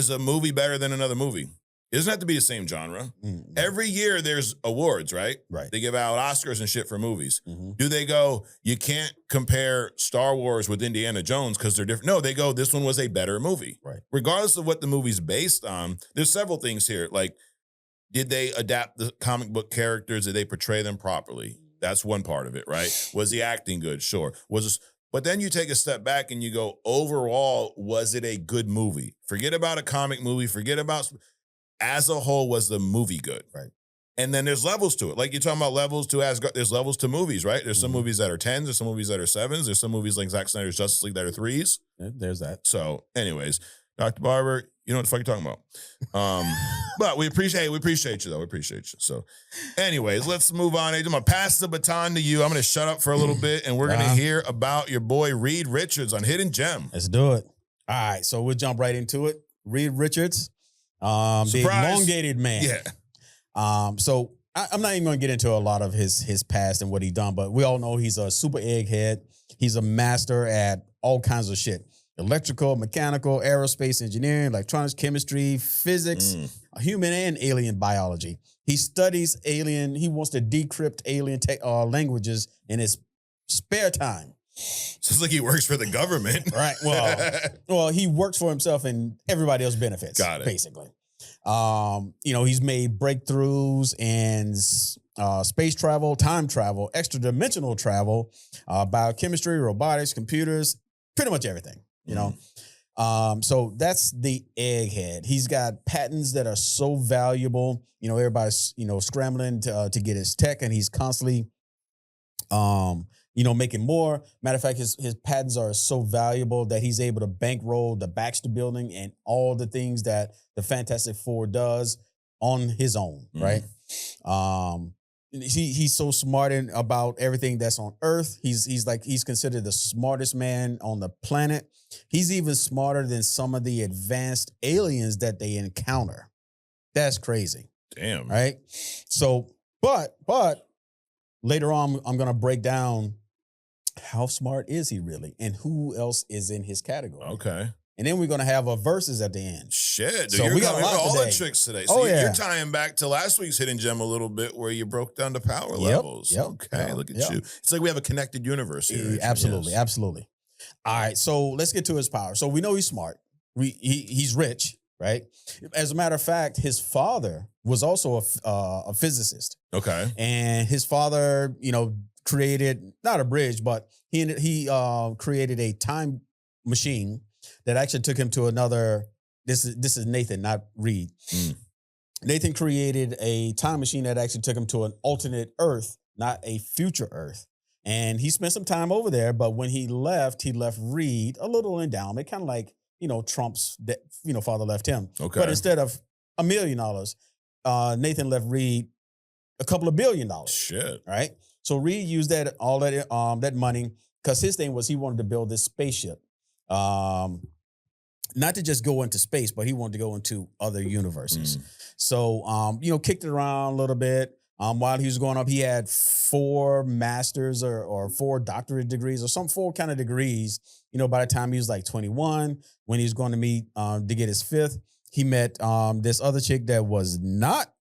a movie better than another movie? It doesn't have to be the same genre. Mm-hmm. Every year there's awards, right? Right. They give out Oscars and shit for movies. Mm-hmm. Do they go, you can't compare Star Wars with Indiana Jones because they're different? No, they go, this one was a better movie. Right. Regardless of what the movie's based on, there's several things here. Like, did they adapt the comic book characters? Did they portray them properly? That's one part of it, right? Was the acting good? Sure. But then you take a step back and you go, overall, was it a good movie? Forget about a comic movie. Forget about, as a whole, was the movie good? Right. And then there's levels to it. Like you're talking about levels to Asgard. There's levels to movies, right? There's some movies that are 10s. There's some movies that are 7s. There's some movies like Zack Snyder's Justice League that are 3s. Yeah, there's that. So anyways, Dr. Barber, you know what the fuck you're talking about. But we appreciate you, though. We appreciate you. So anyways, let's move on. I'm going to pass the baton to you. I'm going to shut up for a little bit, and we're going to hear about your boy Reed Richards on Hidden Gem. Let's do it. All right, so we'll jump right into it. Reed Richards, the elongated man. Yeah. So I'm not even going to get into a lot of his past and what he done, but we all know he's a super egghead. He's a master at all kinds of shit. Electrical, mechanical, aerospace engineering, electronics, chemistry, physics, human and alien biology. He studies alien. He wants to decrypt alien languages in his spare time. So it's like he works for the government. Right. Well, he works for himself and everybody else benefits. Got it. Basically. He's made breakthroughs in space travel, time travel, extra-dimensional travel, biochemistry, robotics, computers, pretty much everything. So that's the egghead. He's got patents that are so valuable. Everybody's, scrambling to get his tech, and he's constantly, making more. Matter of fact, his patents are so valuable that he's able to bankroll the Baxter Building and all the things that the Fantastic Four does on his own, right? He's so smart about everything that's on Earth. He's considered the smartest man on the planet. He's even smarter than some of the advanced aliens that they encounter. That's crazy. Damn. Right? So, but later on, I'm going to break down how smart is he really and who else is in his category. Okay. And then we're going to have a versus at the end. Shit. Dude, so we got a lot all today. The tricks today. So you're tying back to last week's Hidden Gem a little bit where you broke down the power levels. Yep. Okay, look at you. It's like we have a connected universe here. Absolutely. All right, so let's get to his power. So we know he's smart. He's rich, right? As a matter of fact, his father was also a physicist. Okay. And his father, created, not a bridge, but he created a time machine that actually took him to another. This is Nathan, not Reed. Nathan created a time machine that actually took him to an alternate Earth, not a future Earth. And he spent some time over there, but when he left Reed a little endowment, kind of like, Trump's, father left him. Okay. But instead of $1 million, Nathan left Reed a couple of $1 billion. Shit. Right? So Reed used that money because his thing was he wanted to build this spaceship. Not to just go into space, but he wanted to go into other universes. So, kicked it around a little bit. While he was going up, he had 4 masters or 4 doctorate degrees or 4 kind of degrees. By the time he was like 21, when he was going to meet to get his 5th, he met this other chick that was not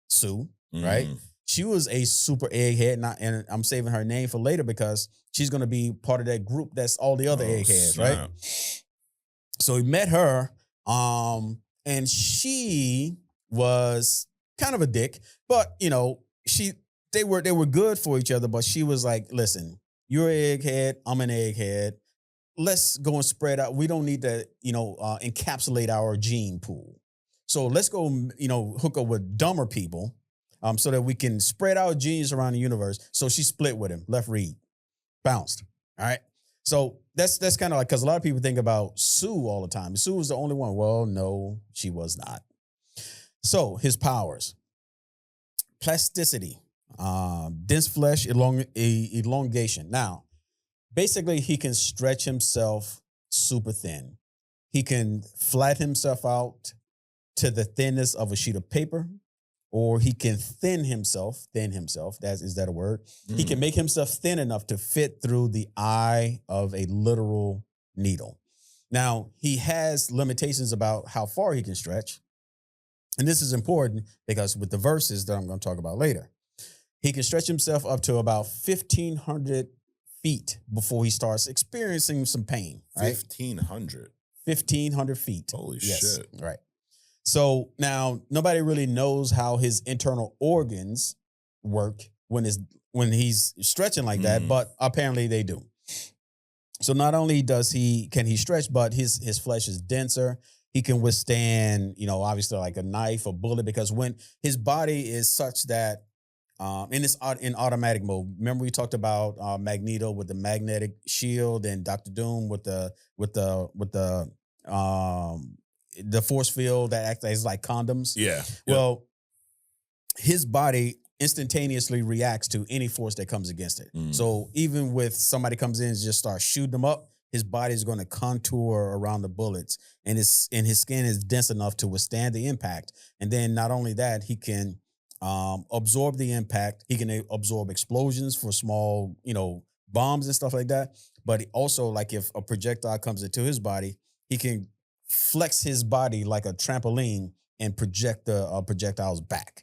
Sue, right? She was a super egghead, and I'm saving her name for later because she's going to be part of that group that's all the other eggheads, right? So he met her, and she was kind of a dick, but they were good for each other. But she was like, "Listen, you're an egghead, I'm an egghead. Let's go and spread out. We don't need to, encapsulate our gene pool. So let's go, hook up with dumber people, so that we can spread our genes around the universe." So she split with him, left Reed, bounced. All right. So that's kind of like, because a lot of people think about Sue all the time. Sue was the only one. Well, no, she was not. So his powers: plasticity, dense flesh, elongation. Now, basically, he can stretch himself super thin. He can flatten himself out to the thinness of a sheet of paper, or he can thin himself. Is that a word? He can make himself thin enough to fit through the eye of a literal needle. Now, he has limitations about how far he can stretch. And this is important because with the verses that I'm going to talk about later, he can stretch himself up to about 1,500 feet before he starts experiencing some pain. Right? 1,500? 1,500 feet. Holy shit. Right. So now nobody really knows how his internal organs work when he's stretching like that, but apparently they do. So not only can he stretch, but his flesh is denser. He can withstand, obviously like a knife or bullet, because when his body is such that in automatic mode. Remember we talked about Magneto with the magnetic shield and Dr. Doom with the force field that acts as like condoms. Yeah. Well, his body instantaneously reacts to any force that comes against it. So even with somebody comes in and just starts shooting them up, his body is going to contour around the bullets, and his skin is dense enough to withstand the impact. And then not only that, he can absorb the impact. He can absorb explosions for small, bombs and stuff like that. But also, like if a projectile comes into his body, he can flex his body like a trampoline and project the projectiles back.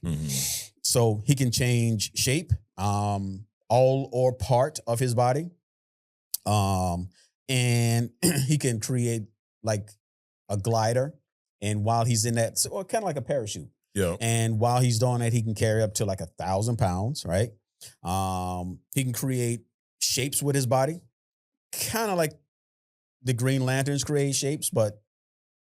So he can change shape, all or part of his body. And he can create like a glider. And while he's in that, so kind of like a parachute. Yeah. And while he's doing that, he can carry up to like 1,000 pounds, right? He can create shapes with his body, kind of like the Green Lanterns create shapes, but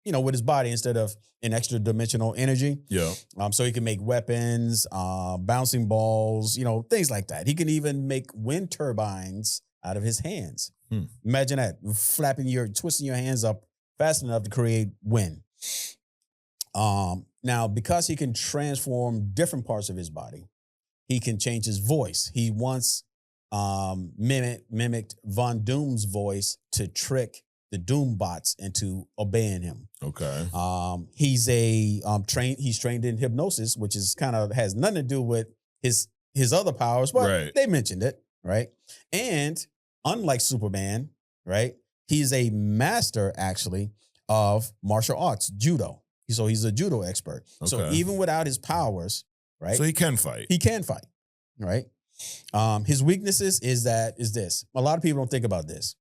with his body instead of an extra dimensional energy. Yeah. So he can make weapons, bouncing balls, things like that. He can even make wind turbines out of his hands. Imagine that, twisting your hands up fast enough to create wind. Now, because he can transform different parts of his body, he can change his voice. He once mimicked Von Doom's voice to trick the Doom bots into obeying him. Okay. He's trained in hypnosis, which is has nothing to do with his other powers, but they mentioned it, right? And unlike Superman, right, he's a master actually of martial arts, judo. So he's a judo expert. Okay. So even without his powers, right? So he can fight. He can fight, right? His weaknesses is this. A lot of people don't think about this.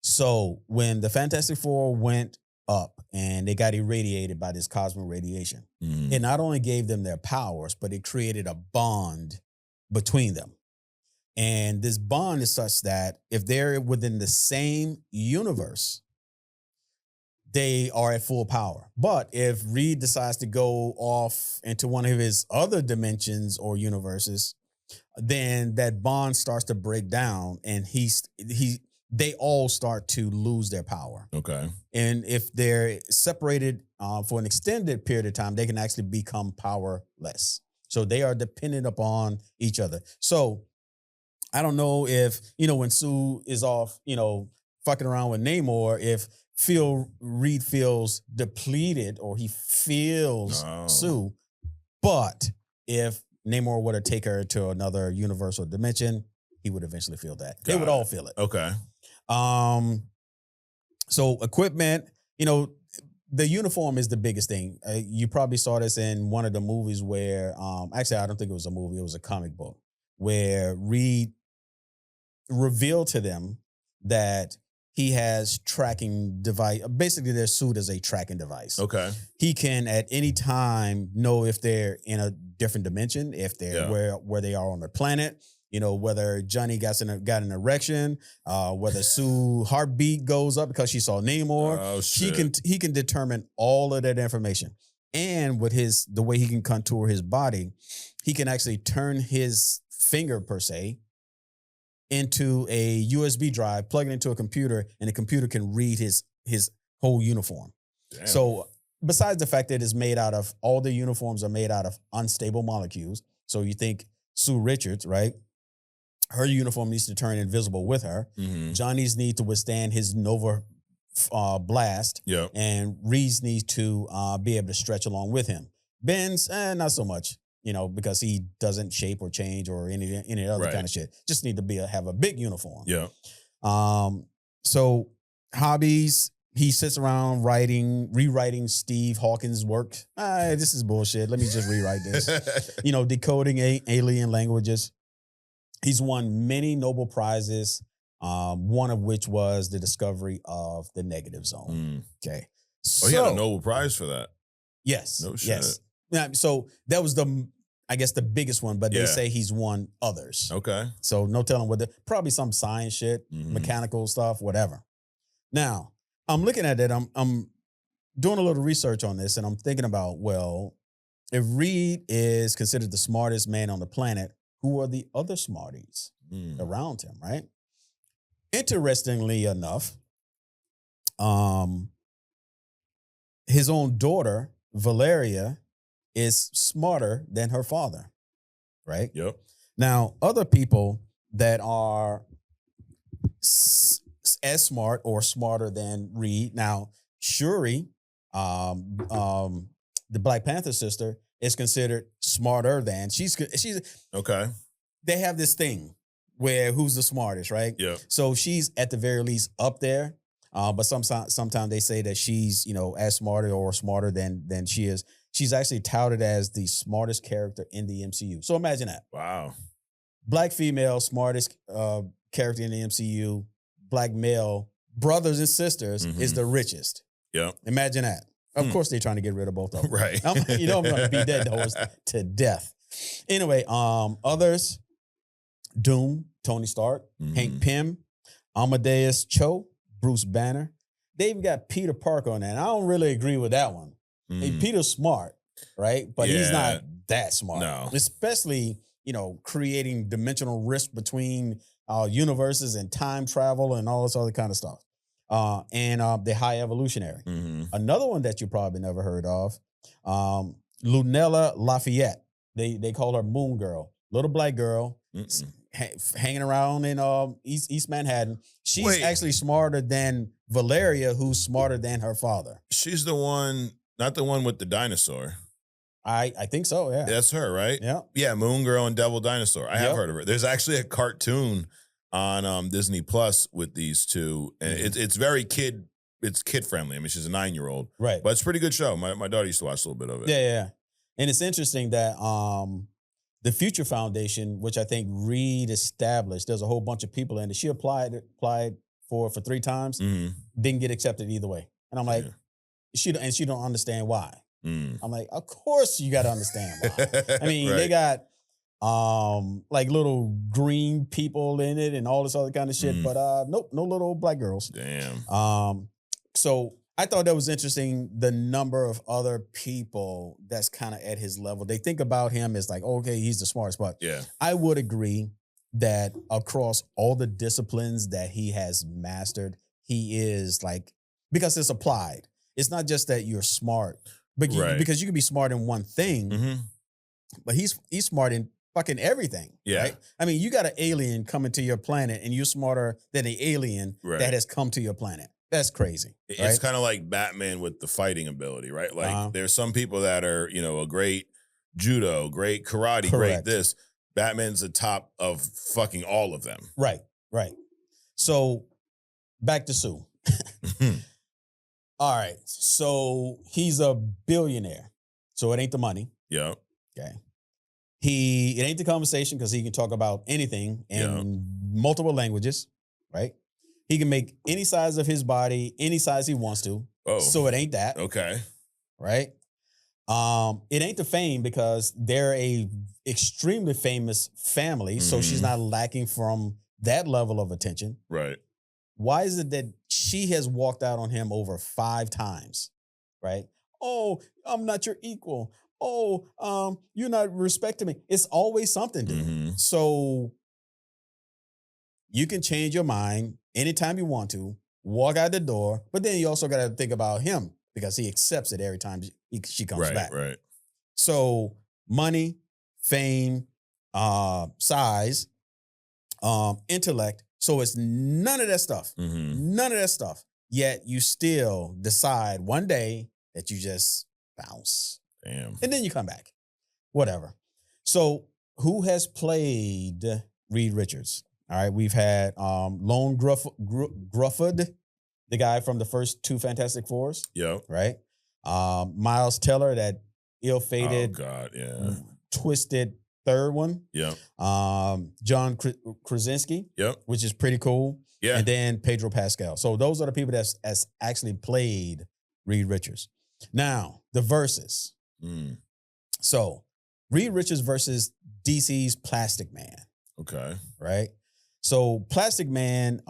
So when the Fantastic Four went up and they got irradiated by this cosmic radiation, it not only gave them their powers, but it created a bond between them. And this bond is such that if they're within the same universe, they are at full power. But if Reed decides to go off into one of his other dimensions or universes, then that bond starts to break down, and they all start to lose their power. Okay. And if they're separated for an extended period of time, they can actually become powerless. So they are dependent upon each other. So I don't know if, when Sue is off, fucking around with Namor, if Reed feels depleted or he feels Sue. But if Namor were to take her to another universal dimension, he would eventually feel that. They would all feel it. Okay. So equipment, the uniform is the biggest thing. You probably saw this in one of the movies where, actually, I don't think it was a movie. It was a comic book where Reed revealed to them that he has tracking device. Basically, their suit is a tracking device. Okay. He can at any time know if they're in a different dimension, if they're where they are on the planet. Whether Johnny got an erection, whether Sue's heartbeat goes up because she saw Namor. Oh, shit. He can determine all of that information. And with the way he can contour his body, he can actually turn his finger per se into a USB drive, plug it into a computer, and the computer can read his whole uniform. Damn. So besides the fact that all the uniforms are made out of unstable molecules. So you think Sue Richards, right? Her uniform needs to turn invisible with her. Mm-hmm. Johnny's need to withstand his Nova blast. Yep. And Reed's needs to be able to stretch along with him. Benz, not so much. Because he doesn't shape or change or any other kind of shit. Just need to have a big uniform. Yeah. So hobbies, he sits around rewriting Steve Hawkins' work. This is bullshit. Let me just rewrite this. Decoding alien languages. He's won many Nobel Prizes, one of which was the discovery of the negative zone. Okay. So, he had a Nobel Prize for that? Yes. No shit. Yes. So that was the biggest one, but they say he's won others. Okay. So no telling probably some science shit, mechanical stuff, whatever. Now, I'm looking at it, I'm doing a little research on this, and I'm thinking about, well, if Reed is considered the smartest man on the planet, who are the other smarties around him, right? Interestingly enough, his own daughter, Valeria, is smarter than her father, right? Yep. Now, other people that are as smart or smarter than Reed. Now, Shuri, the Black Panther sister, is considered smarter than she's okay. They have this thing where who's the smartest, right? Yeah. So she's at the very least up there. But sometimes they say that she's, as smarter or smarter than she is. She's actually touted as the smartest character in the MCU. So imagine that. Wow. Black female, smartest character in the MCU. Black male, brothers and sisters, is the richest. Yeah. Imagine that. Of course, they're trying to get rid of both of them. Right. I'm going to beat that horse to death. Anyway, others, Doom, Tony Stark, Hank Pym, Amadeus Cho, Bruce Banner. They even got Peter Parker on that. And I don't really agree with that one. Hey, Peter's smart, right? But he's not that smart. No. Especially, creating dimensional rift between universes and time travel and all this other kind of stuff. And the High Evolutionary. Another one that you probably never heard of, Lunella Lafayette. They call her Moon Girl. Little black girl. Hanging around in East Manhattan. She's actually smarter than Valeria, who's smarter than her father. She's the one, not the one with the dinosaur. I think so, yeah. That's her, right? Yeah. Yeah, Moon Girl and Devil Dinosaur. I have heard of her. There's actually a cartoon on Disney Plus with these two. And it's very kid friendly. I mean, she's a 9-year-old. Right. But it's a pretty good show. My daughter used to watch a little bit of it. Yeah. And it's interesting that the Future Foundation, which I think Reed established, there's a whole bunch of people in it. She applied for 3 times, didn't get accepted either way. And I'm like, she don't understand why. I'm like, of course you got to understand why. I mean, they got like little green people in it and all this other kind of shit, but nope, no little black girls. Damn. So I thought that was interesting, the number of other people that's kind of at his level. They think about him as like, okay, he's the smartest, but I would agree that across all the disciplines that he has mastered, he is like, because it's applied. It's not just that you're smart, but because you can be smart in one thing, but he's smart in fucking everything. Yeah. Right? I mean, you got an alien coming to your planet and you're smarter than the alien that has come to your planet. That's crazy. It's kind of like Batman with the fighting ability, right? Like there's some people that are, a great judo, great karate, great this. Batman's the top of fucking all of them. Right. So back to Sue. All right. So he's a billionaire. So it ain't the money. Yeah. Okay. It ain't the conversation because he can talk about anything in multiple languages, right? He can make any size of his body, any size he wants to. Oh. So it ain't that. Okay. Right? It ain't the fame because they're a extremely famous family, so she's not lacking from that level of attention. Right. Why is it that she has walked out on him over 5 times? Right? Oh, I'm not your equal. Oh, you're not respecting me. It's always something, dude. So you can change your mind anytime you want to, walk out the door, but then you also got to think about him because he accepts it every time she comes back. Right. So money, fame, size, intellect. So it's none of that stuff. None of that stuff. Yet you still decide one day that you just bounce. Damn. And then you come back. Whatever. So who has played Reed Richards? All right, we've had Lone Grufford, the guy from the first two Fantastic Fours. Yep. Right? Miles Teller, that ill-fated, twisted third one. Yep. John Krasinski. Yep. Which is pretty cool. Yeah. And then Pedro Pascal. So those are the people that's actually played Reed Richards. Now, the verses. So, Reed Richards versus DC's Plastic Man. Okay. Right? So, Plastic Man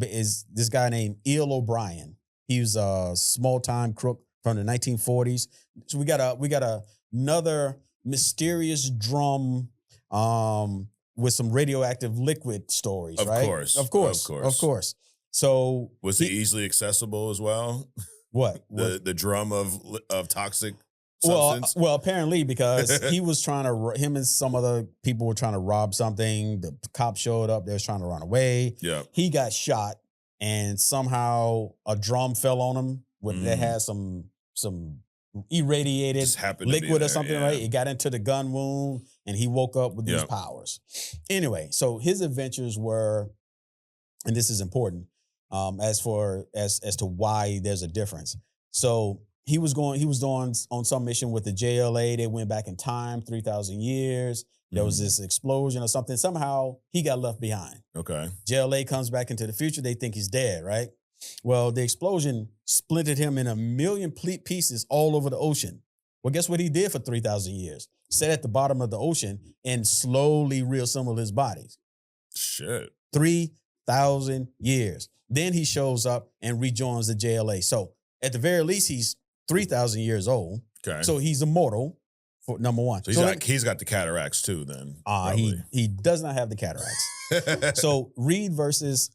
is this guy named Eel O'Brien. He was a small-time crook from the 1940s. So we got another mysterious drum with some radioactive liquid stories, right? Of course. So was he easily accessible as well? What? The drum of toxic substance? Well, apparently because he was trying to, him and some other people were trying to rob something. The cop showed up. They was trying to run away. Yeah. He got shot, and somehow a drum fell on him that had some irradiated liquid or something, right? It got into the gun wound, and he woke up with these powers. Anyway, so his adventures were, and this is important, as to why there's a difference. So he was doing on some mission with the JLA. They went back in time 3,000 years. There was this explosion or something. Somehow he got left behind. Okay. JLA comes back into the future. They think he's dead, right? Well, the explosion splintered him in a million pieces all over the ocean. Well, guess what he did for 3,000 years? Sat at the bottom of the ocean and slowly reassembled his body. Shit. 3,000 years. Then he shows up and rejoins the JLA. So at the very least, he's 3,000 years old. Okay. So he's immortal, for number one. So he's got the cataracts too then. He does not have the cataracts. So Reed versus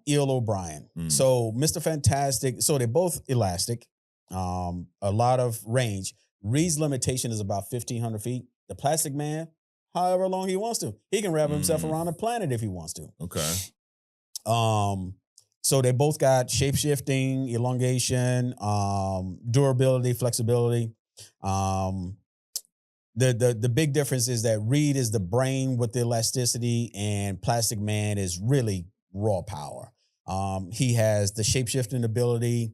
Eel O'Brien. So Mr. Fantastic, so they're both elastic, a lot of range. Reed's limitation is about 1,500 feet. The Plastic Man, however long he wants to. He can wrap himself around the planet if he wants to. Okay. So they both got shape-shifting, elongation, durability, flexibility. The big difference is that Reed is the brain with the elasticity, and Plastic Man is really raw power. He has the shape-shifting ability,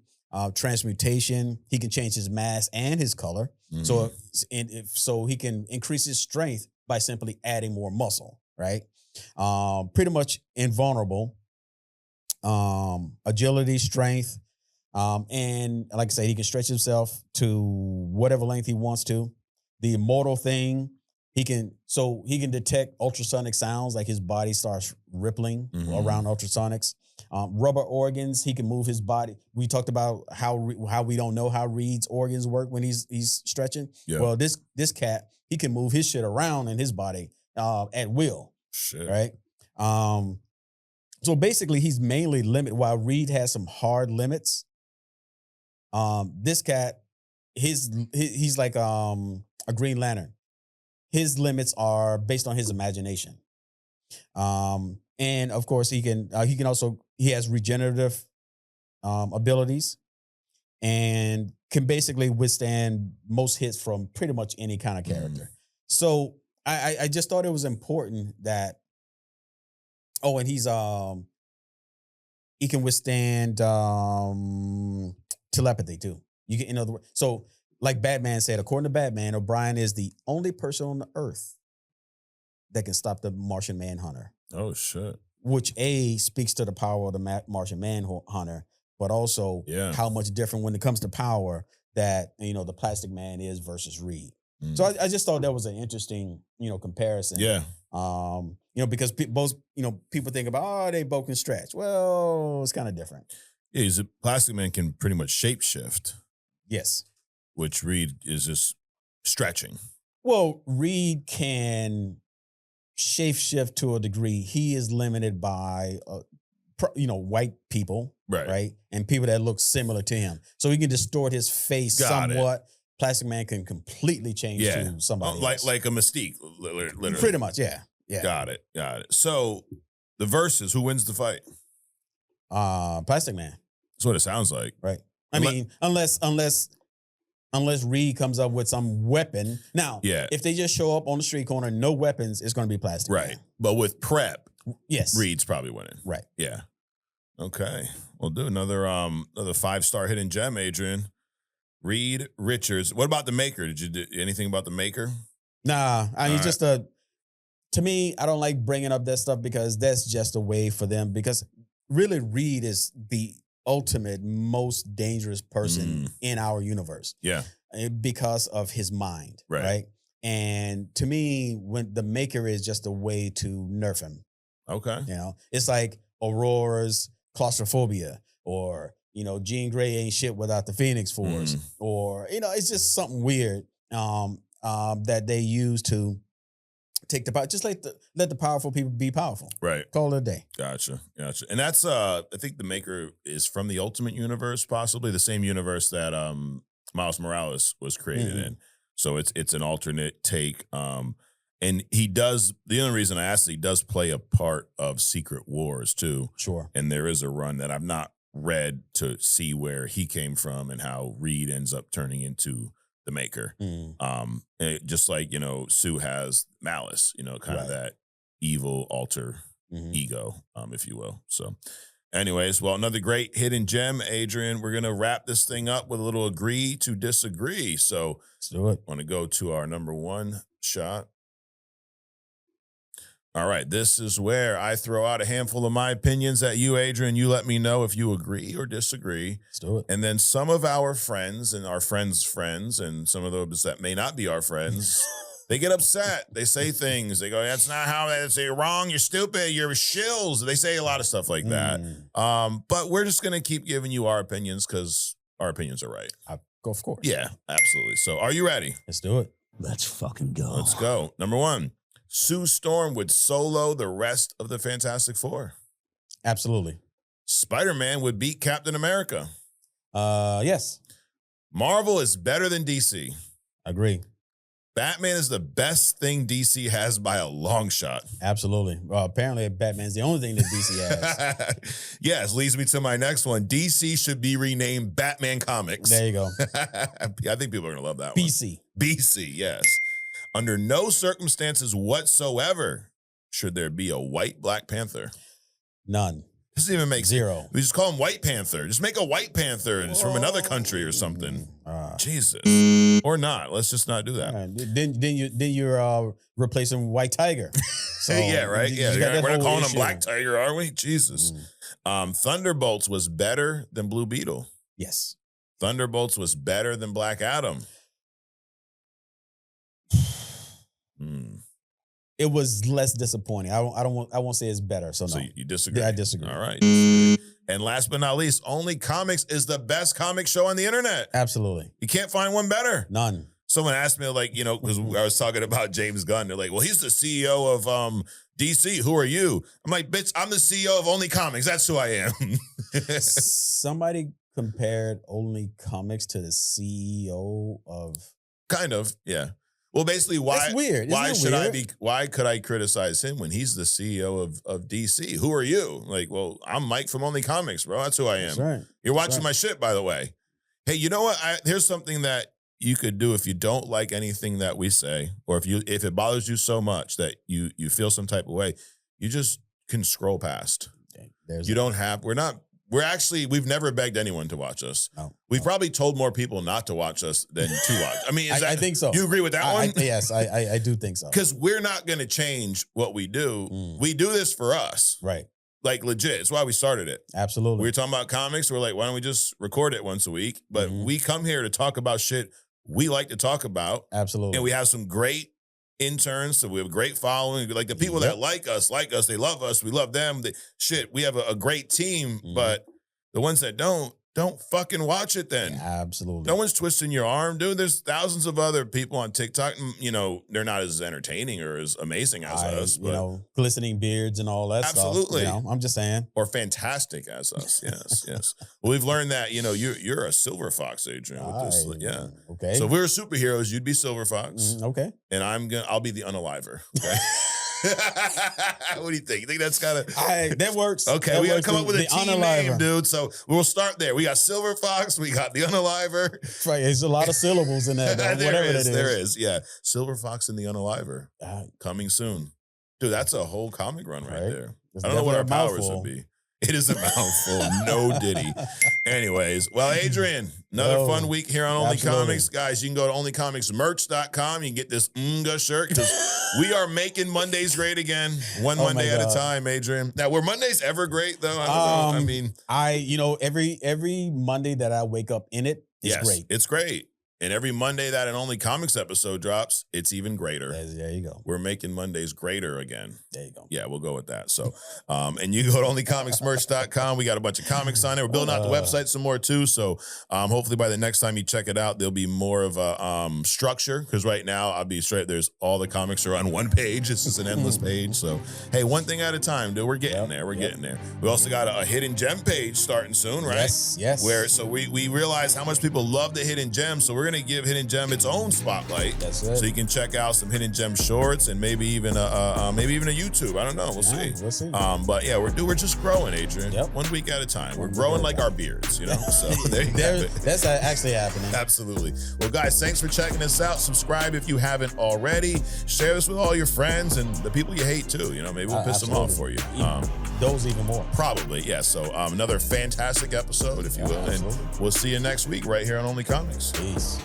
transmutation. He can change his mass and his color. So he can increase his strength by simply adding more muscle, right? Pretty much invulnerable. Agility, strength, and like I say, he can stretch himself to whatever length he wants to. The immortal thing, he can detect ultrasonic sounds, like his body starts rippling around ultrasonics. Rubber organs, he can move his body. We talked about how we don't know how Reed's organs work when he's stretching. Yeah. Well, this cat, he can move his shit around in his body at will. Shit. Right? So basically, he's mainly limited. While Reed has some hard limits, this cat, he's like a Green Lantern. His limits are based on his imagination, and of course, he has regenerative abilities, and can basically withstand most hits from pretty much any kind of character. So I just thought it was important that. Oh, and he can withstand telepathy too. You can, in other words, so like Batman said, according to Batman, O'Brien is the only person on the earth that can stop the Martian Manhunter. Oh shit! Which speaks to the power of the Martian Manhunter, but also how much different when it comes to power that the Plastic Man is versus Reed. So I just thought that was an interesting comparison. Yeah. Because people think about, they both can stretch. Well, it's kind of different. Yeah, he's a Plastic Man can pretty much shapeshift. Yes. Which Reed is just stretching. Well, Reed can shapeshift to a degree. He is limited by, white people, right? And people that look similar to him. So he can distort his face somewhat. Plastic Man can completely change to somebody else. Like a Mystique, literally. Pretty much, yeah. Got it. So the verses, who wins the fight? Plastic Man. That's what it sounds like. Right. I mean, unless unless Reed comes up with some weapon. Now, if they just show up on the street corner, no weapons, it's going to be plastic. Right. Man. But with prep, yes, Reed's probably winning. Right. Yeah. Okay. We'll do another 5-star hidden gem, Adrian. Reed Richards. What about the maker? Did you do anything about the maker? Nah. I mean, just to me, I don't like bringing up that stuff because that's just a way for them. Because really, Reed is the ultimate, most dangerous person in our universe. Yeah. Because of his mind. Right. And to me, when the maker is just a way to nerf him. Okay. You know, it's like Aurora's claustrophobia, or Jean Grey ain't shit without the Phoenix Force, or it's just something weird that they use to take the power. Just let the powerful people be powerful. Right. Call it a day. Gotcha. And that's I think the maker is from the Ultimate Universe, possibly the same universe that Miles Morales was created in. So it's an alternate take. And he does, the only reason I asked, he does play a part of Secret Wars too. Sure. And there is a run that I've not read to see where he came from and how Reed ends up turning into the maker. Just like, Sue has Malice, kind of that evil alter ego, if you will. So anyways, well, another great hidden gem, Adrian. We're going to wrap this thing up with a little agree to disagree. So let's do it. I want to go to our number one shot. All right, this is where I throw out a handful of my opinions at you, Adrian. You let me know if you agree or disagree. Let's do it. And then some of our friends and our friends' friends and some of those that may not be our friends, they get upset. They say things. They go, that's not how that's wrong. You're stupid. You're shills. They say a lot of stuff like that. But we're just going to keep giving you our opinions because our opinions are right. Of course. Yeah, absolutely. So are you ready? Let's do it. Let's fucking go. Let's go. Number one. Sue Storm would solo the rest of the Fantastic Four. Absolutely. Spider-Man would beat Captain America. Yes. Marvel is better than DC. Agree. Batman is the best thing DC has by a long shot. Absolutely. Well, apparently Batman's the only thing that DC has. Yes, leads me to my next one. DC should be renamed Batman Comics. There you go. I think people are going to love that BC. one. BC, yes. Under no circumstances whatsoever should there be a white Black Panther. None. Doesn't even make zero. We just call him White Panther. Just make a White Panther and it's from another country or something. Jesus. Or not. Let's just not do that. Then you're replacing White Tiger. So yeah, right? Yeah, we're not calling him Black Tiger, are we? Jesus. Thunderbolts was better than Blue Beetle. Yes. Thunderbolts was better than Black Adam. It was less disappointing. I won't say it's better. So no. So you disagree? Yeah, I disagree. All right. And last but not least, Only Comics is the best comic show on the internet. Absolutely. You can't find one better. None. Someone asked me, because I was talking about James Gunn. They're like, well, he's the CEO of DC. Who are you? I'm like, bitch, I'm the CEO of Only Comics. That's who I am. Somebody compared Only Comics to the CEO of... Kind of, yeah. Well, basically, why? That's weird. Why could I criticize him when he's the CEO of DC? Who are you? Like, well, I'm Mike from Only Comics, bro. That's who I am. That's right. You're watching my shit, by the way. Hey, you know what? Here's something that you could do if you don't like anything that we say, or if it bothers you so much that you feel some type of way, you just can scroll past. We've never begged anyone to watch us. No, We've probably told more people not to watch us than to watch. I mean, I think so. You agree with that one? Yes, I do think so. Because we're not going to change what we do. We do this for us. Right. Like legit. It's why we started it. Absolutely. We were talking about comics. We're like, why don't we just record it once a week? But we come here to talk about shit we like to talk about. Absolutely. And we have some great interns, so we have a great following. Like the people that like us, they love us. We love them. We have a great team, but the ones that don't fucking watch it then. Yeah, absolutely. No one's twisting your arm, dude. There's thousands of other people on TikTok. They're not as entertaining or as amazing as us. But glistening beards and all that absolutely. stuff. I'm just saying. Or fantastic as us. Yes, yes. Well, we've learned that, you're a silver fox, Adrian. With this. Yeah. Okay. So if we were superheroes, you'd be Silver Fox. Okay. And I'll be the unaliver. Okay. What do you think? You think that's kind of... That works. Okay, that we got to works. come up with a The team Unaliver. name, dude. So we'll start there. We got Silver Fox. We got the Unaliver. Right. There's a lot of syllables in there. Whatever it is. There is. Yeah. Silver Fox and the Unaliver. Coming soon. Dude, that's a whole comic run right there. I don't know what our powers would be. It is a mouthful. No diddy. Anyways, well, Adrian, another fun week here on Only Comics. Guys, you can go to onlycomicsmerch.com. You can get this Unga shirt because we are making Mondays great again. One Monday at a time, Adrian. Now, were Mondays ever great, though? I don't know. I mean... every Monday that I wake up in it is great. It's great. And every Monday that an Only Comics episode drops, it's even greater. There you go. We're making Mondays greater again. There you go. Yeah, we'll go with that. So, and you go to onlycomicsmerch.com. We got a bunch of comics on there. We're building out the website some more too. So, hopefully by the next time you check it out, there'll be more of a structure. Because right now, I'll be straight. There's all the comics are on one page. It's just an endless page. So, hey, one thing at a time, dude. We're getting there. We're getting there. We also got a hidden gem page starting soon, right? Yes. So we realize how much people love the hidden gems. So we're gonna give Hidden Gem its own spotlight. That's it. So you can check out some Hidden Gem shorts and maybe even a YouTube. I don't know. We'll see. We'll see. But yeah, we're just growing, Adrian. Yep. 1 week at a time. We're growing like our beards, So there you have it. That's actually happening. Absolutely. Well, guys, thanks for checking us out. Subscribe if you haven't already. Share this with all your friends and the people you hate too. Maybe we'll piss them off for you. Those even more. Probably, yeah. So another fantastic episode, if you will. Absolutely. And we'll see you next week right here on Only Comics. Peace.